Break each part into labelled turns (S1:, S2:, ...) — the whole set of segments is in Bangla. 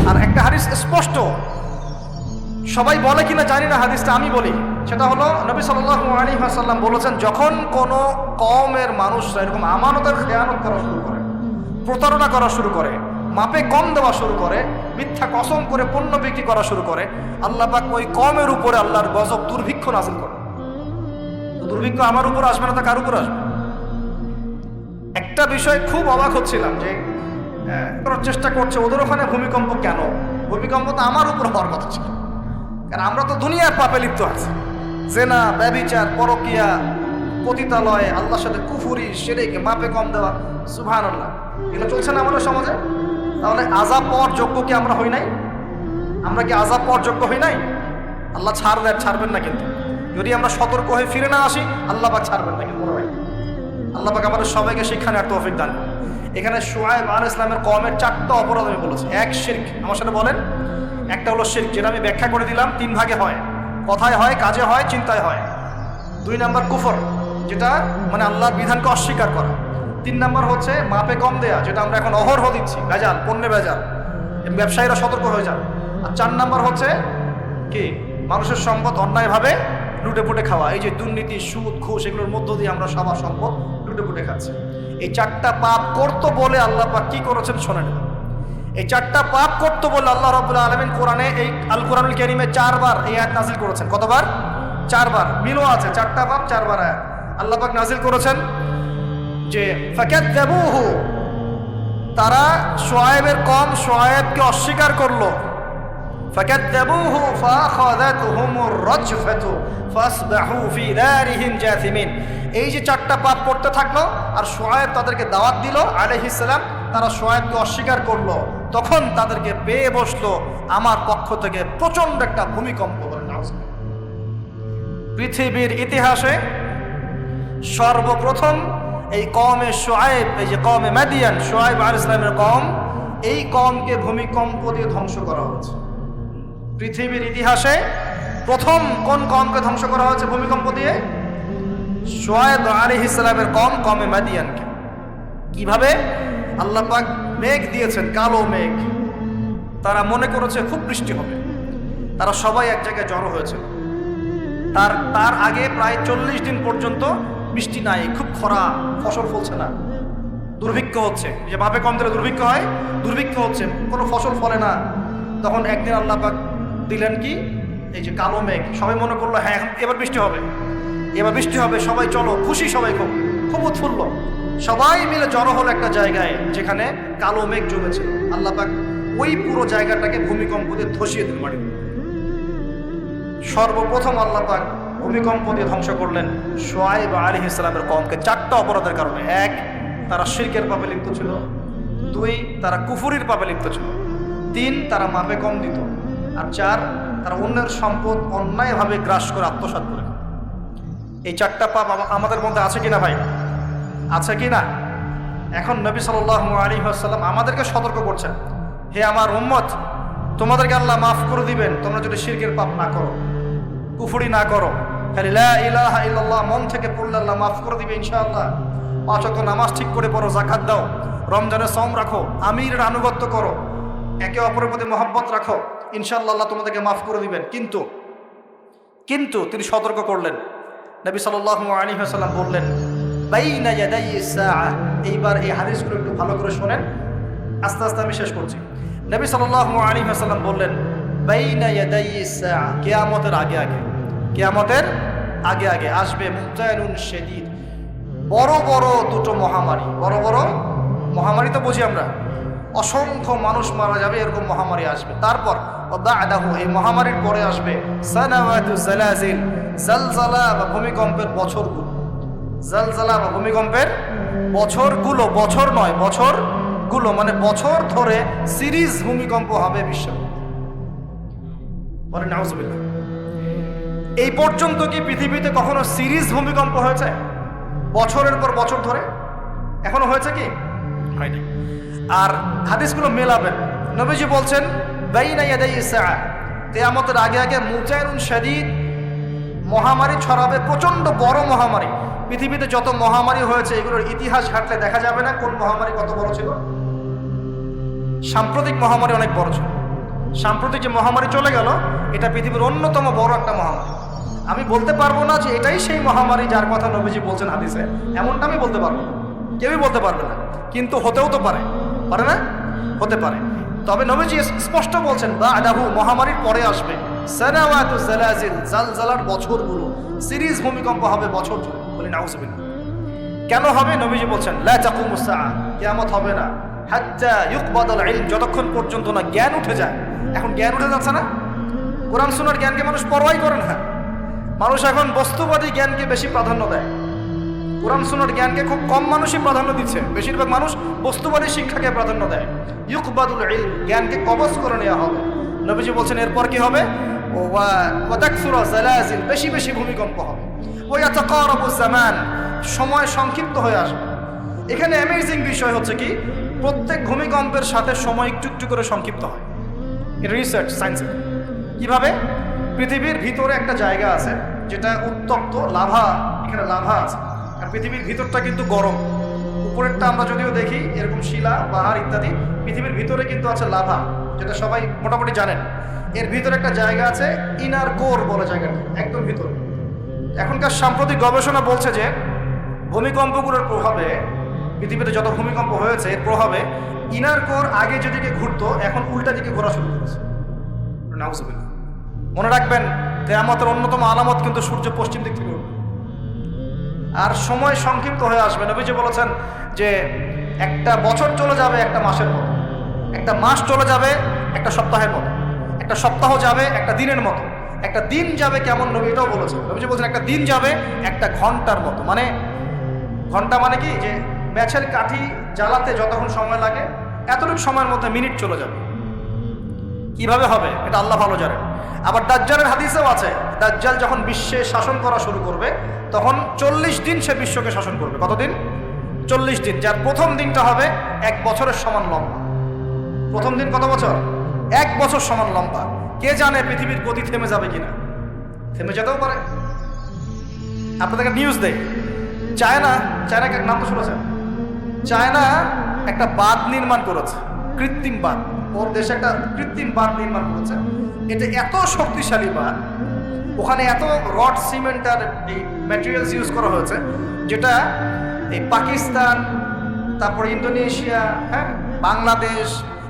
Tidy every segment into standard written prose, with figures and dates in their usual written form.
S1: আর একটা হাদিস স্পষ্ট, সবাই বলে কিনা জানি না, হাদিসটা আমি বলি। সেটা হলো নবী সাল্লাল্লাহু আলাইহি ওয়াসাল্লাম বলেছেন, যখন কোনো কওমের মানুষরা এরকম আমানতের খেয়ানত করা শুরু করে, প্রতারণা করা শুরু করে, মাপে কম দেওয়া শুরু করে, মিথ্যা কসম করে পণ্য বিক্রি করা শুরু করে, আল্লাহ পাক ওই কওমের উপরে আল্লাহর গজব, দুর্ভিক্ষ নাযিল করে। দুর্ভিক্ষ আমার উপর আসবে না, তা কার উপর আসবে? একটা বিষয় খুব অবাক হচ্ছিলাম যে করার চেষ্টা করছে, ওদের ওখানে ভূমিকম্প কেন? ভূমিকম্প তো আমার উপর হওয়ার কথা ছিল, কারণ আমরা তো দুনিয়ার পাপে লিপ্ত আছি। জেনা, ব্যভিচার, পরকিয়া, পতিতালয়, আল্লাহর সাথে কুফরি, শিরক, মাপে কম দেওয়া, সুবহানাল্লাহ, এগুলো চলছে না আমাদের সমাজে। তাহলে আযাব পাওয়ার যোগ্য কি আমরা হই নাই? আমরা কি আযাব পাওয়ার যোগ্য হই নাই? আল্লাহ ছাড়বেন না, কিন্তু যদি আমরা সতর্ক হয়ে ফিরে না আসি, আল্লাহ পাক ছাড়বেন না কিন্তু। আল্লাহ পাক আমাদের সবাইকে শিক্ষা নেওয়ার তৌফিক দান। এখানে শুআয়ব আলাইহিস সালামের কওমের 4টা অপরাধ আমি বলেছি। এক, শিরক। আমার সাথে বলেন। একটা হলো শিরক, যেটা আমি ব্যাখ্যা করে দিলাম, 3 ভাগে হয়, কথায় হয়, কাজে হয়, চিন্তায় হয়। 2 নাম্বার কুফর, যেটা মানে আল্লাহর বিধানকে অস্বীকার করা। 3 নাম্বার হচ্ছে মাপে কম দেয়া, যেটা আমরা এখন অহরহ দিচ্ছি, ভেজাল, পণ্যে ভেজাল, ব্যবসায়ীরা সতর্ক হয়ে যান। আর 4 নাম্বার হচ্ছে কি, মানুষের সম্পদ অন্যায়ভাবে লুটে পুটে খাওয়া। এই যে দুর্নীতি, সুদ, ঘুষ, এগুলোর মধ্য দিয়ে আমরা সবার সম্পদ লুটে পুটে খাচ্ছি। এই 4টা পাপ করতো বলে আল্লাহ পাক কি করেছেন শোনেন। এই 4টা পাপ করতো বলে আল্লাহ রাব্বুল আলামিন কোরআনে, এই আল কোরআনুল কারীমে 4 বার এই আয়াত নাযিল করেছেন। কতবার? 4 বার। মিলও আছে, 4টা পাপ 4 বার আয়াত আল্লাহ পাক নাযিল করেছেন। যে ফাকাযযাবুহু, তারা শুআয়বের কওম শুআয়বকে অস্বীকার করলো। ফাকাযযাবুহু ফাআখাযাতহুমুর রাজফাতু ফাসবাহু ফি দারিহিম জাথিমিন। এই যে 4টা পাপ করতে থাকলো, আর শুআয়ব তাদেরকে দাওয়াত দিল আলাইহিস সালাম, তারা শুআয়বকে অস্বীকার করলো, তখন তাদেরকে পেয়ে বসলো আমার পক্ষ থেকে প্রচন্ড একটা ভূমিকম্প। পৃথিবীর ইতিহাসে সর্বপ্রথম এই কওমে শুআয়ব, এই যে কওমে মাদিয়ান, শুআয়ব আলাইহিস সালামের কওম, এই কওমকে ভূমিকম্প দিয়ে ধ্বংস করা হয়েছে। পৃথিবীর ইতিহাসে প্রথম কোন কওমকে ধ্বংস করা হয়েছে ভূমিকম্প দিয়ে? শুআয়ব আলাইহিস সালামের কওম, কওমে মাদিয়ানকে। কিভাবে? আল্লাহ পাক মেঘ দিয়েছেন, কালো মেঘ। তারা মনে করেছে খুব বৃষ্টি হবে, তারা সবাই এক জায়গায় জড়ো হয়েছে। তার আগে প্রায় 40 দিন পর্যন্ত বৃষ্টি নাই, খুব খরা, ফসল ফলছে না, দুর্ভিক্ষ হচ্ছে। যে মাপে কম দিলে দুর্ভিক্ষ হয়, দুর্ভিক্ষ হচ্ছে, কোনো ফসল ফলে না। তখন একদিন আল্লাহ পাক দিলেন কি, এই যে কালো মেঘ। সবাই মনে করলো হ্যাঁ এবার বৃষ্টি হবে, এবার বৃষ্টি হবে, সবাই চলো, খুশি, সবাই খুব উৎফুল্ল। সবাই মিলে জড়ো হলো একটা জায়গায় যেখানে কালো মেঘ জমেছে। আল্লাহ পাক ওই পুরো জায়গাটাকে ভূমিকম্প দিয়ে ধসিয়ে দিল মাটি। সর্বপ্রথম আল্লাহ পাক ভূমিকম্প দিয়ে ধ্বংস করলেন শুআয়ব আলাইহিস সালামের কওমকে 4টা অপরাধের কারণে। 1, তারা শিরকের পাপে লিপ্ত ছিল। 2, তারা কুফরির পাপে লিপ্ত ছিল। 3, তারা মাপে কম দিত। আর 4, তারা অন্যের সম্পদ অন্যায়ভাবে গ্রাস করে আত্মসাৎ করে। এই 4টা পাপ আমাদের মধ্যে আছে কিনা ভাই? আছে কিনা? এখন নবী সাল্লাল্লাহু আলাইহি ওয়াসাল্লাম আমাদেরকে সতর্ক করছেন, হে আমার উম্মত, তোমাদেরকে আল্লাহ মাফ করে দিবেন তোমরা যদি শিরকের পাপ না করো, কুফরি না করো, খালি লা ইলাহা ইল্লাল্লাহ মন থেকে পড়লে আল্লাহ মাফ করে দিবে ইনশাআল্লাহ। 5 ওয়াক্ত নামাজ ঠিক করে পড়ো, যাকাত দাও, রমজানে সওম রাখো, আমিরের আনুগত্য করো, একে অপরের প্রতি মহব্বত রাখো, ইনশাআল্লাহ আল্লাহ তোমাদেরকে মাফ করে দিবেন। কিন্তু তিনি সতর্ক করলেন। নবী সাল্লাল্লাহু আলাইহি ওয়াসাল্লাম বললেন, বাইনা ইয়াদাইস সাআ। এইবার এই হাদিসগুলো একটু ভালো করে শোনেন, আস্তে আস্তে আমি শেষ করছি। নবী সাল্লাল্লাহু আলাইহি ওয়াসাল্লাম বললেন, বাইনা ইয়াদাইস সাআ, কিয়ামতের আগে আগে, কিয়ামতের আগে আগে আসবে মুতায়নুন শাদীদ, বড় বড় দুটো মহামারী। বড় বড় মহামারী তো বুঝি আমরা, অসংখ্য মানুষ মারা যাবে, এরকম মহামারী আসবে। তারপর বাদাহু, এই মহামারীর পরে আসবে সানাওয়াতু জালাজিল, জালজালা বা ভূমিকম্পের বছরগুলো। জালজালা বা ভূমিকম্পের বছরগুলো, বছর নয়, বছরগুলো মানে বছর ধরে সিরিজ ভূমিকম্প হবে বিশ্ব। বলেন নাউজুবিল্লাহ। এই পর্যন্ত কি পৃথিবীতে কখনো সিরিজ ভূমিকম্প হয়েছে বছরের পর বছর ধরে? এখনো হয়েছে কি? হয়নি। আর হাদিসগুলো মেলাবেন। নবীজি বলছেন বাইনা ইয়াদাইস সাআ, কিয়ামতের আগে আগে মুতায়নুন শাদীদ, মহামারী ছড়াবে, প্রচন্ড বড় মহামারী। পৃথিবীতে যত মহামারী হয়েছে এগুলোর ইতিহাস ঘাটলে দেখা যাবে না কোন মহামারী কত বড় ছিল। সাম্প্রতিক মহামারী অনেক বড় ছিল, সাম্প্রতিক যে মহামারী চলে গেল, এটা পৃথিবীর অন্যতম বড় একটা মহামারী। আমি বলতে পারবো না যে এটাই সেই মহামারী যার কথা নবীজি বলছেন হাদিসে, এমনটা আমি বলতে পারবো না, কেউই বলতে পারবে না, কিন্তু হতেও তো পারে, পারে না? হতে পারে। তবে নবীজি স্পষ্ট বলছেন বা'দাহু, মহামারীর পরে আসবে সানাওয়াতু জালাজিল, জালজালার বছরগুলো, সিরিজ ভূমিকম্প হবে বছর ধরে। বলি নাউযুবিল্লাহ। কেন হবে? নবীজি বলছেন লা তাকুমুস সাআ, কিয়ামত হবে না হাত্তা ইউকবাদাল ইলম, যতক্ষণ পর্যন্ত না জ্ঞান উঠে যায়। এখন জ্ঞান উঠে যাচ্ছে না, কোরআন সুন্নাহর জ্ঞানকে মানুষ পরোয়াই করে না। মানুষ এখন বস্তুবাদী জ্ঞানকে বেশি প্রাধান্য দেয়, কোরআন সুন্নাহর জ্ঞানকে খুব কম মানুষই প্রাধান্য দিচ্ছে। বেশিরভাগ মানুষ বস্তুবাদী শিক্ষাকে প্রাধান্য দেয়। ইউকবাদুল ইলম, জ্ঞানকে কবজ করে নেওয়া হবে। নবীজি বলছেন এরপর কি হবে? ওয়া তাকসুরু জালাজিল, বেশি বেশি ভূমিকম্প হবে। ওয়া ইয়াতাকারাবু জামান, সময় সংক্ষিপ্ত হয়ে আসবে। এখানে অ্যামেজিং বিষয় হচ্ছে কি, প্রত্যেক ভূমিকম্পের সাথে সময় একটু একটু করে সংক্ষিপ্ত হয়। এটা রিসার্চ, সায়েন্সের। কিভাবে? পৃথিবীর ভিতরে একটা জায়গা আছে যেটা উত্তপ্ত, লাভা, এখানে লাভা আছে। আর পৃথিবীর ভিতরটা কিন্তু গরম। উপরেরটা আমরা যদিও দেখি এরকম শিলা, পাহাড় ইত্যাদি, পৃথিবীর ভিতরে কিন্তু আছে লাভা, যেটা সবাই মোটামুটি জানেন। এর ভিতরে একটা জায়গা আছে, ইনার কোর বলে জায়গাটা, একদম ভিতরে। এখনকার সাম্প্রতিক গবেষণা বলছে যে ভূমিকম্পগুলোর প্রভাবে, পৃথিবীতে যত ভূমিকম্প হয়েছে এর প্রভাবে ইনার কোর আগে যেদিকে ঘুরতো এখন উল্টা দিকে ঘোরা শুরু করেছে। নাউযুবিল্লাহ। মনে রাখবেন কিয়ামতের অন্যতম আলামত কিন্তু সূর্য পশ্চিম দিক থেকে উঠবে। আর সময় সংক্ষিপ্ত হয়ে আসবে। নবীজি বলেছেন যে একটা বছর চলে যাবে একটা মাসের মতো, একটা মাস চলে যাবে একটা সপ্তাহের মতো, একটা সপ্তাহ যাবে একটা দিনের মতো, একটা দিন যাবে কেমন, নবী এটাও বলেছেন। নবীজি বলছেন একটা দিন যাবে একটা ঘন্টার মতো। মানে ঘন্টা মানে কি, যে ম্যাচের কাঠি জ্বালাতে যতক্ষণ সময় লাগে এতটুকু সময়ের মধ্যে মিনিট চলে যাবে। কিভাবে হবে এটা আল্লাহ ভালো জানেন। আবার দাজ্জালের হাদিসেও আছে, দাজ্জাল যখন বিশ্বে শাসন করা শুরু করবে তখন 40 দিন সে বিশ্বকে শাসন করবে। কতদিন? 40 দিন, যার প্রথম দিনটা হবে 1 বছরের সমান লম্বা। প্রথম দিন কত বছর? 1 বছর সমান লম্বা। কে জানে পৃথিবীর গতি থেমে যাবে কিনা, থেমে যেতেও পারে। আপনাদেরকে নিউজ দেয়, চায়নাকে নাম তো শুনেছেন? চায়না একটা বাঁধ নির্মাণ করেছে, কৃত্রিম বাঁধ। ওর দেশে একটা কৃত্রিম বাঁধ নির্মাণ করেছে। এটা এত শক্তিশালী বাঁধ, ওখানে এত রড, সিমেন্ট আর এই ম্যাটেরিয়ালস ইউজ করা হয়েছে, যেটা এই পাকিস্তান, তারপরে ইন্দোনেশিয়া, হ্যাঁ, বাংলাদেশ,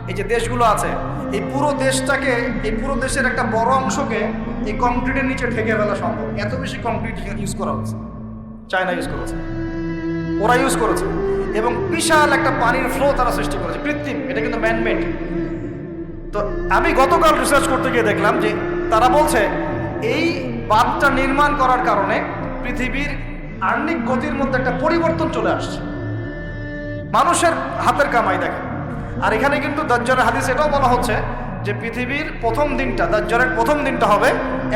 S1: এই যে দেশগুলো আছে, এই পুরো দেশটাকে, এই পুরো দেশের একটা বড় অংশকে এই কংক্রিটের নিচে ঢেকে ফেলা সম্ভব। এত বেশি কংক্রিট ইউজ করা হয়েছে। চায়না ইউজ করেছে, ওরা ইউজ করেছে, এবং বিশাল একটা পানির ফ্লো তারা সৃষ্টি করেছে, কৃত্রিম। এটা কিন্তু ম্যানমেড। তো আমি গতকাল রিসার্চ করতে গিয়ে দেখলাম যে তারা বলছে এই বাঁধটা নির্মাণ করার কারণে পৃথিবীর আর্নিক গতির মধ্যে একটা পরিবর্তন চলে আসছে। মানুষের হাতের কামাই দেখে। আর এখানে কিন্তু দাজ্জালের হাদিস এটাও বলা হচ্ছে যে পৃথিবীর প্রথম দিনটা, দাজ্জালের প্রথম দিনটা হবে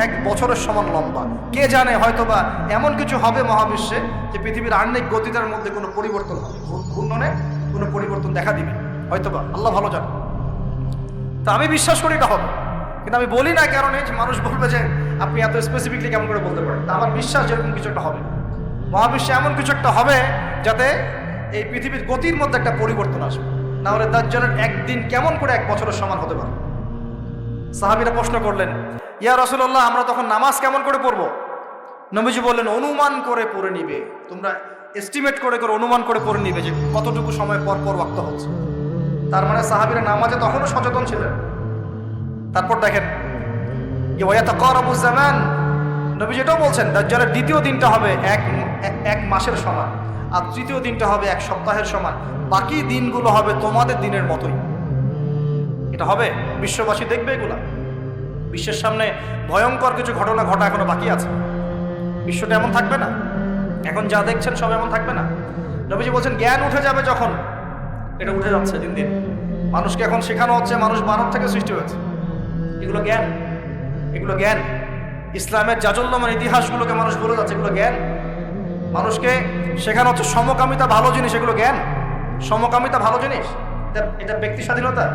S1: 1 বছরের সমান লম্বা। কে জানে, হয়তোবা এমন কিছু হবে মহাবিশ্বে যে পৃথিবীর আর্নিক গতিটার মধ্যে কোনো পরিবর্তন হবে, ঘূর্ণনে কোনো পরিবর্তন দেখা দিবে, হয়তোবা, আল্লাহ ভালো জানে। তা আমি বিশ্বাস করি এটা হবে, কিন্তু আমি বলি না কারণে যে মানুষ বলবে যে আপনি এত স্পেসিফিকলি কেমন করে বলতে পারেন। তা আমার বিশ্বাস যেরকম কিছু একটা হবে, মহাবিশ্বে এমন কিছু একটা হবে যাতে এই পৃথিবীর গতির মধ্যে একটা পরিবর্তন আসবে। না হলে দাজ্জালের একদিন কেমন করে 1 বছরের সমান হতে পারে? সাহাবীরা প্রশ্ন করলেন, ইয়া রাসূলুল্লাহ, আমরা তখন নামাজ কেমন করে পড়বো? নবীজি বললেন, অনুমান করে পড়ে নিবে। তোমরা এস্টিমেট করে করে অনুমান করে পড়ে নিবে যে কতটুকু সময় পর পর ওয়াক্ত হচ্ছে। তার মানে সাহাবীরা নামাজে তখনও সচেতন ছিলেন। তারপর দেখেন, ওয়ায়াতাকারাবু জামান, নবীজি এটাও বলছেন দাজ্জালের দ্বিতীয় দিনটা হবে এক মাসের সমান, আর তৃতীয় দিনটা হবে 1 সপ্তাহের সমান। বাকি দিনগুলো হবে তোমাদের দিনের মতোই। এটা হবে, বিশ্ববাসী দেখবে এগুলা। বিশ্বের সামনে ভয়ঙ্কর কিছু ঘটনা ঘটা এখনো বাকি আছে। বিশ্বটা এমন থাকবে না, এখন যা দেখছেন সব এমন থাকবে না। নবীজি বলছেন জ্ঞান উঠে যাবে যখন, এটা উঠে যাচ্ছে দিন দিন। মানুষকে এখন শেখানো হচ্ছে মানুষ মানব থেকে সৃষ্টি হয়েছে। এগুলো জ্ঞান, এগুলো জ্ঞান। ইসলামের জাজল্যমান ইতিহাসগুলোকে মানুষ বলে যাচ্ছে, এগুলো জ্ঞান। মানুষকে শেখানো হচ্ছে সমকামিতা ভালো জিনিস, এগুলো জ্ঞান। সমকামিতা ভালো জিনিস, এটা ব্যক্তি স্বাধীনতা।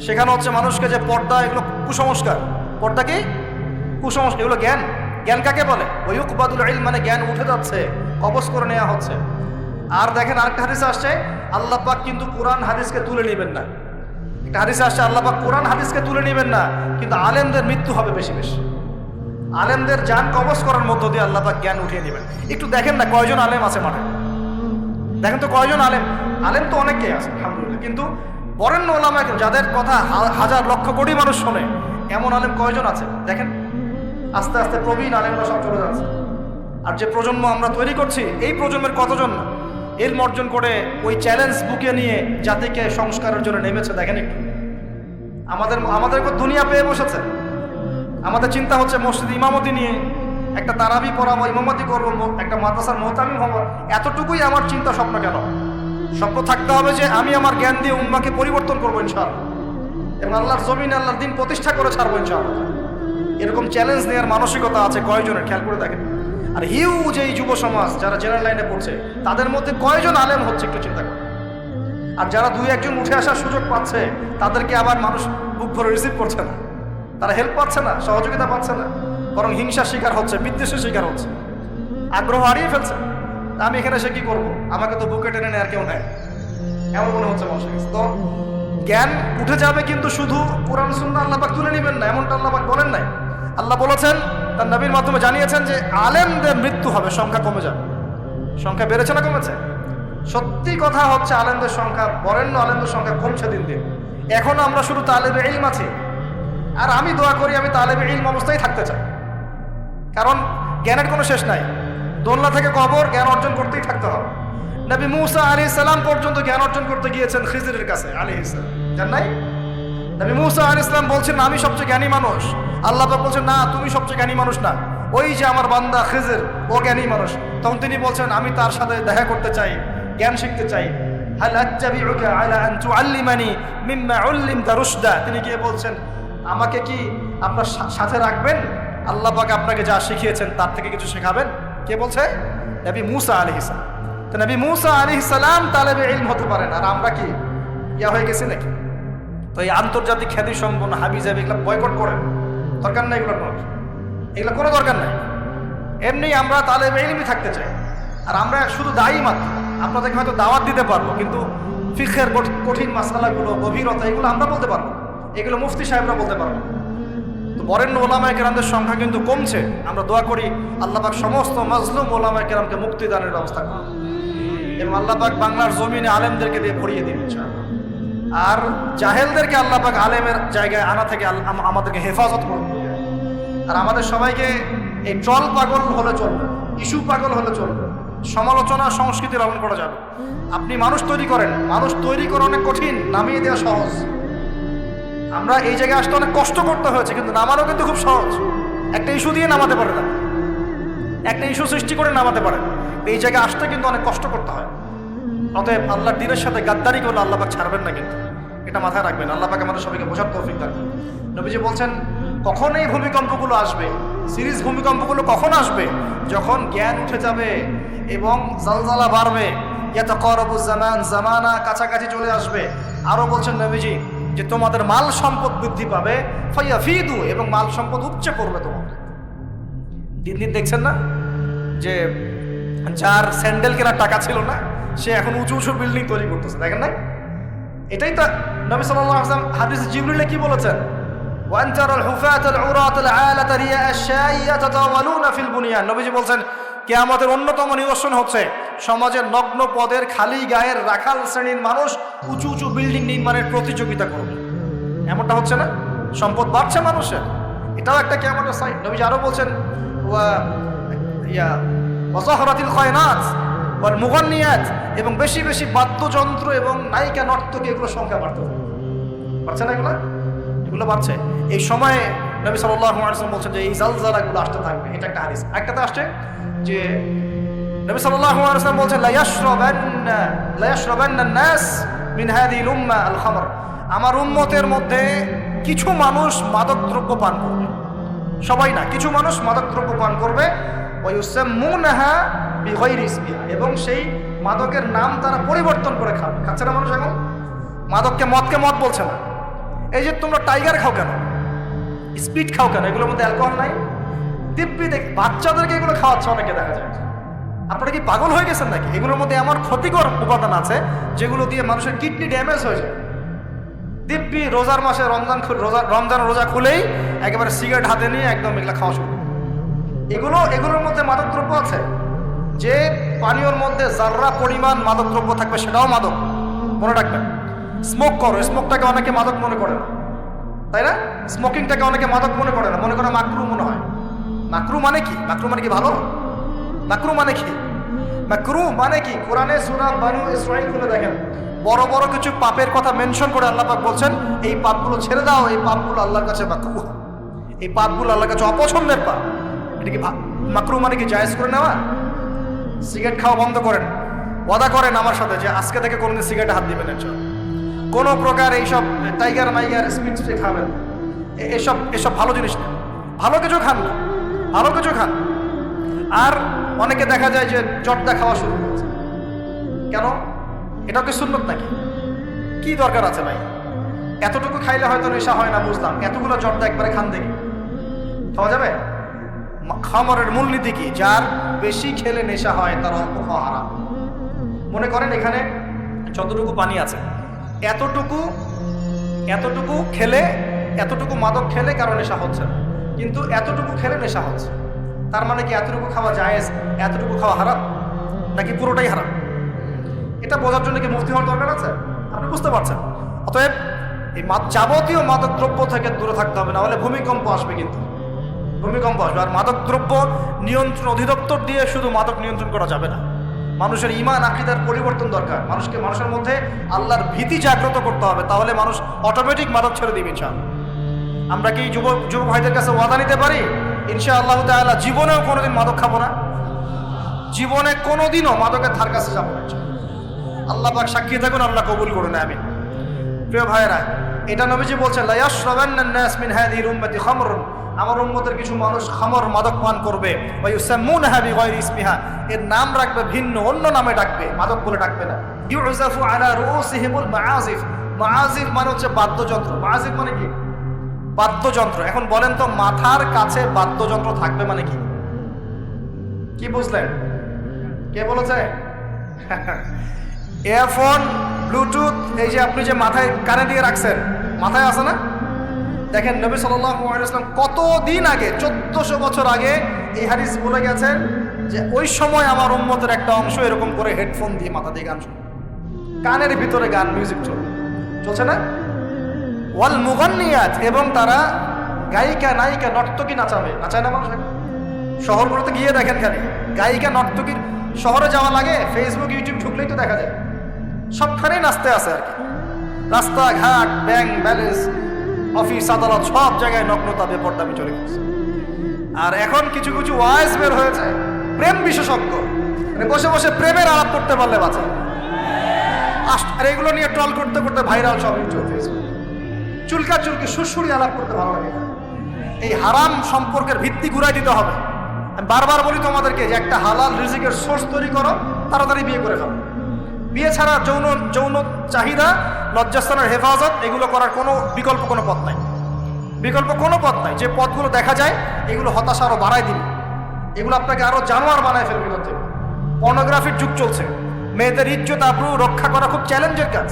S1: শেখানো হচ্ছে মানুষকে যে পর্দা, এগুলো কুসংস্কার। পর্দা কি? কুসংস্কার। এগুলো জ্ঞান। জ্ঞান কাকে বলে? ওয়ুকবাদুল ইলম, মানে জ্ঞান উঠে যাচ্ছে, কবজ করে নেওয়া হচ্ছে। আর দেখেন আরেকটা হাদিস আসছে, আল্লাহ পাক কিন্তু কোরআন হাদিসকে তুলে নেবেন না। একটা হাদিসে আসছে আল্লাহ পাক কোরআন হাদিসকে তুলে নেবেন না, কিন্তু আলেমদের মৃত্যু হবে বেশি বেশি। আলেমদের জান কবজ করার মধ্য দিয়ে আল্লাহ পাক জ্ঞান উঠিয়ে নেবেন। একটু দেখেন না কয়জন আলেম আছে মাঠে, দেখেন তো কয়জন আলেম। আলেম তো অনেকেই আছে আলহামদুলিল্লাহ, কিন্তু বরেণ্য ওলামা যাদের কথা হাজার লক্ষ কোটি মানুষ শোনে, এমন আলেম কয়জন আছে দেখেন। আস্তে আস্তে প্রবীণ আলেমরা সব চলে যাচ্ছে। আর যে প্রজন্ম আমরা তৈরি করছি, এই প্রজন্মের কতজন এলম অর্জন করে ওই চ্যালেঞ্জ বুকে নিয়ে জাতিকে সংস্কারের জন্য নেমেছে দেখেন একটু। আমাদের দুনিয়া পেয়ে বসেছে। আমাদের চিন্তা হচ্ছে মসজিদ ইমামতি নিয়ে একটা তারাবি পড়াবো, ইমামতি করবো, একটা মাদ্রাসার মোহতামিম হবো, এতটুকুই আমার চিন্তা স্বপ্ন। কেন স্বপ্ন থাকতে হবে যে আমি আমার জ্ঞান দিয়ে উম্মাকে পরিবর্তন করবো ইনশাআল্লাহ, এবং আল্লাহর জমিনে আল্লাহর দিন প্রতিষ্ঠা করে ছাড়বো ইনশাআল্লাহ। এরকম চ্যালেঞ্জ নেওয়ার মানসিকতা আছে কয়জনের খেয়াল করে দেখেন। আর হিউজ এই যুব সমাজ যারা জেনারেল লাইনে পড়ছে, তাদের মধ্যে কয়জন আলেম হচ্ছে একটু চিন্তা করেন। আর যারা দুই একজন উঠে আসার সুযোগ পাচ্ছে, তাদেরকে আবার মানুষ বুক ভরে রিসিভ করছে না, তারা হেল্প পাচ্ছে না, সহযোগিতা পাচ্ছে না, বরং হিংসার শিকার হচ্ছে, বিদ্বেষের শিকার হচ্ছে, আগ্রহ হারিয়ে ফেলছে। আমি এখানে এসে কি করবো, আমাকে তো বুকে টেনে নেয় আর কেউ নেয়, এমন মনে হচ্ছে মানুষের কাছে। তো জ্ঞান উঠে যাবে, কিন্তু শুধু কোরআন সুন্নাহ আল্লাহ পাক তুলে নেবেন না, এমনটা আল্লাহ পাক বলেন নাই। আল্লাহ বলেছেন, তার নবীর মাধ্যমে জানিয়েছেন যে আলেমদের মৃত্যু হবে, সংখ্যা কমে যাবে। সংখ্যা বেড়েছে না কমেছে? সত্যি কথা হচ্ছে আলেমদের সংখ্যা, বরেণ্য আলেমদের সংখ্যা কমছে দিন দিন। এখনো আমরা শুধু তালেবে ইলম আছি। আর আমি দোয়া করি আমি তালেবে ইলম অবস্থায় থাকতে চাই, কারণ জ্ঞানের কোনো শেষ নাই। দোলনা থেকে কবর, জ্ঞান অর্জন করতেই থাকতে হবে। নবী মুসা আলাইহিস সালাম পর্যন্ত জ্ঞান অর্জন করতে গিয়েছেন খিজিরের কাছে আলাইহিস সালাম, জান নাই? নবী মুসা আলাইহিস সালাম বলছেন আমি সবচেয়ে জ্ঞানী মানুষ, আল্লাহ পাক বলছেন না তুমি সবচেয়ে জ্ঞানী মানুষ না, ওই যে আমার বান্দা খিজির ও জ্ঞানী মানুষ। তখন তিনি বলছেন আমি তার সাথে দেখা করতে চাই, জ্ঞান শিখতে চাই। হাল আত্তাবিউকা আলা আন তুআল্লিমানি মিম্মা উল্লিমতা রুশদা, তিনি গিয়ে বলছেন আমাকে কি আপনার সাথে রাখবেন, আল্লাহ পাক আপনাকে যা শিখিয়েছেন তার থেকে কিছু শেখাবেন? কে বলছে? নবী মুসা আলাইহিস সালাম। তো নবী মুসা আলাইহিস সালাম তালেবে ইলম হতে পারেন, আর আমরা কি ইয়া হয়ে গেছি নাকি? তো এই আন্তর্জাতিক খ্যাতি সম্পন্ন হাবিজাবি এগুলো বয়কট করেন, দরকার নাই এগুলো, এগুলো কোনো দরকার নাই। এমনি আমরা তালেবে ইলমই থাকতে চাই। আর আমরা শুধু দায়ী মাত্র, আপনাদেরকে হয়তো দাওয়াত দিতে পারবো, কিন্তু ফিকহের কঠিন মাসালাগুলো, গভীরতা, এগুলো আমরা বলতে পারবো, এগুলো মুফতি সাহেবরা বলতে পারবো। তো বরেণ্য ওলামায়ে কেরামদের সংখ্যা কিন্তু কমছে। আমরা দোয়া করি আল্লাহ পাক সমস্ত মাজলুম ওলামায়ে কেরামকে মুক্তিদানের ব্যবস্থা করুন, এবং আল্লাহ পাক বাংলার জমিনে আলেমদেরকে দিয়ে ভরিয়ে দিন ইনশাআল্লাহ। আর জাহেলদেরকে আল্লাহ পাক আলেমের জায়গায় আনা থেকে আমাদেরকে হেফাজত করুন। আর আমাদের সবাইকে এই ট্রল পাগল হলে চলবে, ইস্যু পাগল হলে চলবে, সমালোচনা সংস্কৃতি লালন করা যাবে। আপনি মানুষ তৈরি করেন, মানুষ তৈরি করা অনেক কঠিন, নামিয়ে দেওয়া সহজ। আমরা এই জায়গায় আসতে অনেক কষ্ট করতে হয়েছে, কিন্তু নামানো কিন্তু খুব সহজ। একটা ইস্যু দিয়ে নামাতে পারে না, একটা ইস্যু সৃষ্টি করে নামাতে পারে। এই জায়গায় আসতে কিন্তু অনেক কষ্ট করতে হয়। অতএব আল্লাহর দ্বীনের সাথে গাদ্দারি করলে আল্লাহ পাক ছাড়বেন না, কিন্তু এটা মাথায় রাখবেন। আল্লাহ পাক আমাদের সবাইকে বোঝার তৌফিক দান করুন। নবীজি বলছেন কখন এই ভূমিকম্পগুলো আসবে, সিরিজ ভূমিকম্পগুলো কখন আসবে? যখন জ্ঞান উঠে যাবে এবং জালজালা বাড়বে, ইয়াতাকারাবু জামান, জামানা কাছাকাছি চলে আসবে। আরও বলছেন নবীজি যে তোমাদের মাল সম্পদ বৃদ্ধি পাবে, ফায়াফিদু, এবং মাল সম্পদ উপচে পড়বে তোমাদের। দিন দিন দেখছেন না যে যার স্যান্ডেল কেনার টাকা ছিল না, সে এখন উঁচু উঁচু বিল্ডিং তৈরি করতেছে, দেখেন নাই? এটাই তো নবী সাল্লাল্লাহু আলাইহি ওয়াসাল্লাম হাদিসে জিবরিলে কি বলেছেন? ওয়ান তারাল হুফাতাল উরাতাল আলাতা রিয়া আশ-শাই ইয়াতাতাওয়ালুনা ফিল বুনিয়ান। নবীজি বলছেন কিয়ামতের অন্যতম নিদর্শন হচ্ছে সমাজের নগ্ন পদের খালি গায়ের রাখাল শ্রেণীর মানুষ উঁচু উঁচু বিল্ডিং নির্মাণের প্রতিযোগিতা করবে। এমনটা হচ্ছে না? সম্পদ বাড়ছে মানুষের, এটাও একটা কিয়ামতের সাইন। নবীজি আরো বলছেন ওয়াজাহরাতিল খায়নাত ওয়াল মুগান্নিয়াত, এবং বেশি বেশি বাদ্যযন্ত্র এবং নায়িকা নর্তকী, এগুলো সংখ্যা বাড়ছে না? এগুলো বাড়ছে। এই সময়ে নবী সাল্লাল্লাহু আলাইহি ওয়াসাল্লাম বলছেন যে এই জালজালাগুলো আসতে থাকবে। এটা একটা হাদিস। একটাতে আসছে যে নবী সাল্লাল্লাহু আলাইহি ওয়াসাল্লাম বলছেন লা ইয়াশরাবান্না নাস মিন হাযিহিল উম্মাহ আল খামর, আমার উম্মতের মধ্যে কিছু মানুষ মাদকদ্রব্য পান করবে, সবাই না, কিছু মানুষ মাদকদ্রব্য পান করবে। ওয়া ইউসাম্মুনাহা বিগাইরি ইসমিহা, এবং সেই মাদকের নাম তারা পরিবর্তন করে খাবে। খাচ্ছে না মানুষ এখন? মদকে মদ বলছে না। এই যে তোমরা টাইগার খাও কেন, স্পিড খাও কেন, এগুলোর মধ্যে অ্যালকোহল নাই? দিব্যি দেখ বাচ্চাদেরকে এগুলো খাওয়াচ্ছে অনেকে, দেখা যায়। আপনারা কি পাগল হয়ে গেছেন নাকি? এগুলোর মধ্যে এমন ক্ষতিকর উপাদান আছে যেগুলো দিয়ে মানুষের কিডনি ড্যামেজ হয়ে যায়। দিব্যি রোজার মাসে রমজান রোজা খুলেই একেবারে সিগারেট হাতে নিয়ে একদম এগুলা খাওয়া শুরু। এগুলোর মধ্যে মাদকদ্রব্য আছে। যে পানীয়র মধ্যে যার্রা পরিমাণ মাদকদ্রব্য থাকবে সেটাও মাদক, মনে রাখবেন। স্মোক করো, স্মোকটাকে অনেকে মাদক মনে করে না, তাই না? স্মোকিংটাকে অনেকে মাদক মনে করে না, মনে করে মাকরু মনে হয়। মাকরু মানে কি? মাকরু মানে কি ভালো? মাকরু মানে কি? মাকরু মানে কি? কোরআনে সূরা বানু ইসরাঈল খুলে দেখেন, বড় বড় কিছু পাপের কথা মেনশন করে আল্লাহ পাক বলছেন এই পাপগুলো ছেড়ে দাও, এই পাপগুলো আল্লাহর কাছে মাকরু, এই পাপগুলো আল্লাহর কাছে অপছন্দের পাপ। এটা কি মাকরু মানে কি জায়েজ করে নেওয়া? সিগারেট খাওয়া বন্ধ করেন, ওয়াদা করেন আমার সাথে যে আজকে থেকে কোনোদিন সিগারেটে হাত দিবেন না। কোনো প্রকার এইসব টাইগার মাইগার স্পিড খাবেন, এসব ভালো জিনিস না। ভালো কিছু খান না, ভালো কিছু খান। আর অনেকে দেখা যায় যে জর্দা খাওয়া শুরু করেছে। কেন? এটাও কি সুন্নত নাকি? কি দরকার আছে ভাই? এতটুকু খাইলে হয়তো নেশা হয় না, বুঝলাম। এতগুলো জর্দা একবারে খান দেখি, খাওয়া যাবে? খামারের মূলনীতি কি? যার বেশি খেলে নেশা হয় তার অল্প খাওয়া হারাম। মনে করেন এখানে যতটুকু পানি আছে, এতটুকু খেলে, এতটুকু মাদক খেলে কারো নেশা হচ্ছে না, কিন্তু এতটুকু খেলে নেশা হচ্ছে। তার মানে কি এতটুকু খাওয়া জায়েজ, এতটুকু খাওয়া হারাম, নাকি পুরোটাই হারাম? এটা বোঝার জন্য কি মুফতি হওয়ার দরকার আছে? আপনি বুঝতে পারছেন। অতএব এই যাবতীয় মাদক দ্রব্য থেকে দূরে থাকতে হবে, না হলে ভূমিকম্প আসবে। কিন্তু ভূমিকম্প আসবে। আর মাদক দ্রব্য নিয়ন্ত্রণ অধিদপ্তর দিয়ে শুধু মাদক নিয়ন্ত্রণ করা যাবে না। মানুষের ঈমান আকীদার পরিবর্তন দরকার। মানুষের মধ্যে আল্লাহর ভীতি জাগ্রত করতে হবে, তাহলে মানুষ অটোমেটিক মাদক ছেড়ে দিবে ইনশাআল্লাহ। আমরা কি যুবক ভাইদের কাছে ওয়াদা নিতে পারি ইনশাআল্লাহ তাআলা জীবনেও কোনোদিন মাদক খাবো না, জীবনে কোনোদিনও মাদকের ধার কাছে যাবো না? আল্লাহ পাক সাক্ষী থাকুন, আল্লাহ কবুল করুন, আমিন। প্রিয় ভাইয়েরা, এটা নবীজি বলছেন লা ইয়াশরাবান্নান নাস মিন হাযিহিল উম্মতি খামরুন, আমার উম্মতের কিছু মানুষ খামর মাদক পান করবে, ওয়া ইউসাম্মুনাহা বিগায়রি ইসমিহা, এর নাম রাখবে ভিন্ন, অন্য নামে ডাকবে, মাদক বলে ডাকবে না। ইউযাফু আলা রুউসিহিমুল মাআজিফ, মাআজিফ মানে হচ্ছে বাদ্যযন্ত্র। মাআজিফ মানে কি? বাদ্যযন্ত্র। এখন বলেন তো মাথার কাছে বাদ্যযন্ত্র থাকবে মানে কি? কি বুঝলেন? কে বলেছে? ইয়ারফোন, ব্লুটুথ, এই যে আপনি যে মাথায় কানে দিয়ে রাখছেন, মাথায় আছে না? দেখেন নবী সাল্লাল্লাহু আলাইহি ওয়াসাল্লাম কতদিন আগে, 1400 বছর আগে এই হাদিস বলে গেছেন যে ওই সময় আমার উম্মতের একটা অংশ এরকম করে হেডফোন দিয়ে মাথা দিয়ে গান শুনে, কানের ভিতরে গান, মিউজিক চলছে না? ওয়াল মুগান্নিয়াত, এবং তারা গায়িকা নায়িকা নর্তকী নাচায় না মানুষ? শহরগুলোতে গিয়ে দেখেন খালি গায়িকা নর্তকীর, শহরে যাওয়া লাগে, ফেসবুক ইউটিউব ঢুকলেই তো দেখা যায়, সবখানেই নাচতে আছে আর কি। রাস্তাঘাট, ব্যাংক ব্যালেন্স, অফিস আদালত, সব জায়গায় নগ্নতা, বেপরদামি চলে গেছে। আর এখন কিছু কিছু ওয়াইজ বের হয়েছে, প্রেম বিশেষজ্ঞ, মানে বসে বসে প্রেমের আলাপ করতে পারলে বাঁচা। আর এগুলো নিয়ে ট্রল করতে করতে ভাইরাল সব ইউটিউব, ফেসবুক, চুলকি সুরসুরি আলাপ করতে ভালো লাগে। এই হারাম সম্পর্কের ভিত্তি ঘুরাই দিতে হবে। আমি বারবার বলি তোমাদেরকে যে একটা হালাল রিজিকের সোর্স তৈরি করো, তাড়াতাড়ি বিয়ে করে ফেলো। বিয়ে ছাড়া যৌন চাহিদা, লজ্জাস্থানের হেফাজত, এগুলো করার কোনো বিকল্প কোনো পথ নাই। যে পথগুলো দেখা যায় এগুলো হতাশা আরো বাড়ায় দিবে, এগুলো আপনাকে আরো জানোয়ার বানায় ফেলবে। পর্নোগ্রাফির যুগ চলছে, মেয়েদের ইজ্জত আবরু রক্ষা করা খুব চ্যালেঞ্জের কাজ।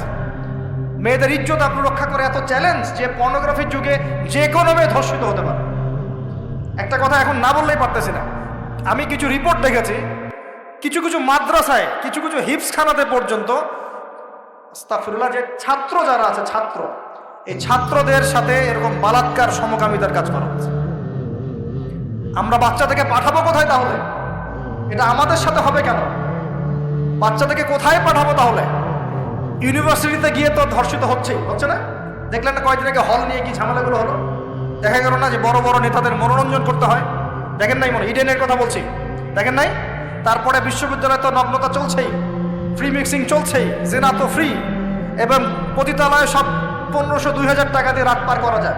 S1: মেয়েদের ইজ্জত আবরু রক্ষা করা এত চ্যালেঞ্জ যে পর্নোগ্রাফির যুগে যে কোনো মেয়ে ধর্ষিত হতে পারে। একটা কথা এখন না বললেই পারতেছি না, আমি কিছু রিপোর্ট দেখেছি, কিছু কিছু মাদ্রাসায়, কিছু কিছু হিফজখানাতে পর্যন্ত আস্তাগফিরুল্লাহ, যে ছাত্র যারা আছে, এই ছাত্রদের সাথে এরকম বালাৎকার, সমকামিতার কাজ করা হচ্ছে। আমরা বাচ্চাদেরকে পাঠাবো কোথায় তাহলে? এটা আমাদের সাথে হবে কেন? বাচ্চাদেরকে কোথায় পাঠাবো তাহলে? ইউনিভার্সিটিতে গিয়ে তো ধর্ষিত হচ্ছে না? দেখলেন না কয়েকদিন আগে হল নিয়ে কি ঝামেলাগুলো হলো? দেখা গেল না যে বড় বড় নেতাদের মনোরঞ্জন করতে হয়? দেখেন নাই? ইডেনের কথা বলছি, দেখেন নাই? তারপরে বিশ্ববিদ্যালয়ে তো নগ্নতা চলছেই, ফ্রি মিক্সিং চলছেই, জেনা তো ফ্রি, এবং পতিতালয়ে সব 1500-2000 টাকা দিয়ে রাত পার করা যায়।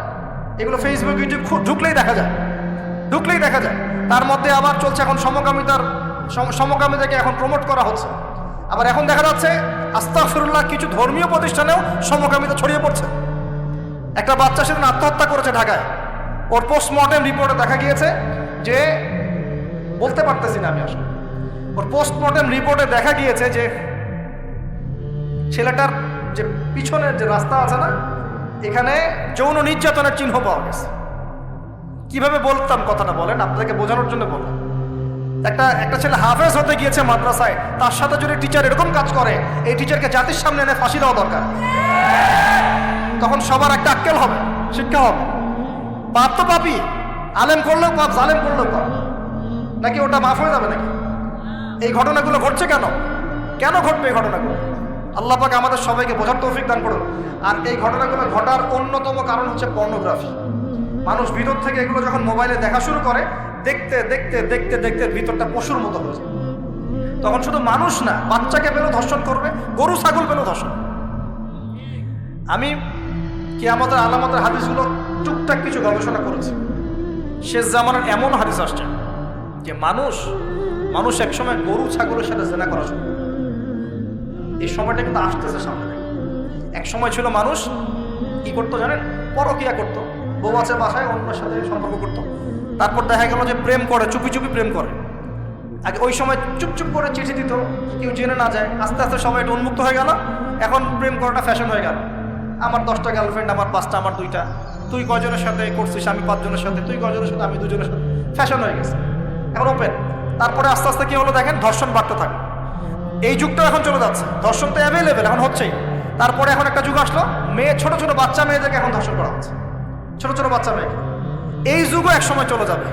S1: এগুলো ফেসবুক ইউটিউব ঢুকলেই দেখা যায়। তার মধ্যে আবার চলছে এখন সমকামিতাকে এখন প্রমোট করা হচ্ছে। আবার এখন দেখা যাচ্ছে আস্তাগফিরুল্লাহ, কিছু ধর্মীয় প্রতিষ্ঠানেও সমকামিতা ছড়িয়ে পড়ছে। একটা বাচ্চা সেদিন আত্মহত্যা করেছে ঢাকায়, ওর পোস্টমর্টেম রিপোর্টে দেখা গিয়েছে যে, বলতে পারতেছি না আমি আসলে, ওর পোস্টমর্টেম রিপোর্টে দেখা গিয়েছে যে ছেলেটার যে পিছনের যে রাস্তা আছে না, এখানে যৌন নির্যাতনের চিহ্ন পাওয়া গেছে। কিভাবে বলতাম কথাটা বলেন, আপনাদেরকে বোঝানোর জন্য বললাম। একটা ছেলে হাফেজ হতে গিয়েছে মাদ্রাসায়, তার সাথে যদি টিচার এরকম কাজ করে, এই টিচারকে জাতির সামনে এনে ফাঁসি দেওয়া দরকার। তখন সবার একটা আক্কেল হবে, শিক্ষা হবে। পাপ তো পাপই, আলেম করলেও পাপ, জালেম করলেও পাপ, নাকি ওটা মাফ হয়ে যাবে নাকি? এই ঘটনাগুলো ঘটছে কেন? কেন ঘটবে এই ঘটনাগুলো? আল্লাহ পাক আমাদের সবাইকে বোঝার তৌফিক দান করুন। আর এই ঘটনাগুলো ঘটার অন্যতম কারণ হচ্ছে পর্নোগ্রাফি। মানুষ ভিতর থেকে এগুলো যখন মোবাইলে দেখা শুরু করে, দেখতে দেখতে দেখতে দেখতে ভিতরটা পশুর মতো হয়ে যায়। তখন শুধু মানুষ না, বাচ্চাকে পেলেও ধর্ষণ করবে, গরু ছাগল পেলেও ধর্ষণ। আমি কিয়ামতের আলামতের হাদিসগুলো টুকটাক কিছু গবেষণা করেছি। শেষ জামানার এমন হাদিস আসছে যে মানুষ একসময় গরু ছাগলের সাথে জেনা করা শুরু করে। এই সময়টা কিন্তু আসতেছে সামনে থেকে। এক সময় ছিল মানুষ কি করতো জানেন? পরকিয়া করতো, বউ আছে বাসায়, অন্যের সাথে সম্পর্ক করতো। তারপর দেখা গেল যে প্রেম করে, চুপি চুপি প্রেম করে। আগে ওই সময় চুপচুপ করে চিঠি দিত, কেউ জেনে না যায়। আস্তে আস্তে সবাই একটু উন্মুক্ত হয়ে গেল। এখন প্রেম করাটা ফ্যাশন হয়ে গেল। আমার 10টা গার্লফ্রেন্ড, আমার 5টা, আমার 2টা, তুই কয়জনের সাথে করছিস, আমি 5 জনের সাথে, তুই কয়জনের সাথে, আমি 2 জনের সাথে। ফ্যাশন হয়ে গেছে, এখন ওপেন। তারপরে আস্তে আস্তে কি হলো দেখেন, ধর্ষণ বাড়তে থাকে। এই যুগটাও এখন চলে যাচ্ছে, ধর্ষণ তো অ্যাভেলেবেল এখন হচ্ছেই। তারপরে এখন একটা যুগ আসলো, ছোট ছোট বাচ্চা মেয়েদেরকে এখন ধর্ষণ করা হচ্ছে, ছোট ছোট বাচ্চা মেয়েকে। এই যুগও এক সময় চলে যাবে।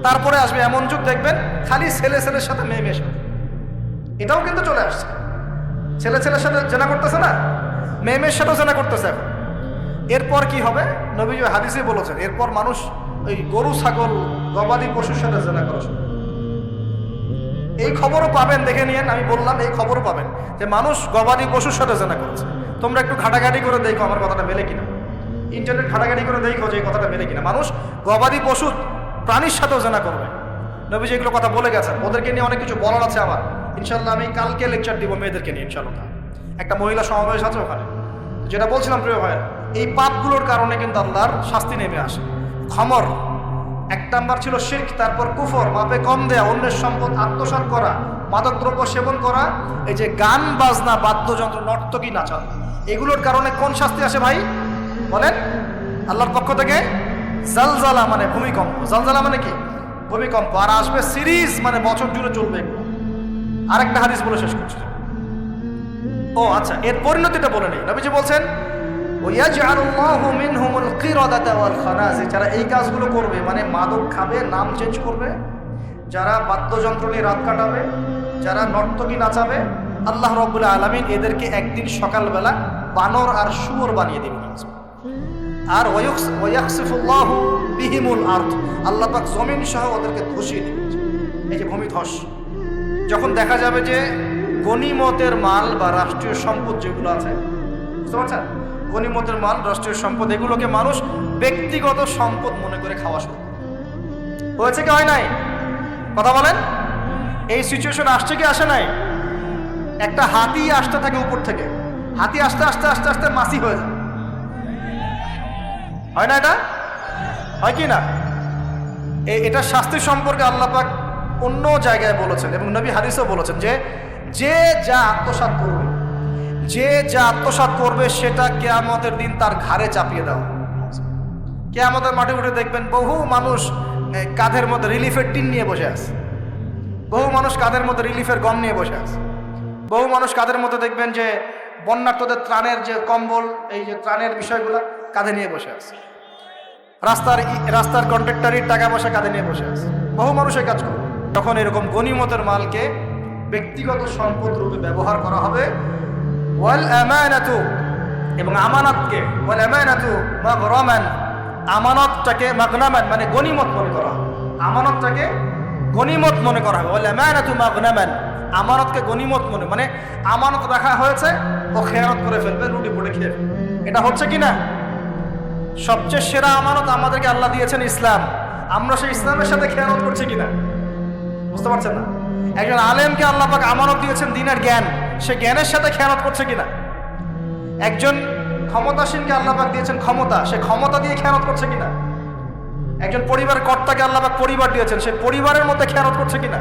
S1: তারপরে আসবে এমন যুগ, দেখবেন খালি ছেলের সাথে মেয়ের সাথে। এটাও কিন্তু চলে আসছে, ছেলের সাথে জেনা করতেছে না, মেয়ের সাথেও জেনা করতেছে এখন। এরপর কি হবে? নবীজি হাদিসে বলেছেন, এরপর মানুষ ওই গরু ছাগল গবাদি পশুর সাথে জেনা করা শুরু। এই খবরও পাবেন, দেখে নিয়েন। আমি বললাম এই খবরও পাবেন যে মানুষ গবাদি পশুর সাথে জেনা করছে। তোমরা একটু ঘাটাঘাটি করে দেখো আমার কথাটা মেলে কিনা, ইন্টারনেট ঘাটাঘাটি করে দেখো যে এই কথাটা মেলে কিনা। মানুষ গবাদি পশু প্রাণীর সাথেও জেনা করবে। নবীজি এগুলো কথা বলে গেছেন। ওদেরকে নিয়ে অনেক কিছু বলার আছে আমার, ইনশাল্লাহ আমি কালকে লেকচার দিব মেয়েদেরকে নিয়ে ইনশাল্লাহ। একটা মহিলা সমাবেশ আছে ওখানে। যেটা বলছিলাম প্রিয় ভাইয়ের, এই পাপগুলোর কারণে কিন্তু আল্লাহর শাস্তি নেমে আসে। খমর 1 নাম্বার ছিল শিরক, তারপর কুফর, মাপে কম দেয়া, অন্যের সম্পদ আত্মসাৎ করা, মাদকদ্রব্য সেবন করা, এই যে গান বাজনা, বাদ্যযন্ত্র, নর্তকী, নাচা, এগুলোর কারণে কোন শাস্তি আসে ভাই বলেন? আল্লাহর পক্ষ থেকে জালজালা মানে ভূমিকম্প। জালজালা মানে কি? ভূমিকম্প। আর আসবে সিরিজ, মানে বছর জুড়ে চলবে এগুলো। আরেকটা হাদিস বলে শেষ করছি। ও আচ্ছা, এর পরিণতিটা বলে নেই। নবীজি বলছেন, ওয়াজআলুল্লাহু মিনহুমুল কিরাদাতা ওয়াল খানাজির, যারা এই কাজগুলো করবে, মানে মাদক খাবে, নাম চেঞ্জ করবে, যারা বাদ্যযন্ত্র নিয়ে রাত কাটাবে, যারা নর্তকী নাচাবে, আল্লাহ রাব্বুল আলামিন এদেরকে একদিন সকালবেলা বানর আর শুয়োর বানিয়ে দিবেন। আর ওয়ায়াখসিফুল্লাহু বিহিমুল আরদ, আল্লাহ পাক জমিন সহ ওদেরকে ধসিয়ে দিবেন। এই যে ভূমিধস, যখন দেখা যাবে যে গনিমতের মাল বা রাষ্ট্রীয় সম্পদ যেগুলো আছে, বুঝতে পারছেন, গনিমতের মাল, রাষ্ট্রীয় সম্পদ, এগুলোকে মানুষ ব্যক্তিগত সম্পদ মনে করে খাওয়া শুরু হয়েছে কি হয় নাই? কথা বলেন। এই সিচুয়েশন আসছে কি আসে নাই? একটা হাতি আসতে থাকে উপর থেকে, হাতি আস্তে আস্তে আস্তে আস্তে মাছি হয়ে যায়, হয় না? এটা হয় কি না? এটা শাস্তি সম্পর্কে আল্লাহ পাক অন্য জায়গায় বলেছেন, এবং নবী হাদিসেও বলেছেন যে যা আত্মসাৎ করবে, যা আত্মসাৎ করবে সেটা কিয়ামতের দিন তার ঘাড়ে চাপিয়ে দাও। কিয়ামতের মাঠে উঠে দেখবেন বহু মানুষ কাঁধের মধ্যে রিলিফের টিন নিয়ে বসে আছে, বহু মানুষ কাঁধের মধ্যে রিলিফের গম নিয়ে বসে আছে, বহু মানুষ কাঁধের মধ্যে দেখবেন যে বন্যার্থদের ত্রাণের যে কম্বল, এই যে ত্রাণের বিষয়গুলো কাঁধে নিয়ে বসে আছে, রাস্তার কন্ট্রাক্টরির টাকা পয়সা কাঁধে নিয়ে বসে আছে, বহু মানুষ এই কাজ করে। তখন এরকম গনিমতের মালকে ব্যক্তিগত সম্পদ রূপে ব্যবহার করা হবে। ওয়াল আমানাতু, এবং আমানতকে, ওয়াল আমানাতু মাগরামান, আমানতটাকে মাগনামান মানে গনিমত মনে করা হবে, আমানতটাকে গনিমত মনে করা হবে। ওয়াল আমানাতু মাগনামান, আমানতকে গনিমত মানে আমানত রাখা হয়েছে, ও খেয়ানত করে ফেলবে, রুটি পুড়ে খেয়ে ফেলবে। এটা হচ্ছে কি না? সবচেয়ে সেরা আমানত আমাদেরকে আল্লাহ দিয়েছেন ইসলাম, আমরা সেই ইসলামের সাথে খেয়ানত করছি কিনা বুঝতে পারছেন না? একজন আলেমকে আল্লাহ পাক আমানত দিয়েছেন দ্বীনের জ্ঞান, সে জ্ঞানের সাথে খেয়ানত করছে কিনা? একজন ক্ষমতাসীনকে আল্লাহ পাক দিয়েছেন ক্ষমতা, সে ক্ষমতা দিয়ে খেয়ানত করছে কিনা? একজন পরিবারের কর্তাকে আল্লাহ পাক পরিবার দিয়েছেন, সে পরিবারের মধ্যে খেয়ানত করছে কিনা?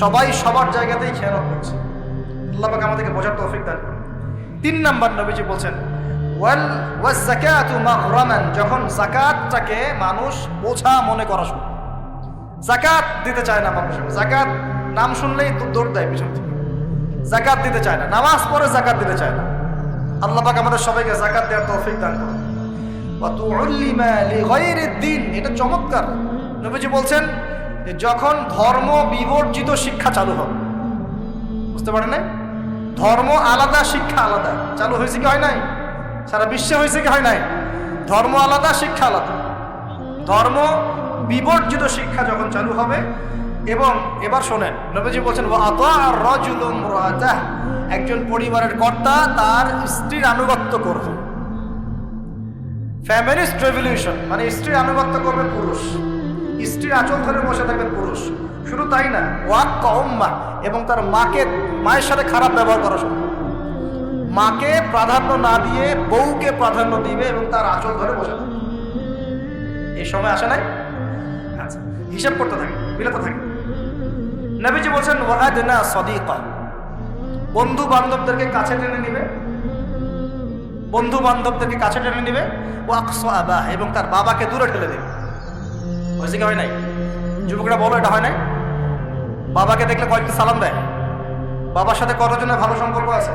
S1: সবাই সবার জায়গাতেই খেয়ানত করছে। আল্লাহ পাক আমাদেরকে বোঝার তৌফিক দান করুন। 3 নাম্বার নবীজি বলছেন ওয়াজ যাকাতু মাগরামান, যখন যাকাতটাকে মানুষ বোঝা মনে করা শুরু, যাকাত দিতে চায় না মানুষ, যাকাত নাম শুনলেই দৌড় দেয় পিছন থেকে, যাকাত দিতে চায় না, নামাজ পড়ে যাকাত দিতে চায় না। আল্লাহ পাক আমাদের সবাইকে যাকাত দেওয়ার তৌফিক দান করুন। ওয়া তুউল্লিমা লিগাইরিদ দ্বীন, এটা চমৎকার। নবীজি বলছেন যে যখন ধর্ম বিবর্জিত শিক্ষা চালু হবে, বুঝতে পারেন না, ধর্ম আলাদা শিক্ষা আলাদা চালু হয়েছে কি হয় নাই? সারা বিশ্বে হয়েছে কি হয় নাই? ধর্ম আলাদা শিক্ষা আলাদা, ধর্ম বিবর্জিত শিক্ষা যখন চালু হবে। এবং এবার শোনেন, নবীজি বলছেন ওয়া আতাআর রাজুলু ইমরাতাহ, একজন পরিবারের কর্তা তার স্ত্রীর আনুগত্য করবে। ফ্যামিলিস্ট রেভলিউশন মানে স্ত্রীর আনুগত্য করবে পুরুষ, স্ত্রীর আঁচল ধরে বসে থাকবে পুরুষ। শুধু তাই না, ওয়াক্কা উম্মাহ, এবং তার মায়ের সাথে খারাপ ব্যবহার করা শুরু, মাকে প্রাধান্য না দিয়ে বউকে প্রাধান্য দিবে এবং তার আঁচল ধরে বসে থাকবে। এই সময় আসে নাই? আচ্ছা, হিসাব করতে থাকে, মিলাতে থাকে। নবীজি বলছেন ওয়াদনা সাদিকা, বন্ধু বান্ধবদেরকে কাছে টেনে নিবে, বন্ধু বান্ধবদেরকে কাছে টেনে নিবে। ওয়াকসা আবা, এবং তার বাবাকে দূরে ঠেলে দেবে। হয়েছে কি হয় নাই? যুবকরা বলো, এটা হয় নাই? বাবাকে দেখলে কয়েকটি সালাম দেয়, বাবার সাথে কতজনের ভালো সম্পর্ক আছে?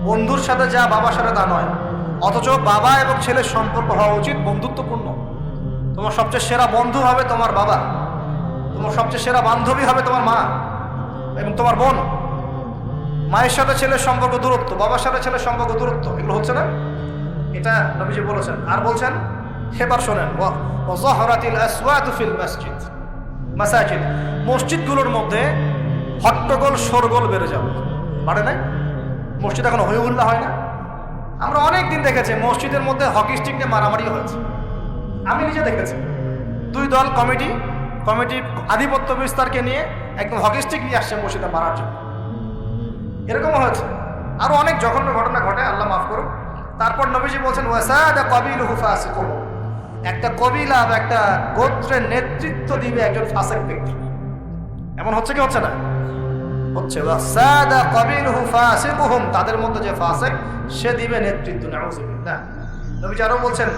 S1: বন্ধুর সাথে যা বাবার সাথে তা নয়। অথচ বাবা এবং ছেলের সম্পর্ক হওয়া উচিত বন্ধুত্বপূর্ণ। তোমার সবচেয়ে সেরা বন্ধু হবে তোমার বাবা, তোমার সবচেয়ে সেরা বান্ধবী হবে তোমার মা এবং তোমার বোন। মায়ের সাথে ছেলের সম্পর্ক দূরত্ব, বাবার সাথে ছেলের সম্পর্ক দূরত্ব, এগুলো হচ্ছে না? এটা নবীজি বলেছেন। আর বলছেন, এবার শোনেন, ওয়াযাহরাতিল আসওয়াতু ফিল মাসজিদ, মাসাজিদ, মসজিদগুলোর মধ্যে হট্টগোল শোরগোল বেড়ে যাবে। বাড়ে নাই? মসজিদ এখন হই হুল্লা হয় না? আমরা অনেক দিন দেখেছি মসজিদের মধ্যে হকি স্টিক নিয়ে মারামারি হয়েছে। আমি নিজে দেখেছি, দুই দল কমিটি আধিপত্য বিস্তারকে নিয়ে একদম হকি স্টিক নিয়ে আসছে মসজিদে মারার জন্য। এরকমও হয়েছে। আরো অনেক জঘন্য ঘটনা ঘটে, আল্লাহ মাফ করুন। তারপর নবীজি বলছেন ওয়াসাদা কাবিলুহু ফাসিকুন, একটা কবিলা বা একটা গোত্রের নেতৃত্ব দিবে একজন ফাসিক ব্যক্তি। এমন হচ্ছে কি হচ্ছে না? হচ্ছে। ওয়াসাদা কাবিলুহু ফাসিকুহুম, তাদের মধ্যে যে ফাসিক সে দিবে নেতৃত্ব। নাউযুবিল্লাহ। নবীজি আরো বলছেন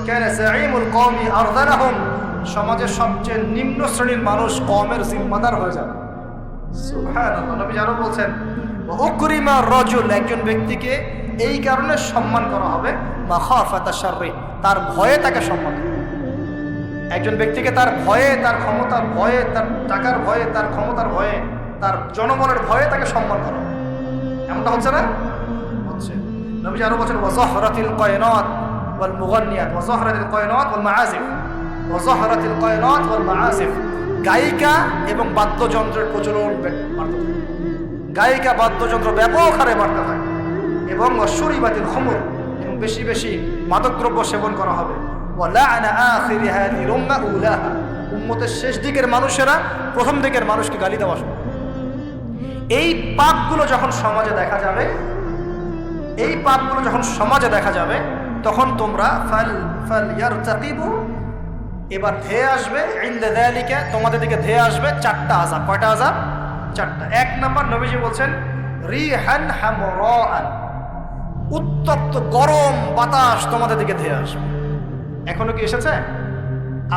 S1: কানা যাঈমুল কওমি আরযালাহুম, সমাজের সবচেয়ে নিম্ন শ্রেণীর মানুষ কওমের জিম্মাদার হয়ে যাবে। সুবহানাল্লাহ। নবীজি আরো বলছেন উকরিমা রাজুল, একজন ব্যক্তিকে এই কারণে সম্মান করা হবে মাখাফাতা শাররি, তার ভয়ে তাকে সম্মান করা হবে। একজন ব্যক্তিকে তার ভয়ে, তার ক্ষমতার ভয়ে, তার টাকার ভয়ে, তার ক্ষমতার ভয়ে, তার জনগণের ভয়ে তাকে সম্মান করা হবে। এমনটা হচ্ছে না? হচ্ছে। নবীজি আরো বলছেন ওয়াযাহরাতিল কায়নাত ওয়াল মুগান্নিয়াত, ওয়াযাহরাতিল কায়নাত ওয়াল মাআজিফ, ওয়াযাহরাতিল কায়নাত ওয়াল মাআজিফ, গায়িকা এবং বাদ্যযন্ত্রের প্রচলন বাড়তে থাকে, গায়িকা বাদ্যযন্ত্র ব্যাপক হারে বাড়তে থাকে। এবং ওয়াশুরিবাতিল খুমর, এবং বেশি বেশি মাদকদ্রব্য সেবন করা হবে। ওয়ালাআনা আখিরি হাযিহিল উম্মাহ উলাহা, উম্মতের শেষ দিকের মানুষেরা প্রথম দিকের মানুষকে গালি দেওয়া শুরু। এই পাপগুলো যখন সমাজে দেখা যাবে, এই পাপগুলো যখন সমাজে দেখা যাবে, তখন তোমরা ফাল ইয়ারতাকিবু, এবার ধেয়ে আসবে ইনদা যালিকা, তোমাদের দিকে ধেয়ে আসবে চারটা আযাব। কয়টা আযাব? চারটা। এক নাম্বার, নবীজি বলছেন রিহান হামরাআন, উত্তপ্ত গরম বাতাস তোমাদের দিকে ধেয়ে আসবে। এখনো কি এসেছে?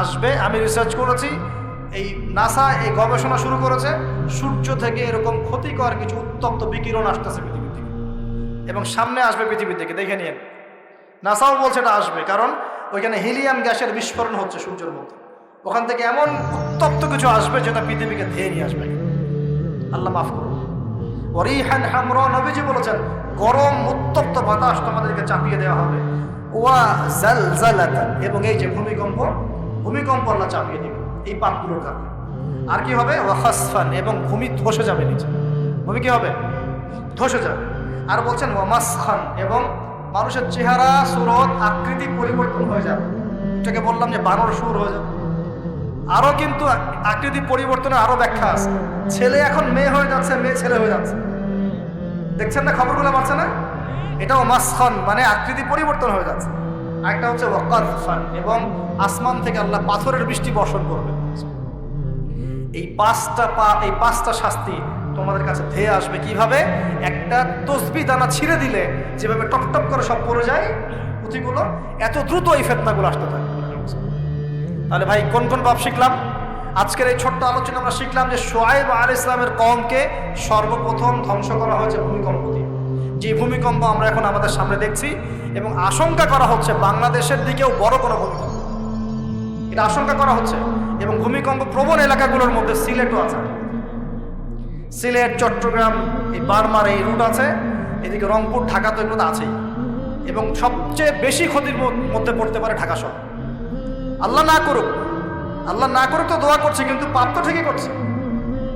S1: আসবে। আমি রিসার্চ করেছি, এই নাসা এই গবেষণা শুরু করেছে, সূর্য থেকে এরকম ক্ষতিকর কিছু উত্তপ্ত বিকিরণ আসতেছে পৃথিবীর দিকে এবং সামনে আসবে পৃথিবীর দিকে। দেখে নিন, নাসাও বলছে এটা আসবে, কারণ ওইখানে হিলিয়াম গ্যাসের বিস্ফোরণ হচ্ছে সূর্যের মধ্যে। ওখান থেকে এমন উত্তপ্ত কিছু আসবে যেটা পৃথিবীকে ধেয়ে নিয়ে আসবে। আল্লাহ মাফ করুন। ওয়ারিহান হামরা, নবীজি বলেছেন গরম উত্তপ্ত বাতাস তোমাদেরকে চাপিয়ে দেওয়া হবে। ওয়া জালজালাতান, এবং এই যে ভূমিকম্প আল্লাহ চাপিয়ে দিবে এই পাপগুলোর কারণে। আর কি হবে? ওয়া খাসফান, এবং ভূমি ধসে যাবে নিচে। ভূমি কি হবে? ধসে যাবে। আর বলছেন ওয়া মাসখান, এবং মানুষের চেহারা সুরত আকৃতি পরিবর্তন হয়ে যাবে। এটাকে বললাম যে বানর সুর হয়ে যাবে। আরো কিন্তু আকৃতি পরিবর্তনের আরো ব্যাখ্যা আছে। ছেলে এখন মেয়ে হয়ে যাচ্ছে, মেয়ে ছেলে হয়ে যাচ্ছে। দেখছেন না খবরগুলো বাড়ছে না? এটাও মাসখান, মানে আকৃতি পরিবর্তন হয়ে যাচ্ছে। আরেকটা হচ্ছে ওয়াকারফান, এবং আসমান থেকে আল্লাহ পাথরের বৃষ্টি বর্ষণ করবে। এই পাঁচটা শাস্তি তোমাদের কাছে ধেয়ে আসবে। কিভাবে? একটা তসবিহ দানা ছিঁড়ে দিলে যেভাবে টপ টপ করে সব পড়ে যায়, পুঁথিগুলো, এত দ্রুত এই ফিতনাগুলো আসতে থাকে। তাহলে ভাই কোন কোন পাপ শিখলাম? আজকের এই ছোট্ট আলোচনা আমরা শিখলাম যে শুআয়ব আলাইহিস সালামের কওমকে সর্বপ্রথম ধ্বংস করা হয়েছে ভূমিকম্প দিয়ে। যে ভূমিকম্প আমরা এখন আমাদের সামনে দেখছি এবং আশঙ্কা করা হচ্ছে বাংলাদেশের দিকেও বড় কোনো ভূমিকম্প, এটা আশঙ্কা করা হচ্ছে। এবং ভূমিকম্প প্রবণ এলাকাগুলোর মধ্যে সিলেটও আছে। সিলেট, চট্টগ্রাম, এই বার্মার এই রুট আছে, এদিকে রংপুর, ঢাকা তো এগুলো তো আছেই। এবং সবচেয়ে বেশি ক্ষতির মধ্যে পড়তে পারে ঢাকা শহর। আল্লাহ না করুক, আল্লাহ না করুক তো দোয়া করছে, কিন্তু পাপ তো ঠিকই করছে।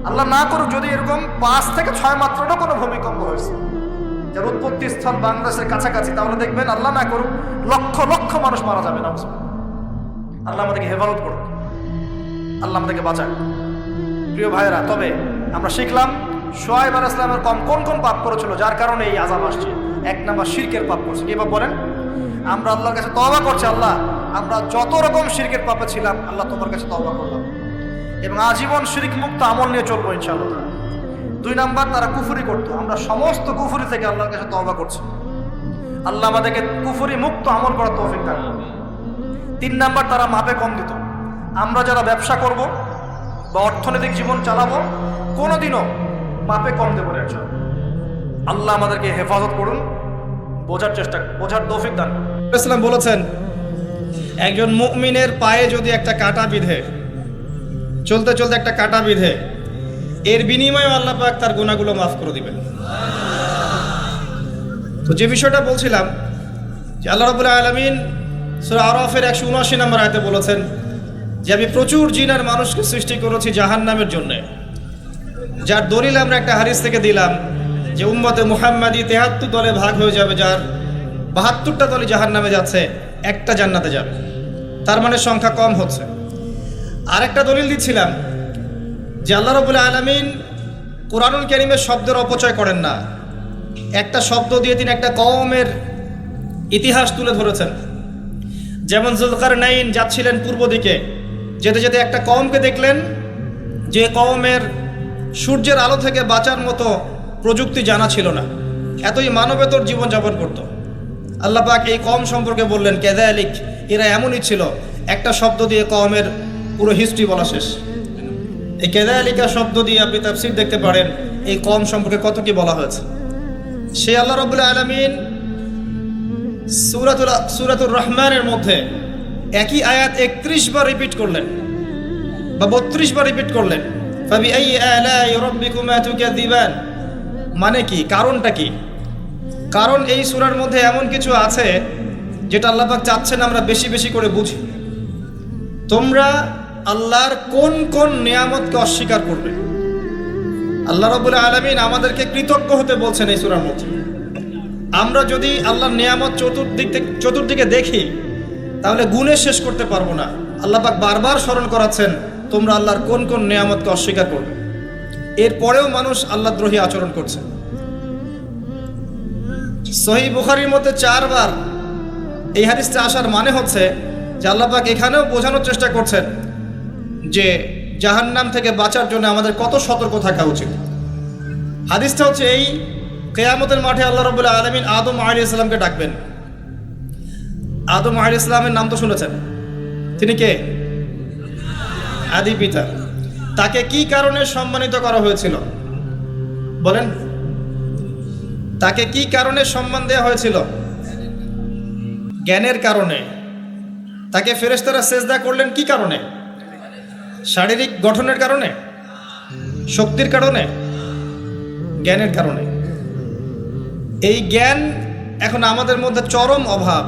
S1: আল্লাহ না করুক যদি এরকম 5 থেকে 6 মাত্রারও কোনো ভূমিকম্প হয়েছে যার উৎপত্তি স্থল বাংলাদেশের কাছাকাছি, তাহলে দেখবেন আল্লাহ না করুক লক্ষ লক্ষ মানুষ মারা যাবে না। আল্লাহ আমাদেরকে হেফাজত করুক, আল্লাহ আমাদেরকে বাঁচাক। প্রিয় ভাইয়েরা, তবে আমরা শিখলাম শুআয়ব আলাইহিস সালামের কওম কোন কোন পাপ করেছিল যার কারণে এই আযাব আসছে। 1 নাম্বার শিরকের পাপ করছে। কি পাপ বলেন? আমরা আল্লাহর কাছে তওবা করছি, আল্লাহ আমরা যত রকম শিরকের পাপে ছিলাম আল্লাহ তোমার কাছে তওবা করলাম এবং আজীবন শিরক মুক্ত আমল নিয়ে চলবো ইনশাআল্লাহ। 2 নাম্বার তারা কুফরি করতো, আমরা সমস্ত কুফরি থেকে আল্লাহর কাছে তওবা করছি, আল্লাহ আমাদেরকে কুফরি মুক্ত আমল করার তৌফিক দান করুন। 3 নাম্বার তারা মাপে কম দিত। আমরা যারা ব্যবসা করব বা অর্থনৈতিক জীবন চালাবো কোনোদিনও মাপে কম দেবো না। আল্লাহ আমাদেরকে হেফাজত করুন, বোঝার তৌফিক দান করুন। ইসলাম বলেছেন একজন মুমিনের পায়ে যদি একটা কাঁটা বিঁধে, চলতে চলতে একটা কাঁটা বিঁধে, এর বিনিময়ে আল্লাহ পাক তার গুনাহগুলো মাফ করে দিবেন। তো যে বিষয়টা বলছিলাম যে আল্লাহ রাব্বুল আলামিন সূরা আরাফের 179 নম্বর আয়াতে বলেছেন যে আমি প্রচুর জিন আর মানুষকে সৃষ্টি করেছি জাহান্নামের জন্য। যার দলিল আমরা একটা হাদিস থেকে দিলাম যে উম্মতে মুহাম্মাদি 73 দলে ভাগ হয়ে যাবে, যার 72টা দলে জাহান্নামে যাচ্ছে, একটা জান্নাতে যাবে। তার মানে সংখ্যা কম হচ্ছে। আরেকটা দলিল দিচ্ছিলাম যে আল্লাহ রাব্বুল আলামিন কোরআনুল কারীমের শব্দের অপচয় করেন না। একটা শব্দ দিয়ে তিনি একটা কওমের ইতিহাস তুলে ধরেছেন। যেমন যুলকারনাইন যাচ্ছিলেন পূর্ব দিকে, যেতে যেতে একটা কওমকে দেখলেন যে কওমের সূর্যের আলো থেকে বাঁচার মতো প্রযুক্তি জানা ছিল না, এতই মানবেতর জীবনযাপন করত। আল্লাহ পাক এই কওম সম্পর্কে বললেন কাযালিক, এরা এমনই ছিল। একটা শব্দ দিয়ে কওমের পুরো হিস্ট্রি বলা শেষ। এই কাযালিকা শব্দ দিয়ে আপনি তাফসীর দেখতে পারেন এই কওম সম্পর্কে কত কি বলা হয়েছে। সে আল্লাহ রাব্বুল আলামিন সূরাতুর রহমানের মধ্যে একই আয়াত 31 বার রিপিট করলেন বা 32 বার রিপিট করলেন। ফাবিআইয়ি আলাই রাব্বিকুমা তুকাযিবান, মানে কি, কারণটা কি? কারণ এই সূরার মধ্যে এমন কিছু আছে যেটা আল্লাহ পাক চাচ্ছেন আমরা বেশি বেশি করে বুঝি। তোমরা আল্লাহর কোন কোন নিয়ামতকে অস্বীকার করবে। আল্লাহ রাব্বুল আলামিন আমাদেরকে কৃতজ্ঞ হতে বলছেন এই সূরার মধ্যে। আমরা যদি আল্লাহর নিয়ামত চতুর্দিকে দেখি তাহলে গুণে শেষ করতে পারবো না। আল্লাহ পাক বারবার স্মরণ করাচ্ছেন তোমরা আল্লাহর কোন কোন নিয়ামতকে অস্বীকার করবে। এরপরেও মানুষ আল্লাহ দ্রোহী আচরণ করছে। সহিহ বুখারীর মধ্যে 4 বার এই হাদিসটা আসার মানে হচ্ছে যে আল্লাহ পাক এখানেও বোঝানোর চেষ্টা করছেন যে জাহান্নাম থেকে বাঁচার জন্য আমাদের কত সতর্ক থাকা উচিত। হাদিসটা হচ্ছে এই, কিয়ামতের মাঠে আল্লাহ রাব্বুল আলামিন আদম আলাইহিস সালামকে ডাকবেন। আদম আলাইহিস সালামের নাম তো শুনেছেন, তিনি কে? আদি পিতা। তাকে কি কারণে সম্মানিত করা হয়েছিল বলেন? তাকে কি কারণে সম্মান দেওয়া হয়েছিল? জ্ঞানের কারণে। তাকে ফেরেশতারা সেজদা করলেন কি কারণে? শারীরিক গঠনের কারণে, শক্তির কারণে, জ্ঞানের কারণে। এই জ্ঞান এখন আমাদের মধ্যে চরম অভাব।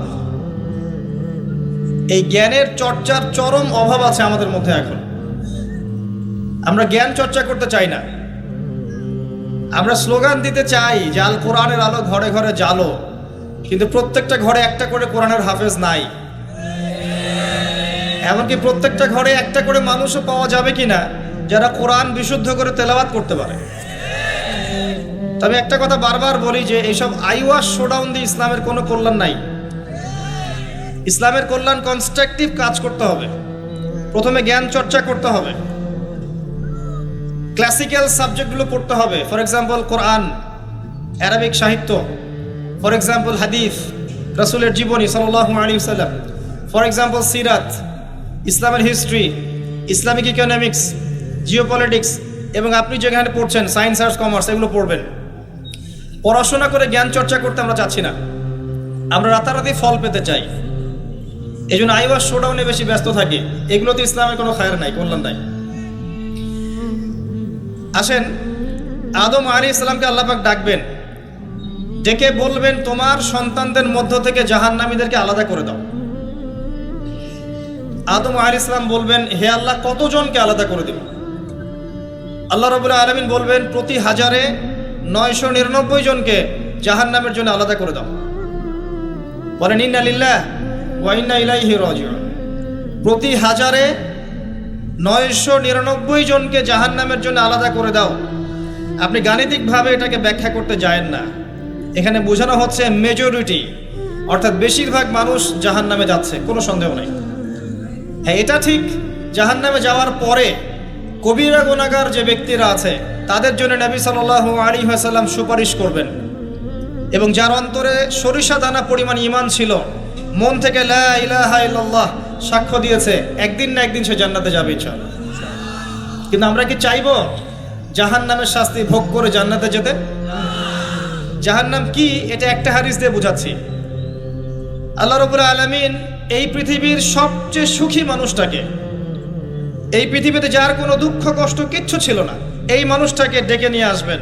S1: এই জ্ঞানের চর্চার চরম অভাব আছে আমাদের মধ্যে এখন। আমরা জ্ঞান চর্চা করতে চাই না। আমরা স্লোগান দিতে চাই যে আল কোরআনের আলো ঘরে ঘরে জ্বালো, কিন্তু প্রত্যেকটা ঘরে একটা করে কোরআনের হাফেজ নাই। এমনকি প্রত্যেকটা ঘরে একটা করে মানুষও পাওয়া যাবে কিনা যারা কোরআন বিশুদ্ধ করে তেলাওয়াত করতে পারে। তবে একটা কথা বারবার বলি যে এইসব আইওয়াশ শোডাউন দিয়ে ইসলামের কোনো কল্যাণ নাই। ইসলামের কল্যাণ কনস্ট্রাকটিভ কাজ করতে হবে। প্রথমে জ্ঞান চর্চা করতে হবে, ক্লাসিক্যাল সাবজেক্টগুলো পড়তে হবে। ফর এক্সাম্পল কোরআন, অ্যারাবিক সাহিত্য, ফর এক্সাম্পল হাদিস,
S2: রাসূলের জীবনী সাল্লাল্লাহু আলাইহি ওয়াসাল্লাম, ফর এক্সাম্পল সিরাত, ইসলামের হিস্ট্রি, ইসলামিক ইকোনমিক্স, জিওপলিটিক্স, এবং আপনি যেখানে পড়ছেন সায়েন্স, আর্টস, কমার্স, এগুলো পড়বেন। পড়াশোনা করে জ্ঞান চর্চা করতে আমরা চাচ্ছি না, আমরা রাতারাতি ফল পেতে চাই। এই জন্য আইওয়াস শোডাউনে বেশি ব্যস্ত থাকি। এগুলোতে ইসলামের কোনো খায়ের নাই, কল্যাণ নাই। আসেন, আদম আলাইহিস সালামকে আল্লাহ পাক ডাকবেন, ডেকে বলবেন তোমার সন্তানদের মধ্য থেকে জাহান্নামীদেরকে আলাদা করে দাও। আদম আলাইহিস সালাম বলবেন, হে আল্লাহ, কতজনকে আলাদা করে দেব? আল্লাহ রাব্বুল আলামিন বলবেন, প্রতি 1000-এ 999 জনকে জাহান্নামের জন্য আলাদা করে দাও। বলেন ইন্না লিল্লাহ ওয়া ইন্না ইলাইহি রাজিউন। প্রতি 1000-এ 999 জনকে জাহান্নামের জন্য আলাদা করে দাও। আপনি গাণিতিকভাবে এটাকে ব্যাখ্যা করতে যায়েন না, এখানে বোঝানো হচ্ছে মেজরিটি, অর্থাৎ বেশিরভাগ মানুষ জাহান্নামে যাচ্ছে, কোনো সন্দেহ নেই। হ্যাঁ, এটা ঠিক, জাহান্নামে যাওয়ার পরে কবিরা গুনাহগার যে ব্যক্তিরা আছে তাদের জন্য নবী সাল্লাল্লাহু আলাইহি ওয়াসাল্লাম সুপারিশ করবেন, এবং যার অন্তরে সরিষা দানা পরিমাণ ঈমান ছিল, মন থেকে লা ইলাহা ইল্লাল্লাহ সাক্ষ্য দিয়েছে, একদিন না একদিন সে জান্নাতে যাবে ইনশাআল্লাহ। কিন্তু আমরা কি চাইবো জাহান্নামের শাস্তি ভোগ করে জান্নাতে যেতে? জাহান্নাম কি, এটা একটা হাদিস দিয়ে বুঝাচ্ছি। আল্লাহ রাব্বুল আলামিন এই পৃথিবীর সবচেয়ে সুখী মানুষটাকে, এই পৃথিবীতে যার কোনো দুঃখ কষ্ট কিচ্ছু ছিল না, এই মানুষটাকে ডেকে নিয়ে আসবেন।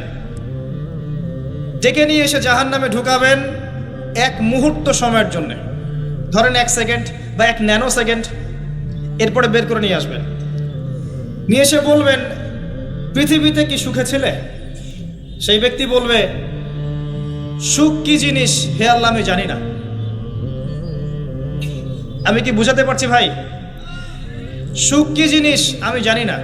S2: ডেকে নিয়ে এসে জাহান্নামে ঢুকাবেন এক মুহূর্ত সময়ের জন্য, ধরেন 1 সেকেন্ড বা 1 ন্যানো সেকেন্ড। এরপরে বের করে নিয়ে আসবেন, নিয়ে এসে বলবেন, পৃথিবীতে কি সুখে ছিলে? সেই ব্যক্তি বলবে, সুখ কি জিনিস হে আল্লাহ আমি জানি না। আমি কি বুঝাতে পারছি ভাই? সুখ কি জিনিস আমি জানি না।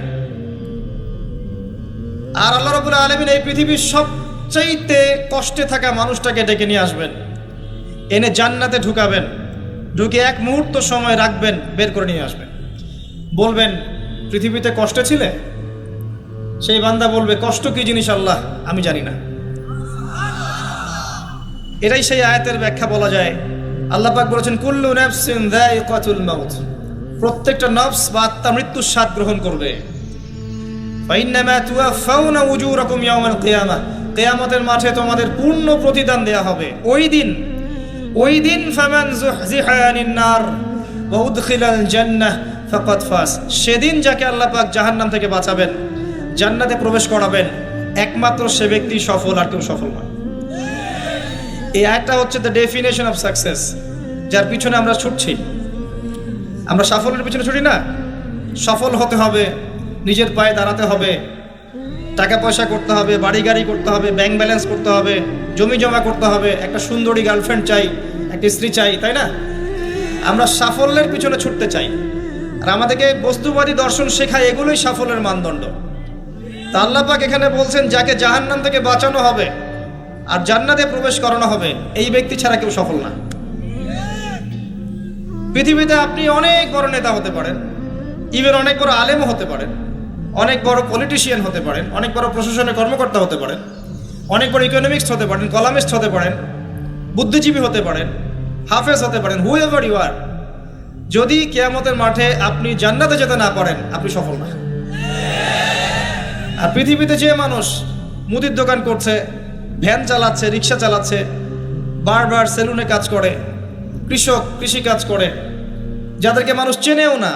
S2: আর আল্লাহ রাব্বুল আলামিন এই পৃথিবীর সবচাইতে কষ্টে থাকা মানুষটাকে ডেকে নিয়ে আসবেন, এনে জান্নাতে ঢুকাবেন, ঢুকে 1 মুহূর্ত সময় রাখবেন, বের করে নিয়ে আসবেন। বলবেন, পৃথিবীতে কষ্টে ছিলে? সেই বান্দা বলবে, কষ্ট কি জিনিস আল্লাহ আমি জানি না। এটাই সেই আয়াতের ব্যাখ্যা বলা যায়। আল্লাহ পাক বলেছেন, কুল্লু নাফসিন যায়িকাতুল মাউত, প্রত্যেকটা নফস বা আত্মা মৃত্যুর স্বাদ গ্রহণ করবে। ফাইন্নামা তুওয়াফাউনা উজুরাকুম ইয়াওমাল কিয়ামাহ, কিয়ামতের মাঠে তোমাদের পূর্ণ প্রতিদান দেয়া হবে। ওই দিন ফামান যুহজিহা আনিন নার ওয়া উদখিলাল জান্নাহ ফাকাদ ফাজ, সেদিন যাকে আল্লাহ পাক জাহান্নাম থেকে বাঁচাবেন, জান্নাতে প্রবেশ করাবেন, একমাত্র সে ব্যক্তি সফল, আর কেউ সফল নয়। এই আয়াতটা হচ্ছে দ্য ডেফিনেশন অফ সাকসেস, যার পিছনে আমরা ছুটছি। আমরা সাফল্যের পিছনে ছুটি না, সফল হতে হবে, নিজের পায়ে দাঁড়াতে হবে, টাকা পয়সা করতে হবে, বাড়ি গাড়ি করতে হবে, ব্যাংক ব্যালেন্স করতে হবে, জমি জমা করতে হবে, একটা সুন্দরী গার্লফ্রেন্ড চাই, একটা স্ত্রী চাই, তাই না? আমরা সাফল্যের পিছনে ছুটতে চাই, আর আমাদেরকে বস্তুবাদী দর্শন শেখায় এগুলোই সাফল্যের মানদণ্ড। তা আল্লাহ পাক এখানে বলছেন, যাকে জাহান্নাম থেকে বাঁচানো হবে আর জান্নাতে প্রবেশ করানো হবে, এই ব্যক্তি ছাড়া কেউ সফল না। পৃথিবীতে আপনি অনেক বড় নেতা হতে পারেন, ইভেন অনেক বড় আলেমও হতে পারেন, অনেক বড় পলিটিশিয়ান হতে পারেন, অনেক বড় প্রশাসনের কর্মকর্তা হতে পারেন, অনেক বড় ইকোনমিক্স হতে পারেন, কলামিস্ট হতে পারেন, বুদ্ধিজীবী হতে পারেন, হাফেজ হতে পারেন, হুএভার ইউ আর, যদি কিয়ামতের মাঠে আপনি জান্নাতে যেতে না পারেন, আপনি সফল না। আর পৃথিবীতে যে মানুষ মুদির দোকান করছে, ভ্যান চালাচ্ছে, রিক্সা চালাচ্ছে, বারবার সেলুনে কাজ করে, কৃষক কৃষি কাজ করে, যাদেরকে মানুষ চেনেও না,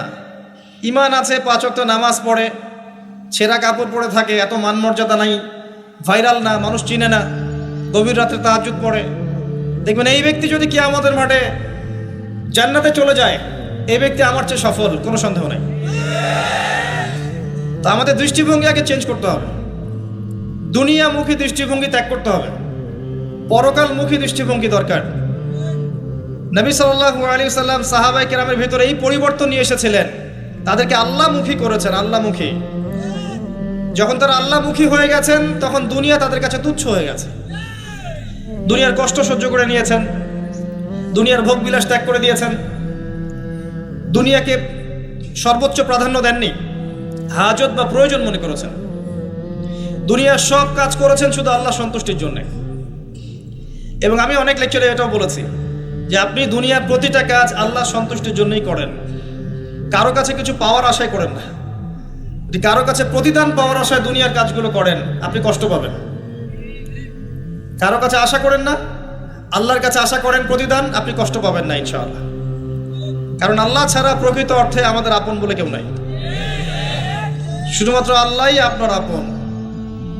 S2: ঈমান আছে, 5 ওয়াক্ত নামাজ পড়ে, ছেঁড়া কাপড় পরে থাকে, এত মান মর্যাদা নাই, ভাইরাল না, মানুষ চিনে না, গভীর রাত্রে তাহাজ্জুদ পড়ে, দেখবেন এই ব্যক্তি যদি কিয়ামতের মাঠে জান্নাতে চলে যায়, এই ব্যক্তি আমার চেয়ে সফল, কোনো সন্দেহ নাই। তো আমাদের দৃষ্টিভঙ্গি আগে চেঞ্জ করতে হবে, দুনিয়ামুখী দৃষ্টিভঙ্গি ত্যাগ করতে হবে, পরকালমুখী দৃষ্টিভঙ্গি দরকার। নবী সাল্লাল্লাহু আলাইহি ওয়াসাল্লাম সাহাবায়ে কেরামের ভিতরে এই পরিবর্তন নিয়ে এসেছিলেন, তাদেরকে আল্লাহমুখী করেছেন, আল্লাহমুখী। যখন তারা আল্লাহমুখী হয়ে গেছেন, তখন দুনিয়া তাদের কাছে তুচ্ছ হয়ে গেছে। দুনিয়ার কষ্ট সহ্য করে নিয়েছেন, দুনিয়ার ভোগ বিলাস ত্যাগ করে দিয়েছেন, দুনিয়াকে সর্বোচ্চ প্রাধান্য দেননি, হাজত বা প্রয়োজন মনে করেছেন। দুনিয়ার সব কাজ করেছেন শুধু আল্লাহ সন্তুষ্টির জন্য। এবং আমি অনেক লেকচারে এটাও বলেছি, যে আপনি দুনিয়ার প্রতিটা কাজ আল্লাহ সন্তুষ্টির জন্যই করেন, কারো কাছে কিছু পাওয়ার আশায় করেন না। যদি কারো কাছে প্রতিদান পাওয়ার আশায় দুনিয়ার কাজগুলো করেন, আপনি কষ্ট পাবেন। কারো কাছে আশা করেন না, আল্লাহর কাছে আশা করেন প্রতিদান, আপনি কষ্ট পাবেন না ইনশাআল্লাহ। কারণ আল্লাহ ছাড়া প্রকৃত অর্থে আমাদের আপন বলে কেউ নাই। শুধুমাত্র আল্লাহই আপনার আপন,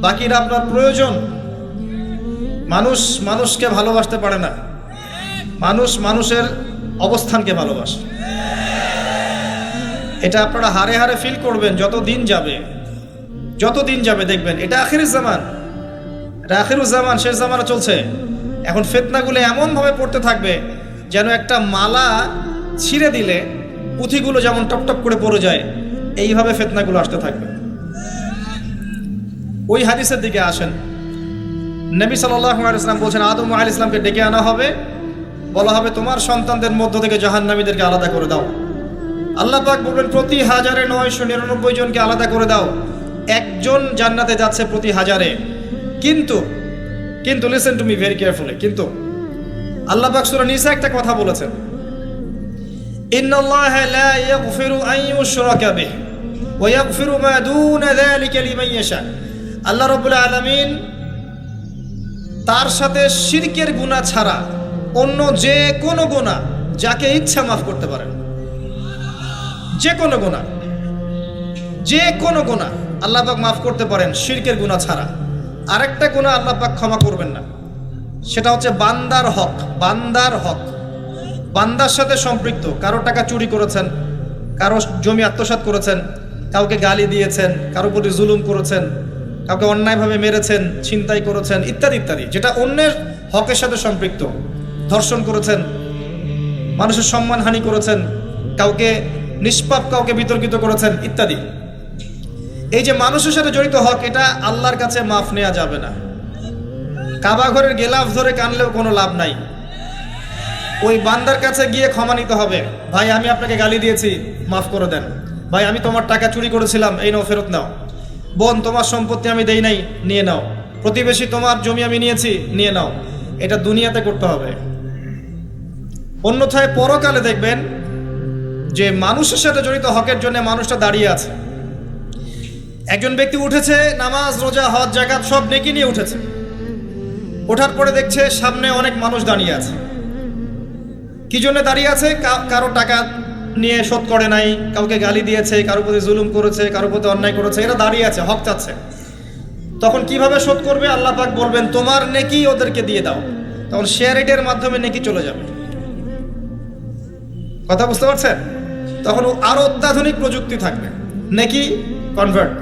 S2: বাকিরা আপনার প্রয়োজন। মানুষ মানুষকে ভালোবাসতে পারে না, মানুষ মানুষের অবস্থানকে ভালোবাসে। এটা আপনারা হারে হারে ফিল করবেন যত দিন যাবে দেখবেন এটা আখিরুজ জামান, এটা আখিরুজ জামান, শেষ জামানা চলছে। এখন ফিতনাগুলো এমনভাবে পড়তে থাকবে যেন একটা মালা ছিঁড়ে দিলে পুঁথিগুলো যেমন টপটপ করে পড়ে যায়, এইভাবে ফিতনাগুলো আসতে থাকবে। ওই হাদিসের দিকে আসেন। নবী সাল্লাল্লাহু আলাইহি ওয়াসাল্লাম বলছেন, আদম আলাইহিস সালামকে ডেকে আনা হবে, বলা হবে তোমার সন্তানদের মধ্য থেকে জাহান্নামীদেরকে আলাদা করে দাও। আল্লাহ পাক বলবেন প্রতি 1999 জনকে আলাদা করে দাও, একজন জান্নাতে যাচ্ছে প্রতি 1000-এ। কিন্তু listen to me very carefully, কিন্তু আল্লাহ পাক সূরা নিসা একটা কথা বলেছেন, ইন্নাল্লাহা লা ইয়াগফিরু আন ইউশরাকা বিহি ওয়া ইয়াগফিরু মা দুনা যালিকা লিমান ইয়াশা। আল্লাহ রাব্বুল আলামিন তার সাথে শিরকের গুনাহ ছাড়া অন্য যে কোনো গুনাহ যাকে ইচ্ছা মাফ করতে পারেন। যে কোনো গুনাহ আল্লাহ পাক মাফ করতে পারেন শিরকের গুনাহ ছাড়া। আরেকটা গুনাহ আল্লাহ পাক ক্ষমা করবেন না, সেটা হচ্ছে বান্দার হক। বান্দার সাথে সম্পৃক্ত, কারো টাকা চুরি করেছেন, কারো জমি আত্মসাৎ করেছেন, কাউকে গালি দিয়েছেন, কারো প্রতি জুলুম করেছেন, কাউকে অন্যায়ভাবে মেরেছেন, ছিনতাই করেছেন, ইত্যাদি ইত্যাদি, যেটা অন্যের হকের সাথে সম্পৃক্ত। ধর্ষণ করেছেন, মানুষের সম্মানহানি করেছেন, কাউকে নিষ্পাপ কাউকে বিতর্কিত করেছেন ইত্যাদি। এই যে মানুষের সাথে জড়িত হক, এটা আল্লাহর কাছে মাফ নেওয়া যাবে না। কাবা ঘরের গেলাফ ধরে কানলেও কোনো লাভ নাই। ওই বান্দার কাছে গিয়ে ক্ষমা নিতে হবে, ভাই আমি আপনাকে গালি দিয়েছি, মাফ করে দেন। ভাই আমি তোমার টাকা চুরি করেছিলাম, এই নাও ফেরত নাও। বোন তোমার সম্পত্তি আমি দেই নাই, নিয়ে নাও। প্রতিবেশী তোমার জমি আমি নিয়েছি, নিয়ে নাও। এটা দুনিয়াতে করতে হবে। অন্যথায় পরকালে দেখবেন যে মানুষের সাথে জড়িত হকের জন্য মানুষটা দাঁড়িয়ে আছে। একজন ব্যক্তি উঠেছে, নামাজ রোজা হজ যাকাত সব নেকি নিয়ে উঠেছে। ওঠার পরে দেখছে সামনে অনেক মানুষ দাঁড়িয়ে আছে। কি জন্য দাঁড়িয়ে আছে? কারো টাকা নিয়ে শোধ করে নাই, কাউকে গালি দিয়েছে, কারো প্রতি জুলুম করেছে, কারো প্রতি অন্যায় করেছে, এরা দাঁড়িয়ে আছে, হক চাচ্ছে। তখন কিভাবে শোধ করবে? আল্লাহ পাক বলবেন তোমার নেকি ওদেরকে দিয়ে দাও। তখন শেয়ারিটের মাধ্যমে নেকি চলে যাবে। কথা বুঝতে পারছেন? তখন আরো অত্যাধুনিক প্রযুক্তি থাকবে, নেকি কনভার্ট।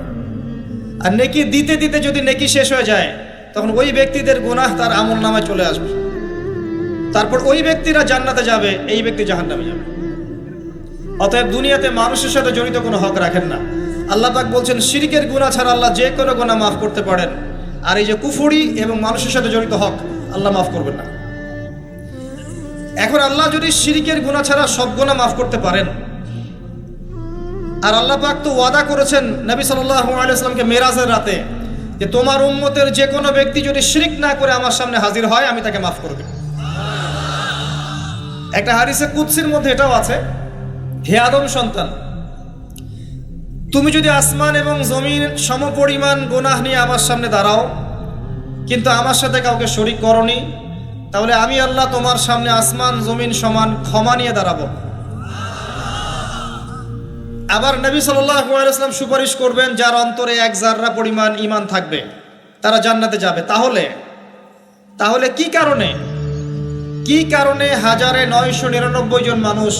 S2: আর নেকি দিতে দিতে যদি নেকি শেষ হয়ে যায়, তখন ওই ব্যক্তিদের গুনাহ তার আমল নামায় চলে আসবে। তারপর ওই ব্যক্তিরা জান্নাতে যাবে, এই ব্যক্তি জাহান্নামে যাবে। অতএব দুনিয়াতে মানুষের সাথে জড়িত কোনো হক রাখেন না। আল্লাহ পাক বলছেন শিরকের গুনাহ ছাড়া আল্লাহ যে কোনো গুনাহ মাফ করতে পারেন। আর এই যে কুফরি এবং মানুষের সাথে জড়িত হক, আল্লাহ মাফ করবেন না। এখন আল্লাহ যদি শিরকের গুনাহ ছাড়া সব গুনাহ মাফ করতে পারেন, আর আল্লাহ পাক তো ওয়াদা করেছেন নবী সাল্লাল্লাহু আলাইহি ওয়াসাল্লামকে মেরাজের রাতে, যে তোমার উম্মতের যে কোনো ব্যক্তি যদি শিরক না করে আমার সামনে হাজির হয়, আমি তাকে মাফ করে দেব। একটা হাদিসে কুদসির মধ্যে এটাও আছে, হে আদম সন্তান, তুমি যদি আসমান এবং জমিন সমপরিমাণ গুনাহ নিয়ে আমার সামনে দাঁড়াও, কিন্তু আমার সাথে কাউকে শরীক করনি, তাহলে আমি আল্লাহ তোমার সামনে আসমান জমিন সমান ক্ষমা নিয়ে দাঁড়াবো। আবার নবী সাল্লাল্লাহু আলাইহি ওয়াসাল্লাম সুপারিশ করবেন, যার অন্তরে এক জাররা পরিমাণ ঈমান থাকবে, তারা জান্নাতে যাবে। তাহলে কি কারণে 1999 জন মানুষ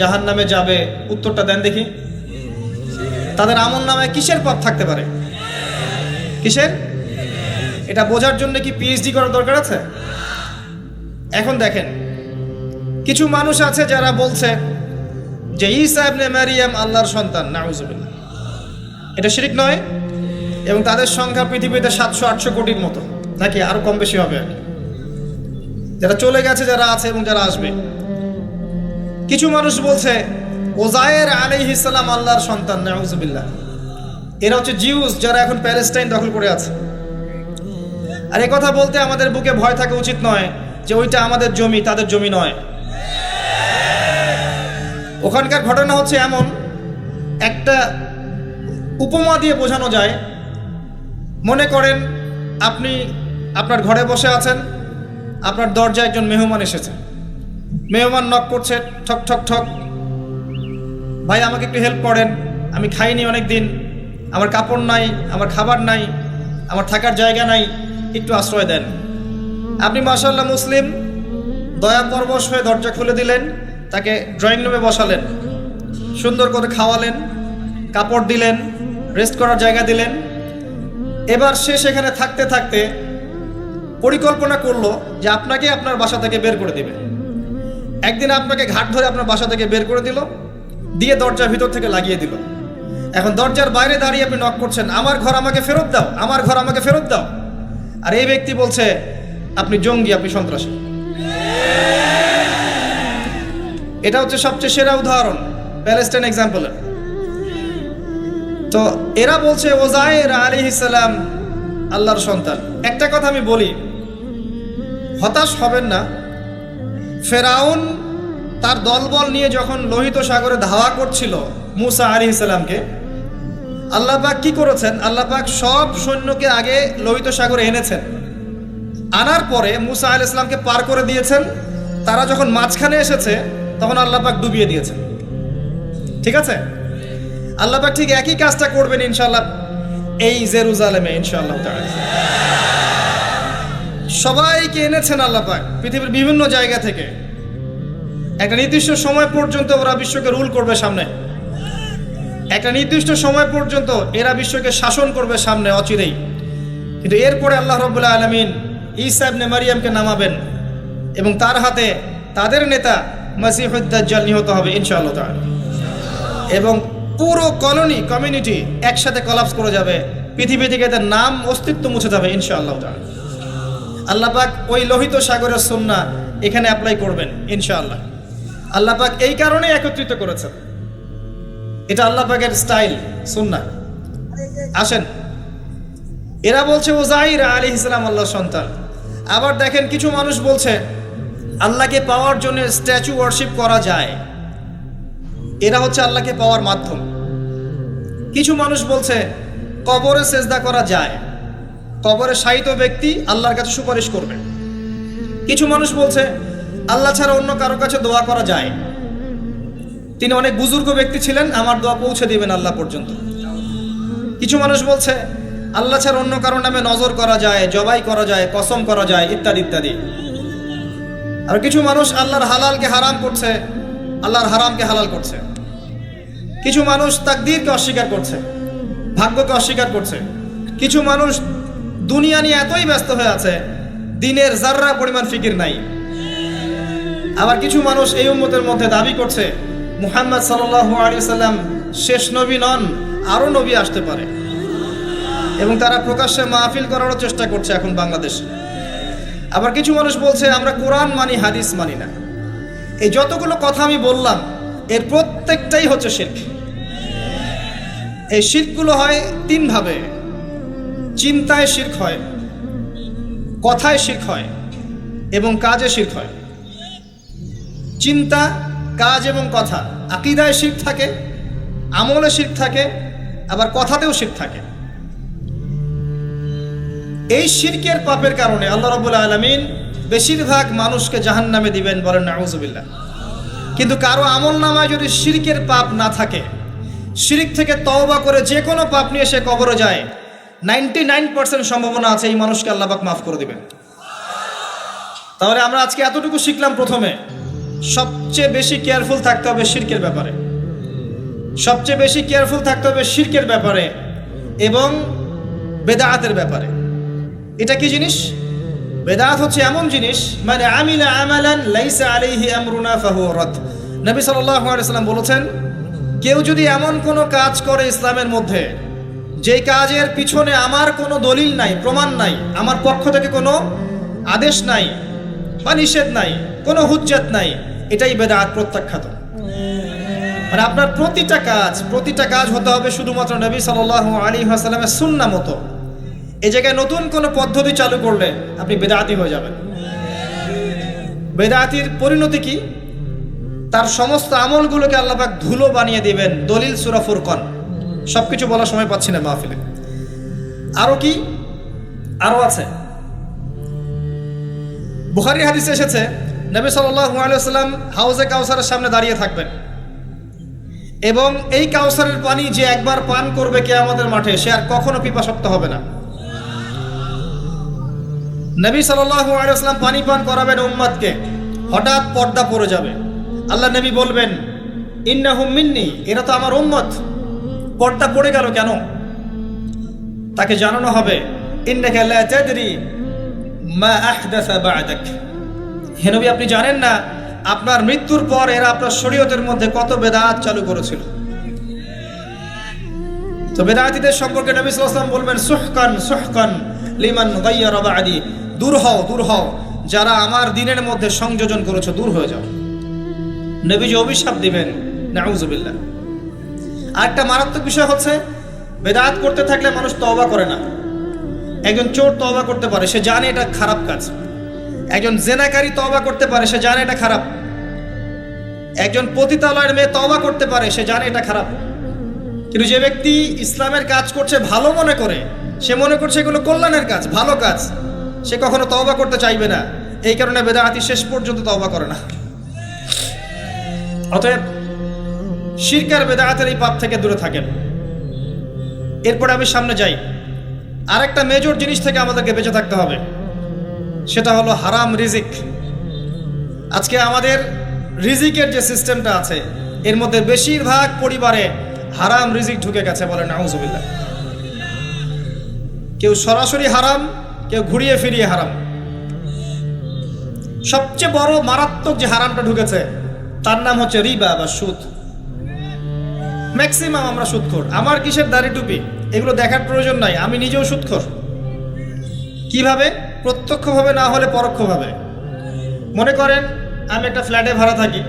S2: জাহান্নামে যাবে? উত্তরটা দেন দেখি। তাদের আমল নামে কিসের পাপ থাকতে পারে? কিসের? এটা বোঝার জন্য কি পিএইচডি করার দরকার আছে? এখন দেখেন, কিছু মানুষ আছে যারা বলছে যে ঈসা ইবনে মারিয়াম আল্লাহর সন্তান, নাউজুবিল্লাহ। এটা শিরক নয়, এবং তাদের সংখ্যা পৃথিবীতে 700-800 কোটির মতো, নাকি আরো কম বেশি হবে আর কি, যারা চলে গেছে, যারা আছে এবং যারা আসবে। কিছু মানুষ বলছে ওজায়ের আলাইহিস সালাম আল্লাহর সন্তান, নাউজুবিল্লাহ। এরা হচ্ছে জিউস, যারা এখন প্যালেস্টাইন দখল করে আছে। আর এই কথা বলতে আমাদের বুকে ভয় থাকা উচিত নয় যে ওইটা আমাদের জমি, তাদের জমি নয়। ওখানকার ঘটনা হচ্ছে এমন, একটা উপমা দিয়ে বোঝানো যায়। মনে করেন আপনি আপনার ঘরে বসে আছেন, আপনার দরজায় একজন মেহমান এসেছে। মেহমান নক করছে, ঠক ঠক ঠক, ভাই আমাকে একটু হেল্প করেন, আমি খাইনি অনেক দিন, আমার কাপড় নাই, আমার খাবার নাই, আমার থাকার জায়গা নাই, একটু আশ্রয় দেন। আপনি মাশাআল্লাহ মুসলিম, দয়া পরবশ হয়ে দরজা খুলে দিলেন, তাকে ড্রয়িং রুমে বসালেন, সুন্দর করে খাওয়ালেন, কাপড় দিলেন, রেস্ট করার জায়গা দিলেন। এবার সে সেখানে থাকতে থাকতে পরিকল্পনা করলো যে আপনাকে আপনার বাসা থেকে বের করে দিবে। একদিন আপনাকে ঘাট ধরে আপনার বাসা থেকে বের করে দিল, দিয়ে দরজার ভিতর থেকে লাগিয়ে দিল। এখন দরজার বাইরে দাঁড়িয়ে আপনি নক করছেন, আমার ঘর আমাকে ফেরত দাও, আমার ঘর আমাকে ফেরত দাও। আর এই ব্যক্তি বলছে আপনি জঙ্গি, আপনি সন্ত্রাসী। এটা হচ্ছে সবচেয়ে সেরা উদাহরণ প্যালেস্টাইন এক্সাম্পলের। তো এরা বলছে ওজায়ের আলাইহিস সালাম আল্লাহর সন্তান। একটা কথা আমি বলি, হতাশ হবেন না। ফেরাউন তার দলবল নিয়ে যখন লোহিত সাগরে ধাওয়া করছিল মুসা আলাইহিস সালামকে, আল্লাহ পাক কি করেছেন? আল্লাহ পাক সব সৈন্যকে আগে লোহিত সাগরে এনেছেন, আনার পরে মুসা আলাইহিস সালামকে পার করে দিয়েছেন। তারা যখন মাঝখানে এসেছে তখন আল্লাহ পাক ডুবিয়ে দিয়েছেন। ঠিক আছে, আল্লাহ পাক ঠিক একই কাজটা করবেন ইনশাআল্লাহ এই জেরুজালেমে ইনশাআল্লাহ তাআলা। সবাইকে এনেছেন আল্লাহ পাক পৃথিবীর বিভিন্ন জায়গা থেকে। একটা নির্দিষ্ট সময় পর্যন্ত ওরা বিশ্বকে রুল করবে সামনে, একটা নির্দিষ্ট সময় পর্যন্ত এরা বিশ্বকে শাসন করবে সামনে অচিরেই। কিন্তু এরপরে আল্লাহ রাব্বুল আলামিন ঈসা ইবনে মারিয়ামকে নামাবেন এবং তার হাতে তাদের নেতা মসিহুদ দাজ্জাল নিহত হবে ইনশাআল্লাহ তাআলা। এবং পুরো কমিউনিটি একসাথে কলাপস করে যাবে, পৃথিবী থেকে তার নাম অস্তিত্ব মুছে যাবে ইনশাআল্লাহ তাআলা। আল্লাহ পাক ওই লোহিত সাগরের সুন্নাহ এখানে অ্যাপ্লাই করবেন ইনশাআল্লাহ। আল্লাহ পাক এই কারণে একত্রিত করেছেন, এটা আল্লাহ পাকের স্টাইল সুন্নাহ। আসেন, এরা বলছে ওজাইর আলাইহিস সালাম আল্লাহর সন্তান। আবার দেখেন কিছু মানুষ বলছে আল্লাহকে পাওয়ার জন্য স্ট্যাচু ওয়ার্শিপ করা যায়, এরা হচ্ছে আল্লাহকে পাওয়ার মাধ্যম। কিছু মানুষ বলছে কবরে সেজদা করা যায়, কবরে শায়িত ব্যক্তি আল্লাহর কাছে সুপারিশ করবে। কিছু মানুষ বলছে আল্লাহ ছাড়া অন্য কারো কাছে দোয়া করা যায়, তিনি অনেক বুজুর্গ ব্যক্তি ছিলেন, আমার দোয়া পৌঁছে দিবেন আল্লাহ পর্যন্ত। কিছু মানুষ বলছে আল্লাহ ছাড়া অন্য কারোর নামে নজর করা যায়, জবাই করা যায়, কসম করা যায়, ইত্যাদি ইত্যাদি। আর কিছু মানুষ আল্লাহর হালালকে হারাম করছে, আল্লাহর হারামকে হালাল করছে। কিছু মানুষ তাকদীরকে অস্বীকার করছে, ভাগ্যকে অস্বীকার করছে। কিছু মানুষ দুনিয়া নিয়ে এতই ব্যস্ত হয়ে আছে, দিনের জাররা পরিমাণ ফিকির নাই। আবার কিছু মানুষ এই উম্মতের মধ্যে দাবি করছে মুহাম্মদ সাল্লাল্লাহু আলাইহি সাল্লাম শেষ নবী নন, আরো নবী আসতে পারে, এবং তারা প্রকাশ্যে মাহফিল করারও চেষ্টা করছে এখন বাংলাদেশে। আবার কিছু মানুষ বলছে আমরা কোরআন মানি, হাদিস মানি না। এই যতগুলো কথা আমি বললাম এর প্রত্যেকটাই হচ্ছে শিরক। এই শিরকগুলো হয় তিন ভাবে। চিন্তায় শিরক হয়, কথায় শিরক হয় এবং কাজে শিরক হয়। চিন্তা, কাজ এবং কথা, আকীদায় শিরক থাকে, আমলে শিরক থাকে, আবার কথাতেও শিরক থাকে। এই শিরকের পাপের কারণে আল্লাহ রাব্বুল আলামিন বেশিরভাগ মানুষকে জাহান্নামে দিবেন, বলেন নাউযুবিল্লাহ। কিন্তু কারো আমল নামায় যদি শিরকের পাপ না থাকে, শিরক থেকে তওবা করে যে কোনো পাপ নিয়ে সে কবরে যায়, 99% সম্ভাবনা আছে এই মানুষকে আল্লাহ পাক মাফ করে দিবেন। তাহলে আমরা আজকে এতটুকু শিখলাম, প্রথমে সবচেয়ে বেশি কেয়ারফুল থাকতে হবে শিরকের ব্যাপারে, সবচেয়ে বেশি কেয়ারফুল থাকতে হবে শিরকের ব্যাপারে এবং বেদাআতের ব্যাপারে। এটা কি জিনিস? বেদাত হচ্ছে এমন জিনিস, মানে আমিলা আমালান লাইসা আলাইহি আমরুনা ফাহুয়া রাদ। নবী সাল্লাল্লাহু আলাইহি সাল্লাম বলেছেন, কেউ যদি এমন কোনো কাজ করে ইসলামের মধ্যে যেই কাজের পিছনে আমার কোনো দলিল নাই, প্রমাণ নাই, আমার পক্ষ থেকে কোনো আদেশ নাই বা নিষেধ নাই, কোনো হুজ্জাত নাই, এটাই বেদাত, প্রত্যাখ্যাত। মানে আপনার প্রতিটা কাজ হতে হবে শুধুমাত্র নবী সাল্লাল্লাহু আলাইহি ওয়াসাল্লামের সুন্নাহ মতো। এই জায়গায় নতুন কোনো পদ্ধতি চালু করলে আপনি বেদাতি হয়ে যাবেন। বেদাতির পরিণতি কি? তার সমস্ত আমলগুলোকে আল্লাহ পাক ধুলো বানিয়ে দিবেন। দলিল সূরা ফুরকান। সবকিছু বলার সময় পাচ্ছি না মাহফিলে। আরো কি, আরো আছে। বুখারী হাদিসে এসেছে নবী সাল্লাল্লাহু আলাইহি ওয়াসাল্লাম হাউজে কাউসারের সামনে দাঁড়িয়ে থাকবেন এবং এই কাউসারের পানি যে একবার পান করবে কিয়ামতের মাঠে, সে আর কখনো পিপাসার্ত হবে না। নবী সাল্লাল্লাহু আলাইহি ওয়াসাল্লাম পানি পান করাবেন উম্মতকে। হঠাৎ পর্দা পড়ে যাবে। আল্লাহ নবী বলবেন, ইন্নাহুম মিন্নি, এরা তো আমার উম্মত। পর্দা পড়ে গেল কেন? তাকে জানানো হবে, ইন্নাকা লা তাদরি মা আহদাসা বা'দাক। হে নবী, আপনি জানেন না আপনার মৃত্যুর পর এরা আপনার শরীয়তের মধ্যে কত বেদাত চালু করেছিল। তো বেদাতীদের সম্পর্কে নবী সাল্লাল্লাহু আলাইহি ওয়াসাল্লাম বলবেন, সুহকান সুহকান লিমান গায়্যারা বা'দি, দূর হও দূর হও, যারা আমার দ্বীনের মধ্যে সংযোজন করেছে, দূর হয়ে যাও। নবীজি অভিশাপ দিবেন, নাউযুবিল্লাহ। আরেকটা মারাত্মক বিষয় হচ্ছে, বেদাত করতে থাকলে মানুষ তওবা করে না। একজন চোর তওবা করতে পারে, সে জানে এটা খারাপ কাজ। একজন জেনাকারী তওবা করতে পারে, সে জানে এটা খারাপ। একজন পতিতালয়ের মেয়ে তওবা করতে পারে, সে জানে এটা খারাপ। কিন্তু যে ব্যক্তি ইসলামের কাজ করছে ভালো মনে করে, সে মনে করছে এগুলো কল্যাণের কাজ, ভালো কাজ, সে কখনো তওবা করতে চাইবে না। এই কারণে বেদাতি শেষ পর্যন্ত তওবা করে না। অতএব শিরক আর বেদাতের এই পাপ থেকে দূরে থাকেন। এরপরে আমি সামনে যাই। আরেকটা মেজর জিনিস থেকে আমাদেরকে বেঁচে থাকতে হবে, সেটা হলো হারাম রিজিক। আজকে আমাদের রিজিকের যে সিস্টেমটা আছে, এর মধ্যে বেশিরভাগ পরিবারে হারাম রিজিক ঢুকে গেছে, বলে নাউযুবিল্লাহ। কেউ সরাসরি হারাম, কেউ ঘুরিয়ে ফিরিয়ে হারাম। সবচেয়ে বড় মারাত্মক যে হারামটা ঢুকেছে, তার নাম হচ্ছে রিবা বা সুদ। ম্যাক্সিমাম আমরা সুদখোর। আমার কিসের দাড়ি টুপি এগুলো দেখার প্রয়োজন নাই, আমি নিজেও সুদখোর। কিভাবে? প্রত্যক্ষভাবে না হলে পরোক্ষভাবে। মনে করেন আমি একটা ফ্ল্যাটে ভাড়া থাকি,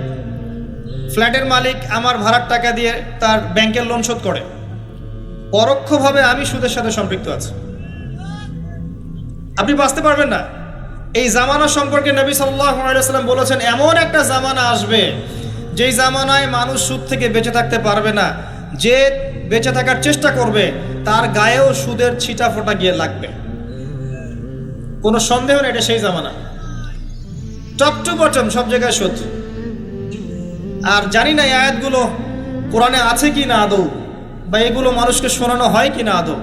S2: ফ্ল্যাটের মালিক আমার ভাড়ার টাকা দিয়ে তার ব্যাংকের লোন শোধ করে, পরোক্ষভাবে আমি সুদের সাথে সম্পৃক্ত আছি। আপনি বাঁচতে পারবেন না। এই জামানা সম্পর্কে নবী সাল্লাল্লাহু আলাইহি ওয়াসাল্লাম বলেছেন, এমন একটা জামানা আসবে যেই জামানায় মানুষ সুদ থেকে বেঁচে থাকতে পারবে না। যে বেঁচে থাকার চেষ্টা করবে তার গায়েও সুদের ছিটা ফোঁটা গিয়ে লাগবে, কোনো সন্দেহ নেই, এটা সেই জামানা। টপ টু বটম সব জায়গায় সুদ। আর জানি না এই আয়াতগুলো কোরআনে আছে কি না আদৌ, বা এগুলো মানুষকে শোনানো হয় কি না আদৌ।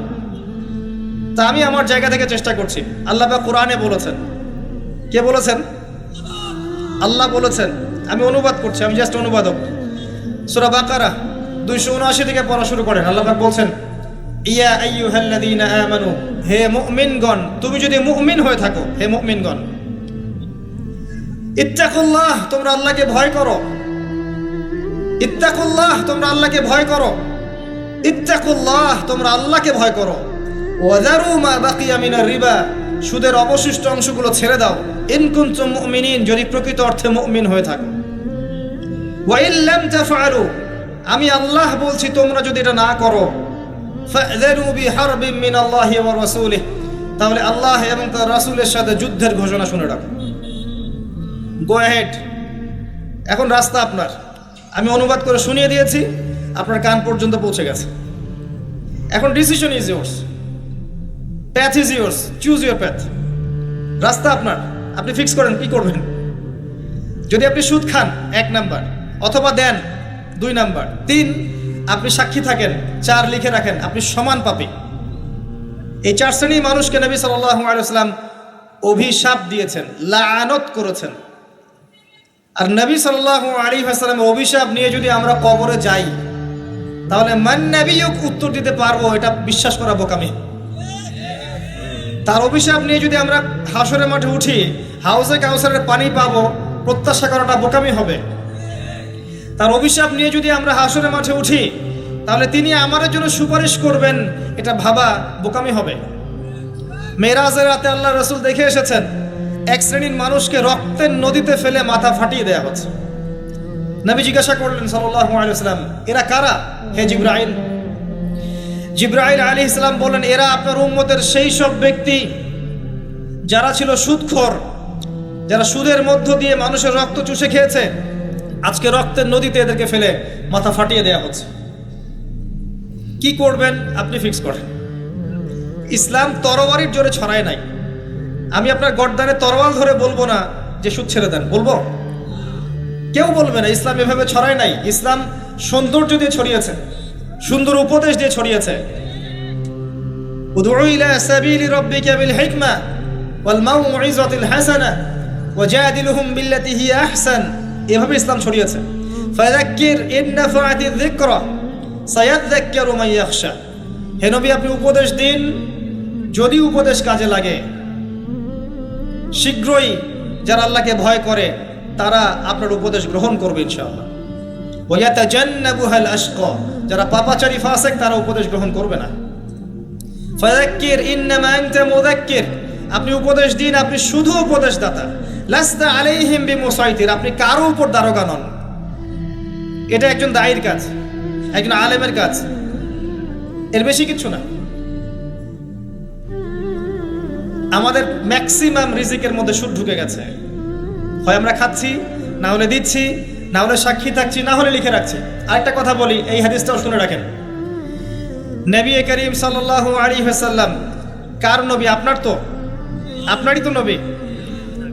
S2: তা আমি আমার জায়গা থেকে চেষ্টা করছি। আল্লাহ পাক কোরআনে বলেছেন। কে বলেছেন? আল্লাহ বলেছেন। আমি অনুবাদ করছি, আমি জাস্ট অনুবাদক। সূরা বাকারা 279 থেকে পড়া শুরু করেন। আল্লাহ পাক বলছেন, ইয়া আইয়ুহাল্লাযীনা আমানু, হে মুমিনগণ, তুমি যদি মুমিন হয়ে থাকো, হে মুমিনগণ, ইত্তাকুল্লাহ, তোমরা আল্লাহকে ভয় করো। ইত্তাকুল্লাহ, তোমরা আল্লাহকে ভয় করো। ইত্তাকুল্লাহ, তোমরা আল্লাহকে ভয় করো। ওয়াযারু মা বাকিয়া মিনার রিবা, সুদের অবশিষ্ট অংশগুলো ছেড়ে দাও। ইন কুনতুম মুমিনিন, যদি প্রকৃত অর্থে মুমিন হয়ে থাকো। ওয়া ইন লাম তাফআলু, আমি আল্লাহ বলছি তোমরা যদি এটা না করো, ফাযরু বিহারবিন মিনাল্লাহি ওয়া রাসূলিহি, তাহলে আল্লাহ এবং তার রাসূলের সাথে যুদ্ধের ঘোষণা শুনে রাখো। Go ahead. এখন রাস্তা আপনার। আমি অনুবাদ করে শুনিয়ে দিয়েছি, আপনার কান পর্যন্ত পৌঁছে গেছে। এখন decision is yours, path is yours, choose your path. রাস্তা আপনার, আপনি ফিক্স করেন কি করবেন। যদি আপনি সুদ খান 1 নাম্বার, অথবা দেন 2 নাম্বার, 3 আপনি সাক্ষী থাকেন, 4 লিখে রাখেন, আপনি সমান পাপী। এই 4 শ্রেণীর মানুষকে নবী সাল্লাল্লাহু আলাইহি ওয়াসাল্লাম অভিশাপ দিয়েছেন, লাআনত করেছেন। আর নবী সাল্লাল্লাহু আলাইহি ওয়াসাল্লাম অভিশাপ নিয়ে যদি আমরা কবরে যাই, তাহলে মান নবিয়ুক উত্তর দিতে পারবো, এটা বিশ্বাস করা বোকামি। তার অভিশাপ নিয়ে যদি আমরা হাসরের মাঠে উঠি, হাউজে কাউসারের পানি পাবো, প্রত্যাশা করাটা বোকামি হবে। তার অভিশাপ নিয়ে যদি আমরা হাসরের মাঠে উঠি, তাহলে তিনি আমাদের জন্য সুপারিশ করবেন, এটা ভাবা বোকামি হবে। মেরাজের রাতে আল্লাহ রাসূল দেখে এসেছেন, 1 শ্রেণীর মানুষকে রক্তের নদীতে ফেলে মাথা ফাটিয়ে দেয়া হচ্ছে। নবী জিজ্ঞাসা করলেন সাল্লাল্লাহু আলাইহি ওয়াসাল্লাম, এরা কারা হে জিবরাইল? জিবরাইল আলাইহিস সালাম বললেন, এরা আপনার উম্মতের সেই সব ব্যক্তি যারা ছিল সুদখোর, যারা সুদের মধ্য দিয়ে মানুষের রক্ত চুষে খেয়েছে, আজকে রক্তের নদীতে এদেরকে ফেলে মাথা ফাটিয়ে দেয়া হচ্ছে। কি করবেন আপনি ফিক্স করেন। ইসলাম তরবারির জোরে ছড়ায় নাই। আমি আপনার গর্দানে তরোয়াল ধরে বলবো না যে সুদ ছেড়ে দেন, বলবো? কেউ বলবে না। ইসলাম এভাবে ছড়ায় নাই। ইসলাম সৌন্দর্য দিয়ে ছড়িয়েছে, সুন্দর উপদেশ দিয়ে ছড়িয়েছে। উদউ ইলা সাবিলি রাব্বিকা বিল হিকমা ওয়াল মাউইযাতিল হাসানাহ ওয়াজাদিলহুম বিল্লাতি হিয়া আহসান। এভাবে ইসলাম ছড়িয়েছে। ফাযাক্কির ইন নাফাআতিয যিকরা সায়াযাক্কারু মান ইয়াখশা। হে নবী, আপনি উপদেশ দিন, যদি উপদেশ কাজে লাগে শীঘ্রই যারা আল্লাহকে ভয় করে তারা আপনার উপদেশ গ্রহণ করবে ইনশাআল্লাহ। ওয়া ইয়াতাজান্নাবুহাল আশকা, যারা পাপাচারী ফাসিক তারা উপদেশ গ্রহণ করবে না। ফাযাক্কির ইন্নামা আনতা মুযাক্কির, আপনি উপদেশ দিন, আপনি শুধু উপদেশদাতা। লাস্তা আলাইহিম বিমুসাইতির, আপনি কারো উপর দারোগা নন। এটা একজন দায়ীর কাজ, একজন আলেমের কাজ, এর বেশি কিছু না। আমাদের ম্যাক্সিমাম রিজিকের মধ্যে সুদ ঢুকে গেছে। হয় আমরা খাচ্ছি, না হলে দিচ্ছি, না হলে সাক্ষী থাকছি, না হলে লিখে রাখছি। আরেকটা কথা বলি, এই হাদিসটাও শুনে রাখেন। নবী করিম সাল্লাল্লাহু আলাইহি ওয়াসাল্লাম কার নবী? আপনার তো, আপনারই তো নবী।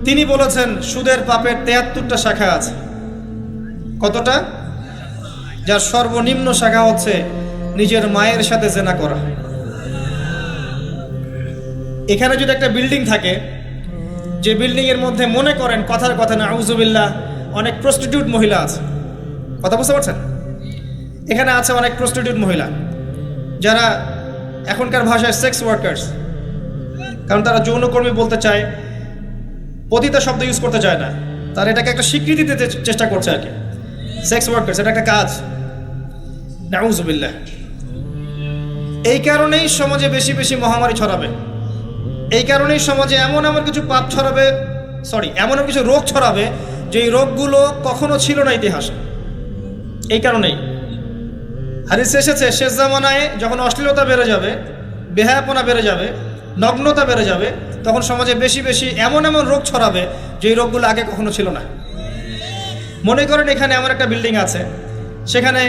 S2: তিনি বলেছেন সুদের পাপের ৭৩টা শাখা আছে। কতটা? যার সর্বনিম্ন শাখা হচ্ছে নিজের মায়ের সাথে জেনা করা। এখানে যদি একটা বিল্ডিং থাকে, যে বিল্ডিং এর মধ্যে মনে করেন কথার কথা না আউযুবিল্লাহ অনেক প্রস্টিটিউট মহিলা আছে, কথা বুঝতে পারছেন? এখানে আছে অনেক প্রস্টিটিউট মহিলা যারা এখনকার ভাষায় সেক্স ওয়ার্কার্স, কারণ তারা যৌনকর্মী বলতে চায়, পতিতা শব্দ ইউজ করতে চায় না। তারা এটাকে একটা স্বীকৃতি দিতে চেষ্টা করছে আর কি। সেক্স ওয়ার্কার্স এটা একটা কাজ, নাউযুবিল্লাহ। এই কারণেই সমাজে বেশি বেশি মহামারী ছড়াবে। এই কারণেই সমাজে এমন কিছু পাপ ছড়াবে, এমন কিছু রোগ ছড়াবে যে এই রোগগুলো কখনো ছিল না ইতিহাসে। এই কারণেই হাদিসে এসেছে শেষ জামানায় যখন অশ্লীলতা বেড়ে যাবে, বেহায়াপনা বেড়ে যাবে, নগ্নতা বেড়ে যাবে, তখন সমাজে বেশি বেশি এমন রোগ ছড়াবে যে এই রোগগুলো আগে কখনো ছিল না। মনে করেন এখানে এমন একটা বিল্ডিং আছে, সেখানে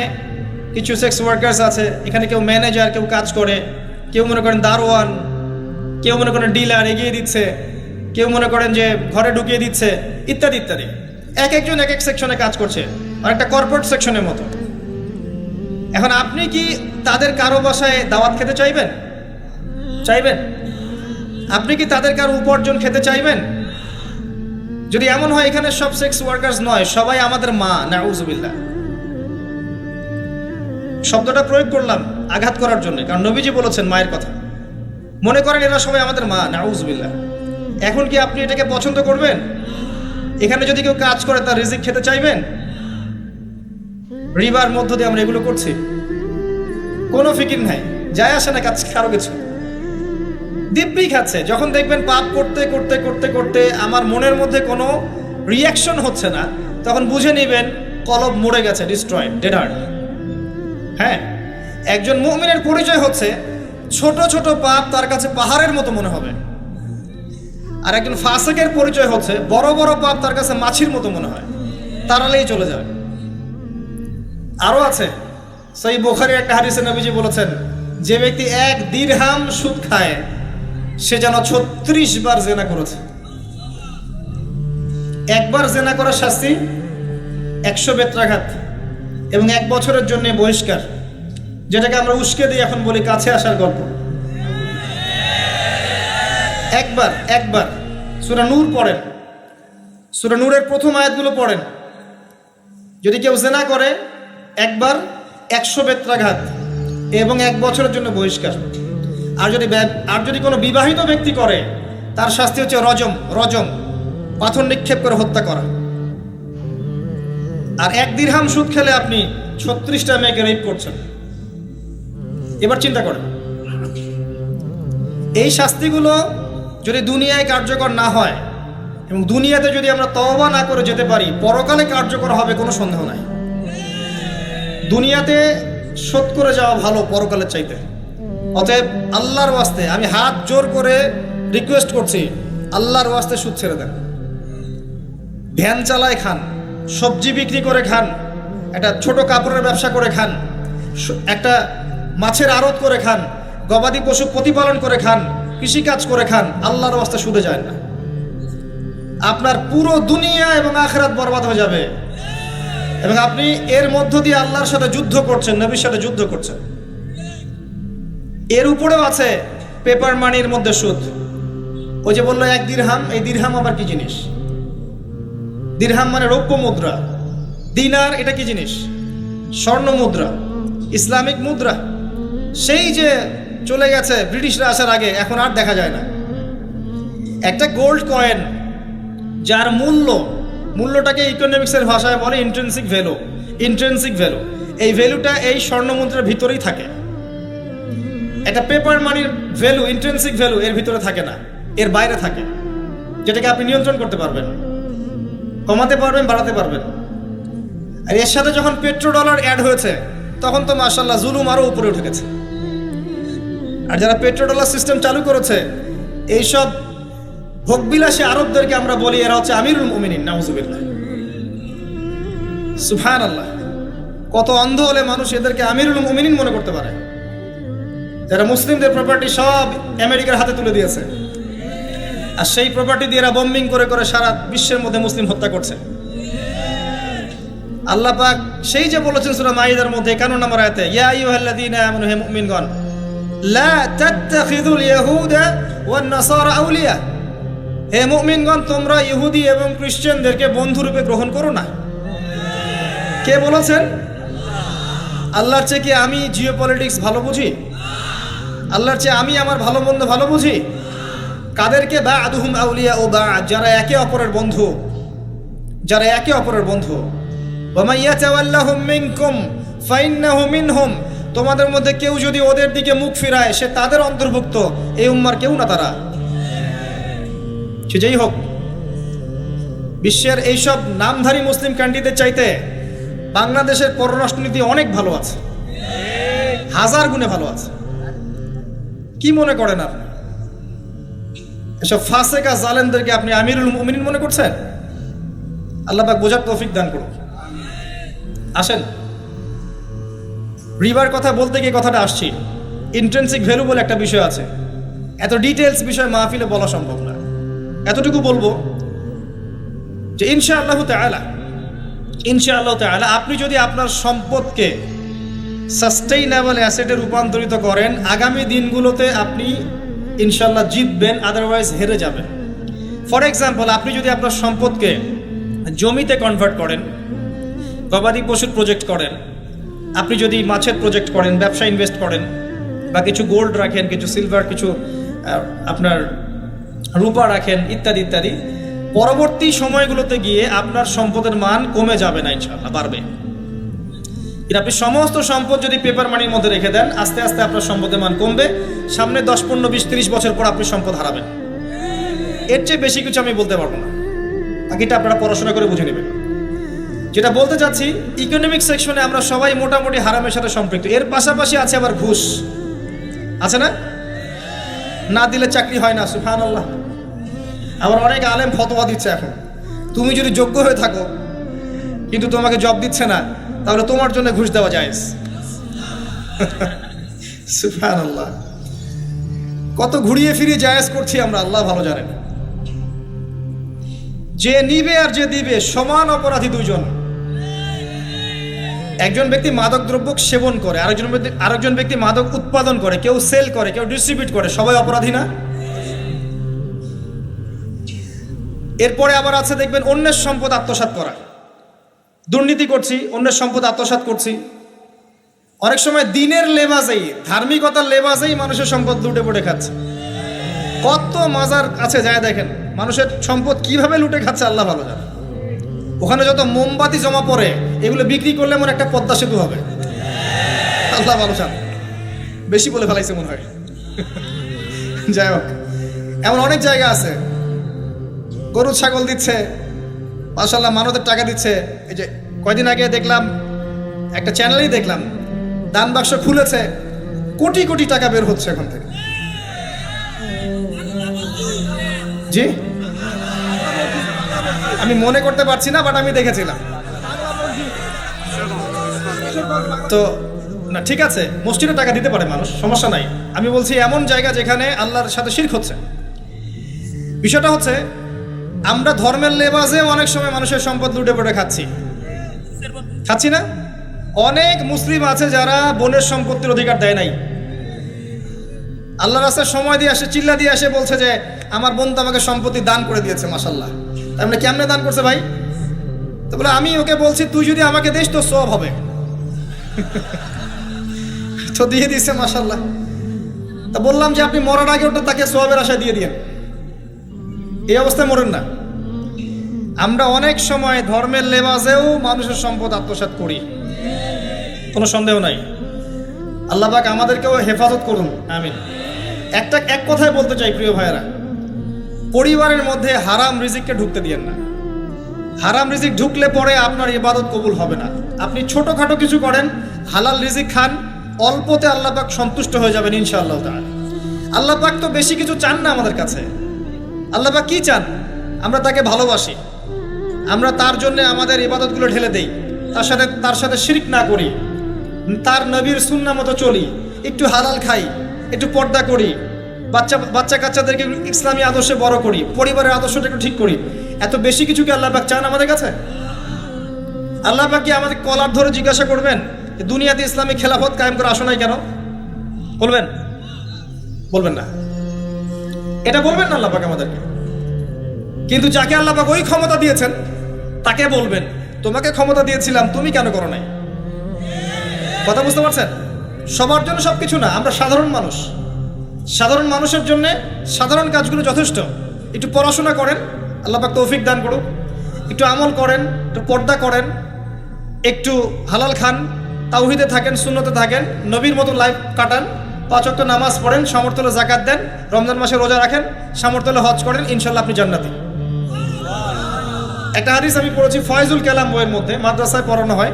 S2: কিছু সেক্স ওয়ার্কার্স আছে, এখানে কেউ ম্যানেজার, কেউ কাজ করে, কেউ মনে করেন দারোয়ান, কেউ মনে করেন ডিলার এগিয়ে দিচ্ছে, কেউ মনে করেন যে ঘরে ঢুকিয়ে দিচ্ছে, ইত্যাদি ইত্যাদি। এক একজন এক এক সেকশনে কাজ করছে, আর একটা কর্পোরেট সেকশনের মতো। এখন আপনি কি তাদের কারো বাসায় দাওয়াত খেতে চাইবেন? চাইবেন? আপনি কি তাদের কারো উপার্জন খেতে চাইবেন? যদি এমন হয় এখানে সব সেক্স ওয়ার্কার্স নয়, সবাই আমাদের মা, নাউযুবিল্লাহ। শব্দটা প্রয়োগ করলাম আঘাত করার জন্য, কারণ নবীজি বলেছেন মায়ের কথা। মনে করেন এরা সবাই আমাদের মা, নাউযুবিল্লাহ। এখন কি আপনি এটাকে পছন্দ করবেন? এখানে যদি কেউ কাজ করে তার রিজিক খেতে চাইবেন? রিবার মধ্য দিয়ে আমরা এগুলো করছি, কোনো ফিকির নাই, যায় আসে না কাজ কারো কিছু, দিব্যি খাচ্ছে। যখন দেখবেন পাপ করতে করতে করতে করতে আমার মনের মধ্যে কোনো রিয়াকশন হচ্ছে না, তখন বুঝে নেবেন কলব মরে গেছে, ডিস্ট্রয়েড, ডেড হার্ট। হ্যাঁ, একজন মুমিনের পরিচয় হচ্ছে ছোট ছোট পাপ তার কাছে পাহাড়ের মতো মনে হবে, আর একজন ফাসিকের পরিচয় হচ্ছে বড় বড় পাপ তার কাছে মাছির মতো মনে হয়, তাড়ালেই চলে যাবে। আরো আছে, সহিহ বুখারীর একটা হাদিসে নবীজি বলেছেন, যে ব্যক্তি 1 দিরহাম সুদ খায় সে যেন 36 বার জেনা করেছে। একবার জেনা করার শাস্তি 100 বেত্রাঘাত এবং 1 বছরের জন্য বহিষ্কার, যেটাকে আমরা উস্কে দিই এখন বলি কাছে আসার গল্প। একবার সূরা নূর পড়েন, সূরা নূরের প্রথম আয়াতগুলো পড়েন। যদি কেউ জেনা করে একবার 100 বেত্রাঘাত এবং 1 বছরের জন্য বহিষ্কার। আর যদি কোনো বিবাহিত ব্যক্তি করে তার শাস্তি হচ্ছে রজম, পাথর নিক্ষেপ করে হত্যা করা। আর 1 দিরহাম সুদ খেলে আপনি 36টা মেয়েকে রেপ করছেন। এবার চিন্তা করেন, এই শাস্তিগুলো যদি দুনিয়ায় কার্যকর না হয় এবং দুনিয়াতে যদি আমরা তওবা না করে যেতে পারি, পরকালে কার্যকর হবে কোনো সন্দেহ নাই। দুনিয়াতে শোধ করে যাওয়া ভালো পরকালের চাইতে। অতএব আল্লাহর ওয়াস্তে আমি হাত জোর করে রিকোয়েস্ট করছি, আল্লাহর ওয়াস্তে সুদ ছেড়ে দেন। ভ্যান চালায় খান, সবজি বিক্রি করে খান, একটা ছোট কাপড়ের ব্যবসা করে খান, একটা মাছের আড়ত করে খান, গবাদি পশু প্রতিপালন করে খান, কৃষিকাজ করে খান, আল্লাহর রাস্তায় সুদে যায় না, আপনার পুরো দুনিয়া এবং আখিরাত বরবাদ হয়ে যাবে। এবং আপনি এর মধ্য দিয়ে আল্লাহর সাথে যুদ্ধ করছেন, নবীর সাথে যুদ্ধ করছেন। এর উপরেও আছে পেপার মানির মধ্যে সুদ। ওই যে বললো 1 দিরহাম, এই দিরহাম আবার কি জিনিস? দিরহাম মানে রৌপ্য মুদ্রা। দিনার এটা কি জিনিস? স্বর্ণ মুদ্রা, ইসলামিক মুদ্রা। সেই যে চলে গেছে ব্রিটিশরা আসার আগে, এখন আর দেখা যায় না। একটা গোল্ড কয়েন যার মূল্যটাকে ইকোনমিক্সের ভাষায় বলে ইন্ট্রিনসিক ভ্যালু। ইন্ট্রিনসিক ভ্যালু, এই ভ্যালুটা এই স্বর্ণ মুদ্রার ভিতরেই থাকে। একটা পেপার মানির ভ্যালু, ইন্ট্রিনসিক ভ্যালু এর ভিতরে থাকে না, এর বাইরে থাকে, যেটাকে আপনি নিয়ন্ত্রণ করতে পারবেন, কমাতে পারবেন, বাড়াতে পারবেন। আর এর সাথে যখন পেট্রো ডলার অ্যাড হয়েছে, তখন তো মাশাআল্লাহ জুলুম আরও উপরে উঠে গেছে। আর যারা পেট্রো ডলার সিস্টেম চালু করেছে, এইসব ভোগবিলাসী আরবদেরকে আমরা বলি এরা হচ্ছে আমিরুল মুমিনিন, নাউজুবিল্লাহ, সুবহানাল্লাহ। কত অন্ধ হলে মানুষ এদেরকে আমিরুল মুমিনিন মনে করতে পারে, যারা মুসলিমদের প্রপার্টি সব আমেরিকার হাতে তুলে দিয়েছে, আর সেই প্রপার্টি দিয়ে এরা বম্বিং করে করে সারা বিশ্বের মধ্যে মুসলিম হত্যা করছে। আল্লাহ পাক সেই যে বলেছেন সূরা মাইদার মধ্যে 51 নম্বর আয়াতে, ইয়া আইয়ুহাল্লাযীনা আমানু, হে মুমিনগণ, লা তাত্তাখিযুল ইয়াহুদা ওয়ান নাসারা আউলিয়া, হে মুমিনগণ তোমরা ইহুদি এবং খ্রিস্টানদেরকে বন্ধুরূপে গ্রহণ করো না। কে বলেছেন? আল্লাহর চেয়ে কি আমি জিওপলিটিক্স ভালো বুঝি? আল্লাহর চেয়ে আমি আমার ভালো মন্দ ভালো বুঝি? কাদেরকে? বা'দুহুম আউলিয়া ও বা'দ, যারা একে অপরের বন্ধু, যারা একে অপরের বন্ধু। ওয়া মান ইয়াতাওয়াল্লাহুম মিনকুম ফাইন্নাহু মিনহুম, তোমাদের মধ্যে কেউ যদি ওদের দিকে মুখ ফিরায়, সে তাদের অন্তর্ভুক্ত, এই উম্মার কেউ না তারা। সে যেই হোক, বিশ্বের এইসব নামধারী মুসলিম কান্ট্রিদের চাইতে বাংলাদেশের পররাষ্ট্রনীতি অনেক ভালো আছে, 1000 গুণে ভালো আছে। কি মনে করেন আপনি? এসব ফাসেকা জালেমদেরকে আপনি আমিরুল মুমিনিন মনে করছেন? আল্লাহ পাক বোঝার তৌফিক দান করুন। আসেন, রিবার কথা বলতে গিয়ে কথাটা আসছি, ইন্ট্রিনসিক ভ্যালু বলে একটা বিষয় আছে। এত ডিটেলস বিষয় মাহফিলে বলা সম্ভব না, এতটুকু বলবো যে ইনশাআল্লাহু তাআলা আপনি যদি আপনার সম্পদকে সাস্টেইনেবল অ্যাসেটে রূপান্তরিত করেন, আগামী দিনগুলোতে আপনি ইনশাআল্লাহ জিতবেন, আদারওয়াইজ হেরে যাবেন। ফর এক্সাম্পল, আপনি যদি আপনার সম্পদকে জমিতে কনভার্ট করেন, গবাদি পশুর প্রজেক্ট করেন, আপনি যদি মাছের প্রজেক্ট করেন, ব্যবসা ইনভেস্ট করেন, বা কিছু গোল্ড রাখেন, কিছু সিলভার, কিছু আপনার রূপা রাখেন, ইত্যাদি ইত্যাদি, পরবর্তী সময়গুলোতে গিয়ে আপনার সম্পদের মান কমে যাবে না, ইনশাআল্লাহ বাড়বে। কিন্তু আপনি সমস্ত সম্পদ যদি পেপার মানির মধ্যে রেখে দেন, আস্তে আস্তে আপনার সম্পদের মান কমবে। সামনে 10, 15, 20, 30 বছর পর আপনি সম্পদ হারাবেন। এর চেয়ে বেশি কিছু আমি বলতে পারবো না, বাকিটা আপনারা পড়াশোনা করে বুঝে নেবেন। যেটা বলতে চাচ্ছি, ইকোনমিক সেকশনে আমরা সবাই মোটামুটি হারামের সাথে সম্পৃক্ত। এর পাশাপাশি আছে আবার ঘুষ, আছে না? না দিলে চাকরি হয় না, সুবহানাল্লাহ। আবার অনেক আলেম ফতোয়া দিচ্ছে এখন, তুমি যদি যোগ্য হয়ে থাকো কিন্তু তোমাকে জব দিচ্ছে না, তাহলে তোমার জন্য ঘুষ দেওয়া জায়েজ। সুবহানাল্লাহ, কত ঘুরিয়ে ফিরিয়ে জায়েজ করছি আমরা, আল্লাহ ভালো জানেন। যে নিবে আর যে দিবে সমান অপরাধী দুইজন। একজন ব্যক্তি মাদক দ্রব্য সেবন করে, আরেকজন ব্যক্তি মাদক উৎপাদন করে, কেউ সেল করে, কেউ ডিস্ট্রিবিউট করে, সবাই অপরাধী না? এরপরে আবার আছে দেখবেন অন্যের সম্পদ আত্মসাৎ করা, দুর্নীতি করছি, অন্যের সম্পদ আত্মসাৎ করছি। অনেক সময় দিনের লেবাজেই, ধার্মিকতার লেবাজেই মানুষের সম্পদ লুটে পুটে খাচ্ছে। কত মাজার কাছে যায় দেখেন, মানুষের সম্পদ কিভাবে লুটে খাচ্ছে আল্লাহ ভালো জানে। ওখানে যত মোমবাতি জমা পড়ে, এগুলো বিক্রি করলে মনে একটা পদ্মা সেতু হবে, আল্লাহ ভালো জানে। বেশি বলে ফেলাইছে মনে হয়। যাই হোক, এমন অনেক জায়গা আছে, গরু ছাগল দিচ্ছে, মাশাআল্লাহ মানতের টাকা দিচ্ছে। এই যে কয়দিন আগে দেখলাম একটা চ্যানেলেই দেখলাম, দান বাক্স খুলেছে, কোটি কোটি টাকা বের হচ্ছে এখন থেকে। জি, আমি মনে করতে পারছি না, বাট আমি দেখেছিলাম। তো না, ঠিক আছে, মসজিদে টাকা দিতে পারে মানুষ, সমস্যা নাই। আমি বলছি এমন জায়গা যেখানে আল্লাহর সাথে শিরক হচ্ছে। বিষয়টা হচ্ছে আমরা ধর্মের লেবাসে অনেক সময় মানুষের সম্পদ লুটে পড়ে খাচ্ছি না? অনেক মুসলিম আছে যারা বোনের সম্পত্তির অধিকার দেয় নাই। আল্লাহ রাস্তায় সময় দিয়ে আসে, চিল্লা দিয়ে আসে, বলছে যে আমার বোন তো আমাকে সম্পত্তি দান করে দিয়েছে, মাশাল্লাহ। আমরা কেমনে দান করছে ভাই? তো বলে আমি ওকে বলছি তুই যদি আমাকে দিস তো সব হবে। তো দিয়ে দিচ্ছে, মাশাল্লাহ। তা বললাম যে আপনি মরার আগে ওটা তাকে সওয়াবের আশায় দিয়ে দিয়েন, এই অবস্থায় মরেন না। আমরা অনেক সময় ধর্মের লেবাসেও মানুষের সম্পদ আত্মসাৎ করি, কোনো সন্দেহ নাই। আল্লাহ পাক আমাদেরকেও হেফাজত করুন, আমিন। এক কথায় বলতে চাই প্রিয় ভাইয়েরা, পরিবারের মধ্যে হারাম রিজিককে ঢুকতে দিয়েন না। হারাম রিজিক ঢুকলে পরে আপনার ইবাদত কবুল হবে না। আপনি ছোটখাটো কিছু করেন, হালাল রিজিক খান, অল্পতে আল্লাহ পাক সন্তুষ্ট হয়ে যাবেন ইনশাআল্লাহ তাআলা। আল্লাহ পাক তো বেশি কিছু চান না আমাদের কাছে। আল্লাহ পাক কি চান? আমরা তাকে ভালোবাসি, আমরা তার জন্য আমাদের ইবাদতগুলো ঢেলে দেই, তার সাথে শিরক না করি, তার নবীর সুন্নাহ মতো চলি, একটু হালাল খাই, একটু পর্দা করি, বাচ্চা কাচ্চাদেরকে ইসলামী আদর্শে বড় করি, পরিবারের আদর্শটা একটু ঠিক করি। এত বেশি কিছু কি আল্লাহ পাক চান আমাদের কাছে? আল্লাহ পাক কি আমাদের কলার ধরে জিজ্ঞাসা করবেন দুনিয়াতে ইসলামী খেলাফত কায়েম করে আসো নাই কেন? বলবেন না, এটা বলবেন না আল্লাহ পাক আমাদেরকে। কিন্তু যাকে আল্লাহ পাক ওই ক্ষমতা দিয়েছেন তাকে বলবেন তোমাকে ক্ষমতা দিয়েছিলাম, তুমি কেন করো নাই? কথা বুঝতে পারছেন? সবার জন্য সবকিছু না, আমরা সাধারণ মানুষ। সাধারণ মানুষের জন্য সাধারণ কাজগুলো যথেষ্ট। একটু পড়াশোনা করেন, আল্লাহ পাক তৌফিক দান করুক, একটু আমল করেন, একটু পর্দা করেন, একটু হালাল খান, তাওহীদে থাকেন, সুন্নতে থাকেন, নবীর মতো লাইফ কাটান, 5 ওয়াক্ত নামাজ পড়েন, সামর্থ্য হলে যাকাত দেন, রমজান মাসে রোজা রাখেন, সামর্থ্য হলে হজ করেন, ইনশাল্লাহ আপনি জান্নাতি। একটা হাদিস আমি পড়েছি ফয়জুল কালাম বইয়ের মধ্যে, মাদ্রাসায় পড়ানো হয়,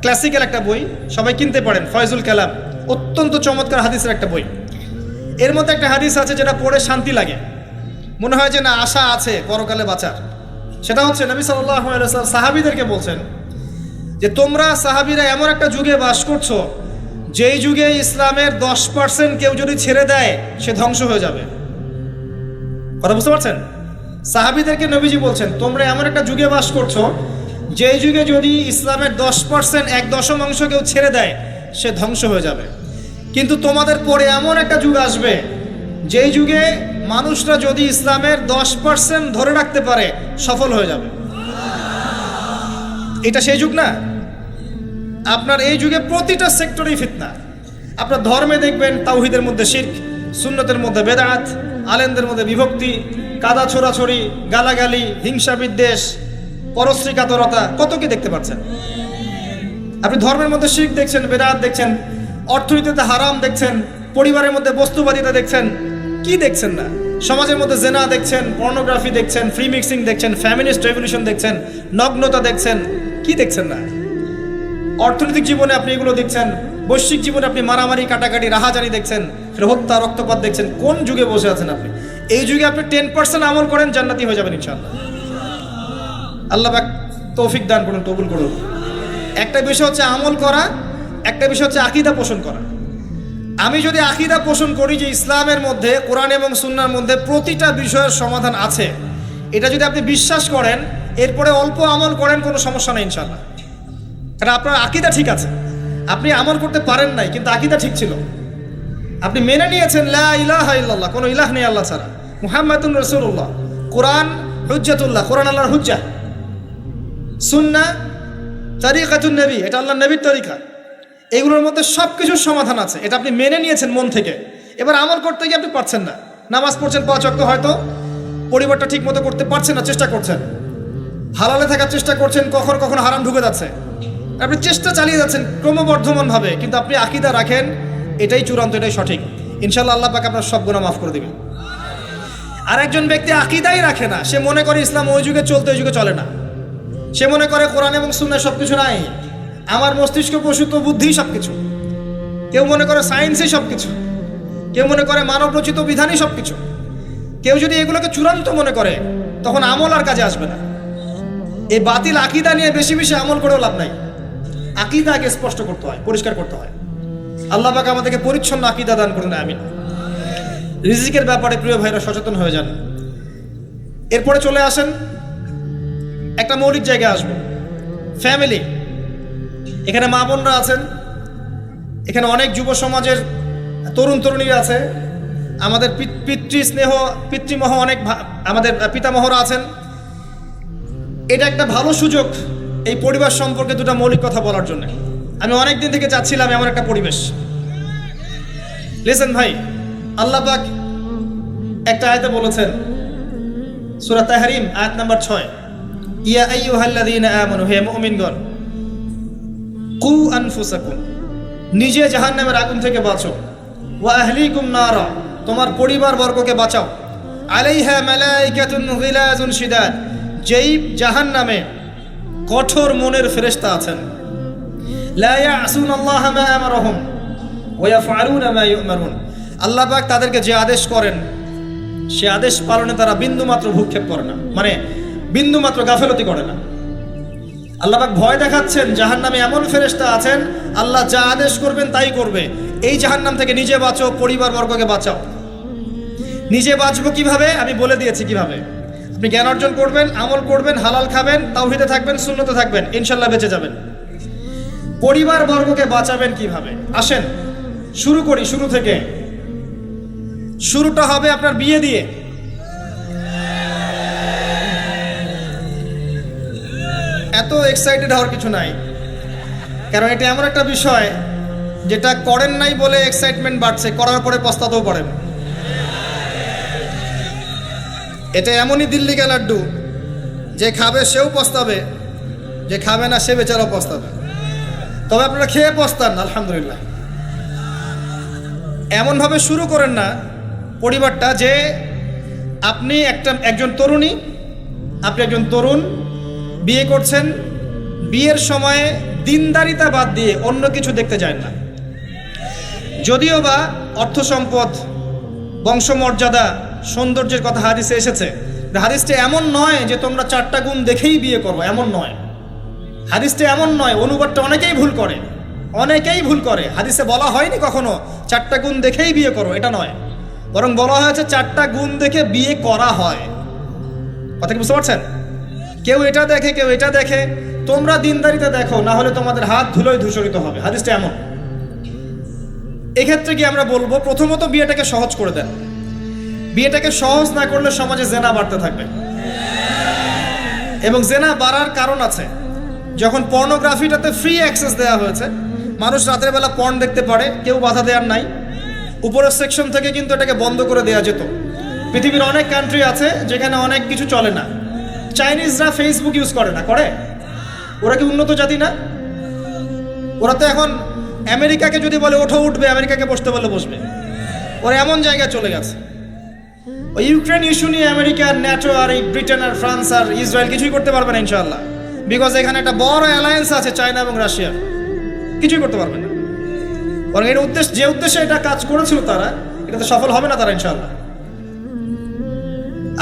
S2: ক্লাসিক্যাল একটা বই, সবাই কিনতে পারেন। ফয়জুল কালাম অত্যন্ত চমৎকার হাদিসের একটা বই। এর মধ্যে একটা হাদিস আছে যেটা পড়ে শান্তি লাগে, মনে হয় যে না আশা আছে পরকালে বাঁচার। সেটা হচ্ছে নবী সাল্লাল্লাহু আলাইহি ওয়াসাল্লাম সাহাবীদেরকে বলছেন যে তোমরা সাহাবীরা এমন একটা যুগে বাস করছো যেই যুগে ইসলামের 10% কেউ যদি ছেড়ে দেয় সে ধ্বংস হয়ে যাবে। কথা বুঝতে পারছেন? সাহাবীদেরকে নবীজি বলছেন তোমরা এমন একটা যুগে বাস করছো যেই যুগে যদি ইসলামের 10% 1/10 কেউ ছেড়ে দেয় সে ধ্বংস হয়ে যাবে। কিন্তু তোমাদের পরে এমন একটা যুগ আসবে যেই যুগে মানুষরা যদি ইসলামের 10% ধরে রাখতে পারে সফল হয়ে যাবে। এটা সেই যুগ না? আপনার এই যুগে প্রতিটা সেক্টরেই ফিতনা। আপনার ধর্মে দেখবেন তাওহীদের মধ্যে শিরক, সুন্নতের মধ্যে বেদাত, আলেমদের মধ্যে বিভক্তি, কাদা ছোড়াছড়ি, গালাগালি, হিংসা বিদ্বেষ, পরশ্রী কাতরতা, কত কি দেখতে পাচ্ছেন। আপনি ধর্মের মধ্যে শিরক দেখছেন, বেদাত দেখছেন, অর্থনীতিতে হারাম দেখছেন, পরিবারের মধ্যে বস্তুবাদিতা দেখছেন, কি দেখছেন না? সমাজের মধ্যে জেনা দেখছেন, পর্নোগ্রাফি দেখছেন, ফ্রি মিক্সিং দেখছেন, ফ্যামিলিস্ট রেভলিউশন দেখছেন, নগ্নতা দেখছেন, কি দেখছেন না? অর্থনৈতিক জীবনে আপনি এগুলো দেখছেন, বৈশ্বিক জীবনে আপনি মারামারি, কাটাকাটি, রাহাজানি দেখছেন, হত্যা, রক্তপাত দেখছেন। কোন যুগে বসে আছেন আপনি? এই যুগে আপনি 10% আমল করেন, জান্নাতি হয়ে যাবেন ইনশাআল্লাহ। আল্লাহ পাক তৌফিক দান করুন, কবুল করুন। একটা বিষয় হচ্ছে আমল করা, একটা বিষয় হচ্ছে আকীদা পোষণ করা। আমি যদি আকীদা পোষণ করি যে ইসলামের মধ্যে, কোরআন এবং সুন্নাহর মধ্যে প্রতিটা বিষয়ের সমাধান আছে, এটা যদি আপনি বিশ্বাস করেন, এরপরে অল্প আমল করেন, কোনো সমস্যা নেই ইনশাআল্লাহ। কারণ আপনার আকীদা ঠিক আছে। আপনি আমল করতে পারেন নাই কিন্তু আকীদা ঠিক ছিল, আপনি মেনে নিয়েছেন লা ইলাহা ইল্লাল্লাহ, কোনো ইলাহ নেই আল্লাহ ছাড়া, মুহাম্মাদুর রাসূলুল্লাহ, কোরআন হুজ্জাতুল্লাহ, কোরআন আল্লাহর হুজ্জা, সুন্নাহ তারিকাতুন নবী, এটা আল্লাহর নবীর তরিকা। এগুলোর মধ্যে সব কিছুর সমাধান আছে, এটা আপনি মেনে নিয়েছেন মন থেকে। এবার আমল করতে গিয়ে আপনি পারছেন না, নামাজ পড়ছেন 5 ওয়াক্ত, হয়তো পরিবারটা ঠিক মতো করতে পারছেন না, চেষ্টা করছেন, হালালে থাকার চেষ্টা করছেন, কখনো কখনো হারাম ঢুকে যাচ্ছে, আপনি চেষ্টা চালিয়ে যাচ্ছেন ক্রমবর্ধমানভাবে, কিন্তু আপনি আকীদা রাখেন, এটাই চূড়ান্ত, এটাই সঠিক, ইনশাআল্লাহ আল্লাহ পাক আপনার সব গুনাহ মাফ করে দিবেন। আর একজন ব্যক্তি আকীদাই রাখে না, সে মনে করে ইসলাম ওই যুগে চলতে, ওই যুগে চলে না। সে মনে করে কোরআন এবং সুন্নাহ সব কিছু নাই, আমার মস্তিষ্ক প্রসূত বুদ্ধি সব কিছু। কেউ মনে করে সায়েন্সই সব কিছু, কেউ মনে করে মানব রচিত বিধানই সব কিছু। কেউ যদি এগুলোকে চূড়ান্ত মনে করে তখন আমল আর কাজে আসবে না। এই বাতিল আকীদা নিয়ে বেশি বেশি আমল করেও লাভ নাই। আকীদা আগে স্পষ্ট করতে হয়, পরিষ্কার করতে হয়। আল্লাহ পাক আমাদেরকে পরিচ্ছন্ন আকীদা দান করুন, আমিন। রিজিকের ব্যাপারে প্রিয় ভাইরা সচেতন হয়ে যান। এরপরে চলে আসেন একটা মৌলিক জায়গায় আসবো, ফ্যামিলি। এখানে মা বোনরা আছেন, এখানে অনেক যুব সমাজের তরুণ তরুণীরা আছে, আমাদের পিতৃমহ অনেক আমাদের পিতামহরা আছেন। এটা একটা ভালো সুযোগ এই পরিবার সম্পর্কে দুটো মৌলিক কথা বলার জন্য। আমি অনেক দিন থেকে চাচ্ছিলাম এমন একটা পরিবেশ। লিসেন ভাই, আল্লাহ পাক একটা আয়াতে বলেছেন, সূরা তাহরিম আয়াত নাম্বার 6, ইয়া আইয়ুহাল্লাযীনা আমানু, হে মুমিনগণ, কু আনফুসাকুম, নিজে জাহান্নামের আগুন থেকে বাঁচো, ওয়া আহলিকুম নারা, তোমার পরিবার বর্গকে বাঁচাও, আলাইহা মালাইকাতুন গিলাজুন শিদাদ, যেই জাহান্নামে কঠোর মনের ফেরেশতা আছেন, লা ইয়াসুনাল্লাহা মা আমারহুম ওয়া ইয়াফআলুনা মা ইউমারুন, আল্লাহ পাক তাদেরকে যে আদেশ করেন সে আদেশ পালনে তারা বিন্দুমাত্র ভূক্ষেপ করে না, মানে বিন্দুমাত্র গাফেলতি করে না। আল্লাহ পাক ভয় দেখাচ্ছেন জাহান্নামে এমন ফেরেশতা আছেন, আল্লাহ যা আদেশ করবেন তাই করবে। এই জাহান্নাম থেকে নিজে বাঁচো, পরিবার বর্গকে বাঁচাও। নিজে বাঁচবো কিভাবে? আমি বলে দিয়েছি কিভাবে। আপনি জ্ঞান অর্জন করবেন, আমল করবেন, হালাল খাবেন, তাওহীদে থাকবেন, সুন্নতে থাকবেন, ইনশাল্লাহ বেঁচে যাবেন। পরিবার বর্গকে বাঁচাবেন কিভাবে? আসেন শুরু করি, শুরু থেকে। শুরুটা হবে আপনার বিয়ে দিয়ে। এত এক্সাইটেড হওয়ার কিছু নাই, কারণ এটা এমন একটা বিষয় যেটা করেন নাই বলে এক্সাইটমেন্ট বাড়ছে, করার পরে পস্তাতেও পারেন। এটা এমনই দিল্লি কা লাড্ডু, যে খাবে সেও পস্তাবে, যে খাবে না সে বেচারাও পস্তাবে। তবে আপনারা খেয়ে পস্তান, আলহামদুলিল্লাহ। এমনভাবে শুরু করেন না পরিবারটা যে আপনি একজন তরুণী, আপনি একজন তরুণ, বিয়ে করছেন, বিয়ের সময়ে দিনদারিতা বাদ দিয়ে অন্য কিছু দেখতে যায় না। যদিও বা অর্থ সম্পদ, বংশমর্যাদা, সৌন্দর্যের কথা হাদিসে এসেছে, হাদিসটা এমন নয় যে তোমরা 4টা গুণ দেখেই বিয়ে করবো, এমন নয়। হাদিসটা এমন নয়, অনুবাদটা অনেকেই ভুল করে, অনেকেই ভুল করে। হাদিসে বলা হয়নি কখনো 4টা গুণ দেখেই বিয়ে করো, এটা নয়। বরং বলা হয়েছে 4টা গুণ দেখে বিয়ে করা হয়। কথা কি বুঝতে পারছেন? কেউ এটা দেখে, কেউ এটা দেখে। তোমরা দিনদারিতা দেখো, না হলে তোমাদের হাত ধুলোয় ধূসরিত হবে। হাদিসটা এমন। এক্ষেত্রে কি আমরা বলবো, প্রথমত বিয়েটাকে সহজ করে দেন। বিয়েটাকে সহজ না করলে সমাজে জেনা বাড়তে থাকবে, এবং জেনা বাড়ার কারণ আছে। যখন পর্নোগ্রাফিটাতে ফ্রি অ্যাক্সেস দেওয়া হয়েছে, মানুষ রাতের বেলা পর্ন দেখতে পারে, কেউ বাধা দেওয়ার নাই। উপরের সেকশন থেকে কিন্তু এটাকে বন্ধ করে দেওয়া যেত। পৃথিবীর অনেক কান্ট্রি আছে যেখানে অনেক কিছু চলে না। চাইনিজরা ফেসবুক ইউজ করে না, করে? ওরা কি উন্নত জাতি না? ওরা তো এখন আমেরিকাকে যদি বলে ওঠো উঠবে, আমেরিকাকে বসতে বলে বসবে। ওরা এমন জায়গায় চলে গেছে। ওই ইউক্রেন ইস্যু নিয়ে আমেরিকা, ন্যাটো আর এই ব্রিটেন আর ফ্রান্স আর ইসরায়েল কিছুই করতে পারবে না ইনশাআল্লাহ, বিকজ এখানে একটা বড় অ্যালায়েন্স আছে চায়না এবং রাশিয়ার। কিছুই করতে পারবে না। বরং এর যে উদ্দেশ্যে এটা কাজ করেছিল তারা, এটাতে সফল হবে না তারা ইনশাআল্লাহ।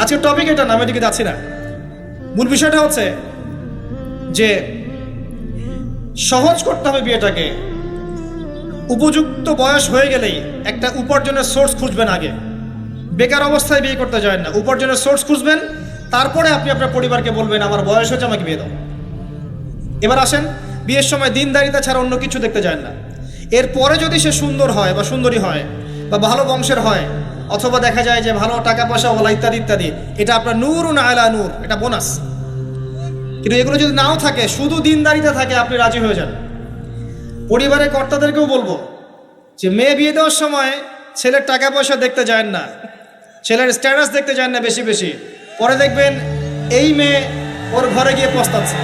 S2: আজকের টপিক এটা না, আমি এদিকে যাচ্ছি না। মূল বিষয়টা হচ্ছে যে সহজ করতে হবে বিয়েটাকে। উপযুক্ত বয়স হয়ে গেলেই একটা উপার্জনের সোর্স খুঁজবেন আগে। বেকার অবস্থায় বিয়ে করতে যাবেন না, উপার্জনের সোর্স খুঁজবেন, তারপরে আপনি আপনার পরিবারকে বলবেন আমার বয়স হয়েছে, আমাকে বিয়ে দাও। এবার আসেন, বিয়ের সময় দিনদারিতা ছাড়া অন্য কিছু দেখতে যায় না। এরপরে যদি সে সুন্দর হয় বা সুন্দরী হয় বা ভালো বংশের হয়, অথবা দেখা যায় যে ভালো টাকা পয়সা ওলা ইত্যাদি ইত্যাদি, এটা আপনার নূরুন আলা নূর, এটা বোনাস। কিন্তু এগুলো যদি নাও থাকে, শুধু দিনদারিতা থাকে, আপনি রাজি হয়ে যান। পরিবারের কর্তাদেরকেও বলবো যে মেয়ে বিয়ে দেওয়ার সময় ছেলের টাকা পয়সা দেখতে যায় না, ছেলের স্ট্যাটাস দেখতে যায় না বেশি বেশি। পরে দেখবেন এই মেয়ে ওর ঘরে গিয়ে পস্তাচ্ছে।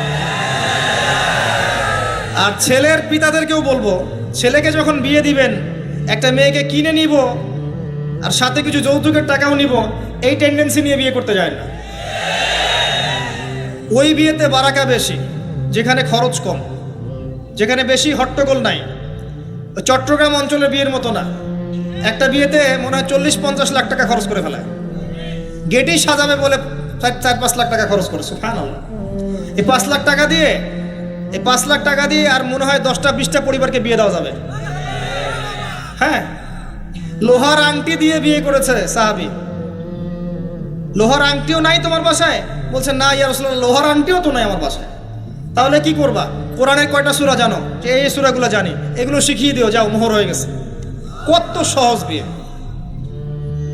S2: আর ছেলের পিতাদেরকেও বলবো, ছেলেকে যখন বিয়ে দিবেন, একটা মেয়েকে কিনে নিব আর সাথে কিছু যৌতুকের টাকাও নিব, এই টেন্ডেন্সি নিয়ে বিয়ে করতে যায় না। ওই বিয়েতে বারাকা বেশি, যেখানে খরচ কম, যেখানে বেশি হট্টগোল নাই। চট্টগ্রাম অঞ্চলের বিয়ের মতো না। একটা বিয়েতে মনে হয় 40-50 লাখ টাকা খরচ করে ফেলায়, গেটেই সাজাবে বলে 4-5 লাখ টাকা খরচ করে। সুবহানাল্লাহ। এই 5 লাখ টাকা দিয়ে এই 5 লাখ টাকা দিয়ে আর মনে হয় 10টা-20টা পরিবারকে বিয়ে দেওয়া যাবে। হ্যাঁ, লোহার আংটি দিয়ে বিয়ে করেছে সাহাবী। লোহার আংটিও নাই তোমার বাসায়? বলছে না ইয়া রাসূলুল্লাহ, লোহার আংটিও তো নাই আমার বাসায়। তাহলে কি করবা? কোরআনের কয়টা সূরা জানো? যে এই সূরাগুলো জানি, এগুলো শিখিয়ে দিও, যাও, মোহর হয়ে গেছে। কত সহজ বিয়ে,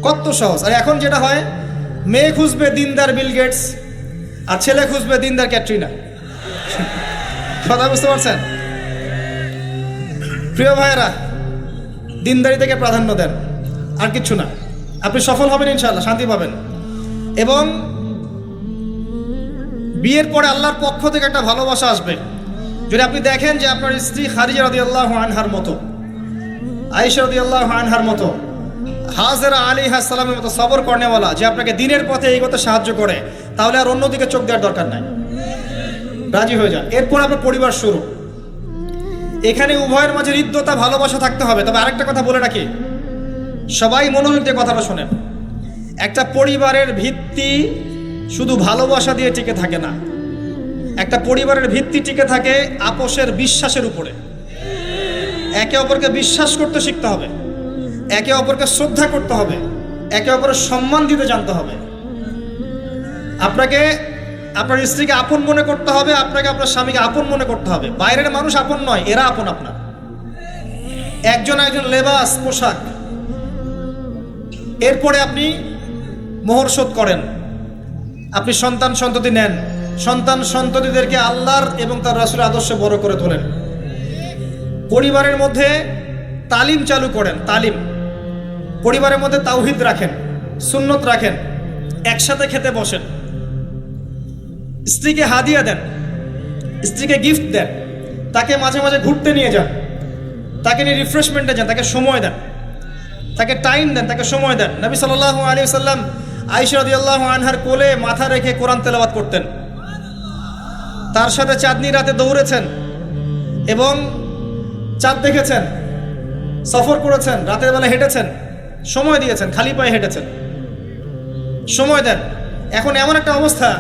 S2: কত সহজ। আর এখন যেটা হয়, মেয়ে খুঁজবে দিনদার বিল গেটস, আর ছেলে খুঁজবে দিনদার ক্যাটরিনা। কথা বুঝতে পারছেন? প্রিয় ভাইয়েরা, দিনদারি থেকে প্রাধান্য দেন, আর কিচ্ছু না। আপনি সফল হবেন ইনশাআল্লাহ, শান্তি পাবেন। এবং বিয়ের পরে আল্লাহর পক্ষ থেকে একটা ভালোবাসা আসবে। যদি আপনি দেখেন যে আপনার স্ত্রী খাদিজা রাদিয়াল্লাহু আনহার মতো, আয়েশা রাদিয়াল্লাহু আনহার মতো, হাজেরা আলাইহিস সালামের মতো সবর করেনেওয়ালা, যে আপনাকে দিনের পথে এগোতে সাহায্য করে, তাহলে আর অন্যদিকে চোখ দেওয়ার দরকার নাই, রাজি হয়ে যান। এরপর আপনার পরিবার শুরু। এখানে উভয়ের মাঝে হৃদ্যতা, ভালোবাসা থাকতে হবে। তবে আরেকটা কথা বলে রাখি, সবাই মনোযোগ দিয়ে কথাটা শোনেন। একটা পরিবারের ভিত্তি শুধু ভালোবাসা দিয়ে টিকে থাকে না। একটা পরিবারের ভিত্তি টিকে থাকে আপোষের বিশ্বাসের উপরে। একে অপরকে বিশ্বাস করতে শিখতে হবে, একে অপরকে শ্রদ্ধা করতে হবে, একে অপরের সম্মান দিতে জানতে হবে। আপনাকে আপনার স্ত্রীকে আপন মনে করতে হবে, আপনাকে আপনার স্বামীকে আপন মনে করতে হবে। বাইরের মানুষ আপন নয়, এরা আপন আপনার। একজন একজন লেবাস, পোশাক। এরপরে আপনি মোহর শোধ করেন, আপনি সন্তান সন্ততি নেন, সন্তান সন্ততিদেরকে আল্লাহর এবং তার রাসূলের আদর্শে বড় করে তোলেন। পরিবারের মধ্যে তালিম চালু করেন, তালিম। পরিবারের মধ্যে তাওহীদ রাখেন, সুন্নত রাখেন, একসাথে খেতে বসেন। স্ত্রীকে হাদিয়া দেন, স্ত্রীকে গিফট দেন, তাকে মাঝে মাঝে ঘুরতে নিয়ে যান, তাকে নিয়ে রিফ্রেশমেন্টে যান, তাকে সময় দেন, তাকে টাইম দেন, তাকে সময় দেন। নবী সাল্লাল্লাহু আলাইহি ওয়াসাল্লাম আয়েশা রাদিয়াল্লাহু আনহার কোলে মাথা রেখে কোরআন তেলাওয়াত করতেন। তার সাথে চাঁদনি রাতে দৌড়েছেন এবং চাঁদ দেখেছেন, সফর করেছেন, রাতের বেলা হেঁটেছেন, সময় দিয়েছেন, খালি পায়ে হেঁটেছেন। সময় দেন। এখন এমন একটা অবস্থা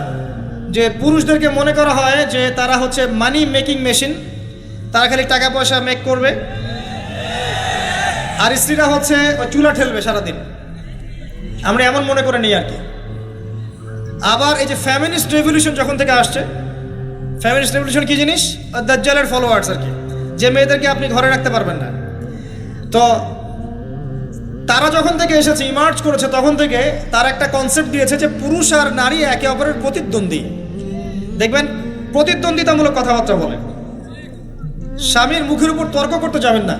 S2: যে পুরুষদেরকে মনে করা হয় যে তারা হচ্ছে মানি মেকিং মেশিন, তারা খালি টাকা পয়সা মেক করবে, আর স্ত্রীরা হচ্ছে ওই চুলা ঠেলবে সারাদিন। আমরা এমন মনে করে নিই আর কি। আবার এই যে ফ্যামিনিস্ট রেভলিউশন যখন থেকে আসছে, ফ্যামিনিস্ট রেভলিউশন কি জিনিস? দাজ্জালের ফলোয়ার্স আর কি, যে মেয়েদেরকে আপনি ঘরে রাখতে পারবেন না। তো তারা যখন থেকে এসেছে, ইমার্জ করেছে, তখন থেকে তার একটা কনসেপ্ট দিয়েছে যে পুরুষ আর নারী একে অপরের প্রতিদ্বন্দ্বী। দেখবেন প্রতিদ্বন্দ্বিতামূলক কথাবার্তা বলে। স্বামীর মুখের উপর তর্ক করতে যাবেন না।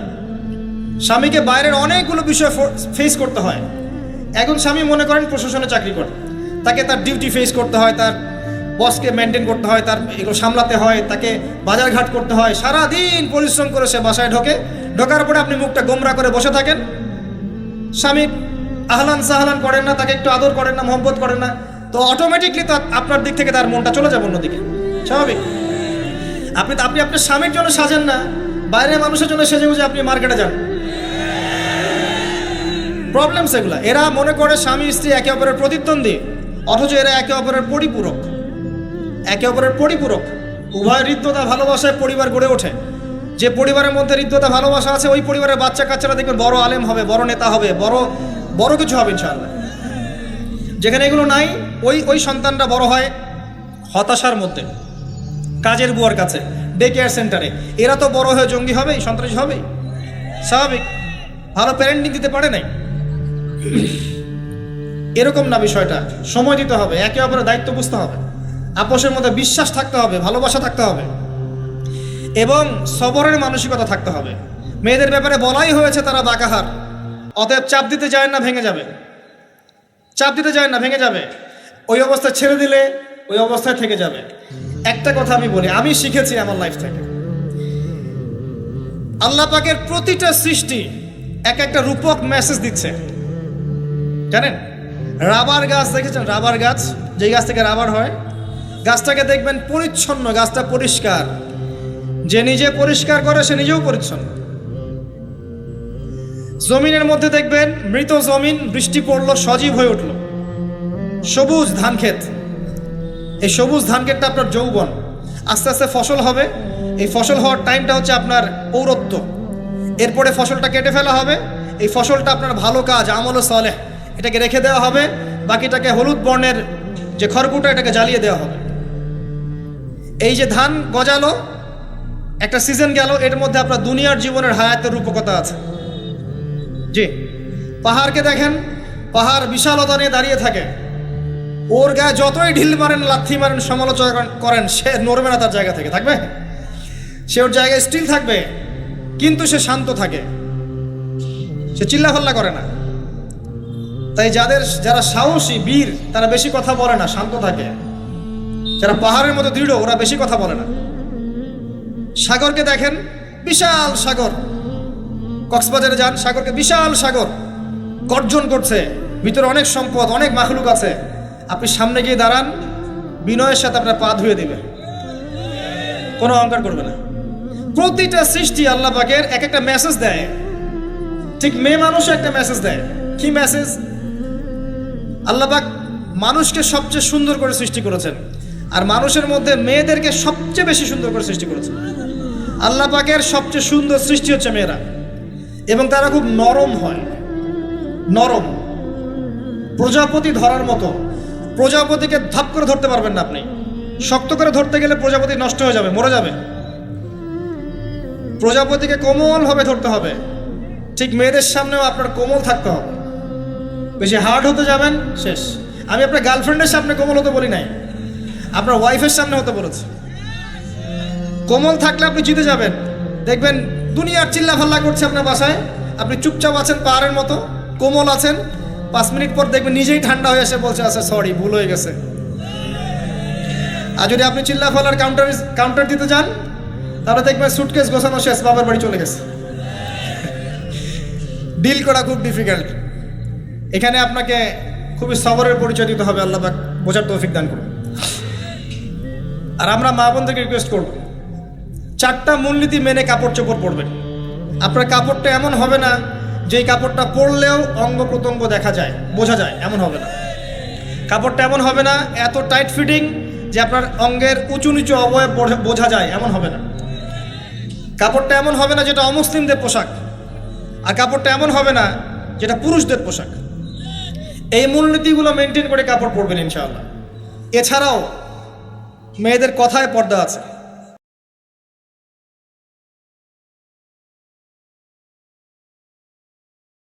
S2: স্বামীকে বাইরের অনেকগুলো বিষয় ফেস করতে হয়। এখন স্বামী মনে করেন প্রশাসনে চাকরি করে, তাকে তার ডিউটি ফেস করতে হয়, তার বসকে মেনটেন করতে হয়, তার এগুলো সামলাতে হয়, তাকে বাজারঘাট করতে হয়। সারাদিন পরিশ্রম করে সে বাসায় ঢোকার পরে আপনি মুখটা গোমরা করে বসে থাকেন। স্বামী আহলান সাহলান করেন না, তাকে একটু আদর করেন না, মহব্বত করেন না, তো অটোমেটিকলি তো আপনার দিক থেকে তার মনটা চলে যাবে অন্যদিকে, স্বাভাবিক। আপনি আপনার স্বামীর জন্য সাজেন না, বাইরের মানুষের জন্য সেজে বুঝে আপনি মার্কেটে যান। প্রবলেম সেগুলা। এরা মনে করে স্বামী স্ত্রী একে অপরের প্রতিদ্বন্দ্বী, অথচ এরা একে অপরের পরিপূরক, একে অপরের পরিপূরক। উভয় হৃদ্যতা ভালোবাসায় পরিবার গড়ে ওঠে। যে পরিবারের মধ্যে হৃদ্যতা ভালোবাসা আছে, ওই পরিবারের বাচ্চা কাচ্চারা দেখবেন বড় আলেম হবে, বড় নেতা হবে, বড় কিছু হবে ইনশাআল্লাহ। যেখানে এগুলো নাই, ওই সন্তানরা বড় হয় হতাশার মধ্যে, কাজের বুয়ার কাছে, ডে কেয়ার সেন্টারে। এরা তো বড় হয়ে জঙ্গি হবেই, সন্ত্রাসী হবেই, স্বাভাবিক। ভালো প্যারেন্টিং দিতে পারে নাই। এরকম না বিষয়টা। সময় দিতে হবে, একে অপরের দায়িত্ব বুঝতে হবে, আপোষের মধ্যে বিশ্বাস থাকতে হবে, ভালোবাসা থাকতে হবে এবং সবরের মানসিকতা থাকতে হবে। মেয়েদের ব্যাপারে বলাই হয়েছে তারা বাঁকাহার, অতএব চাপ দিতে যায় না, ভেঙে যাবে। চাপ দিতে যায় না, ভেঙে যাবে। ওই অবস্থায় ছেড়ে দিলে ওই অবস্থায় থেকে যাবে। একটা কথা আমি বলি, আমি শিখেছি আমার লাইফ থেকে, আল্লাহ পাকের প্রতিটা সৃষ্টি এক একটা রূপক মেসেজ দিচ্ছে। জানেন, রাবার গাছ দেখেছেন? রাবার গাছ, যেই গাছ থেকে রাবার হয়, গাছটাকে দেখবেন পরিচ্ছন্ন, গাছটা পরিষ্কার। যে নিজে পরিষ্কার করে সে নিজেও পরিচ্ছন্ন। জমিনের মধ্যে দেখবেন মৃত জমিন, বৃষ্টি পড়লো, সজীব হয়ে উঠলো, সবুজ ধান ক্ষেত। এই সবুজ ধান ক্ষেতটা আপনার যৌবন, আস্তে আস্তে ফসল হবে, এই ফসল হওয়ার টাইমটা হচ্ছে আপনার পৌরত্ব। এরপরে ফসলটা কেটে ফেলা হবে, এই ফসলটা আপনার ভালো কাজ আমল সালেহ এটাকে রেখে দেওয়া হবে, বাকিটাকে হলুদ বর্ণের যে খড়কুটা এটাকে জ্বালিয়ে দেওয়া হবে। এই যে ধান গজালো, একটা সিজন গেল, এর মধ্যে আপনার দুনিয়ার জীবনের হায়াতের রূপকতা আছে। জি, পাহাড়কে দেখেন, পাহাড় বিশালতা নিয়ে দাঁড়িয়ে থাকে, ওর গায়ে যতই ঢিল মারেন, লাথি মারেন, সমালোচনা করেন, সে নড়বে না তার জায়গা থেকে, থাকবে, সে ওর জায়গায় স্টিল থাকবে, কিন্তু সে শান্ত থাকে, সে চিল্লাফাল্লা করে না। তাই যারা সাহসী বীর তারা বেশি কথা বলে না, শান্ত থাকে। যারা পাহাড়ের মতো দৃঢ় ওরা বেশি কথা বলে না। সাগরকে দেখেন, বিশাল সাগর, কক্সবাজারে যান, সাগরকে বিশাল সাগর গর্জন করছে, ভিতরে অনেক সম্পদ, অনেক মাখলুক আছে। আপনি সামনে গিয়ে দাঁড়ান, বিনয়ের সাথে আপনার পা ধুয়ে দিবে, কোনো অহংকার করবে না। প্রতিটা সৃষ্টি আল্লাহ পাকের এক একটা মেসেজ দেয়। ঠিক মেয়ে মানুষও একটা মেসেজ দেয়। কি মেসেজ? আল্লাহ পাক মানুষকে সবচেয়ে সুন্দর করে সৃষ্টি করেছেন, আর মানুষের মধ্যে মেয়েদেরকে সবচেয়ে বেশি সুন্দর করে সৃষ্টি করেছেন। আল্লাহ পাকের সবচেয়ে সুন্দর সৃষ্টি হচ্ছে মেয়েরা, এবং তারা খুব নরম হয়, নরম, প্রজাপতি ধরার মতো। প্রজাপতিকে ধাপ করে ধরতে পারবেন না আপনি, শক্ত করে ধরতে গেলে প্রজাপতি নষ্ট হয়ে যাবে, মরে যাবে। প্রজাপতিকে কোমলভাবে ধরতে হবে। ঠিক মেয়েদের সামনেও আপনার কোমল থাকতে হবে, বেশি হার্ড হতে যাবেন শেষ। আমি আপনার গার্লফ্রেন্ডের সামনে কোমল হতে বলি নাই, আপনার ওয়াইফের সামনে হতে বলেছি। কোমল থাকলে আপনি জিতে যাবেন। দেখবেন দুনিয়ার চিল্লাফাল্লা করছে আপনার বাসায়, আপনি চুপচাপ আছেন পাহাড়ের মতো, কোমল আছেন, 5 মিনিট পর দেখবেন নিজেই ঠান্ডা হয়ে এসে বলছে আচ্ছা সরি, ভুল হয়ে গেছে। আর যদি আপনি চিল্লাফাল্লার কাউন্টার দিতে যান, তাহলে দেখবেন সুটকেস গোছানো শেষ, বাবার বাড়ি চলে গেছে। ডিল করা খুব ডিফিকাল্ট। এখানে আপনাকে খুবই সবরের পরিচয় দিতে হবে। আল্লাহ পাক বোঝার তৌফিক দান করুন। আর আমরা মা বোনদেরকে রিকোয়েস্ট করব, 4টা মূলনীতি মেনে কাপড় চোপড় পরবেন। আপনার কাপড়টা এমন হবে না যেই কাপড়টা পরলেও অঙ্গ প্রত্যঙ্গ দেখা যায়, বোঝা যায়, এমন হবে না। কাপড়টা এমন হবে না এত টাইট ফিটিং যে আপনার অঙ্গের উঁচু নিচু অবয়ব বোঝা যায়, এমন হবে না। কাপড়টা এমন হবে না যেটা অমুসলিমদের পোশাক, আর কাপড়টা এমন হবে না যেটা পুরুষদের পোশাক। এই মূলনীতিগুলো মেনটেন করে কাপড় পরবেন ইনশাআল্লাহ। এছাড়াও মেয়েদের কথায় পর্দা আছে।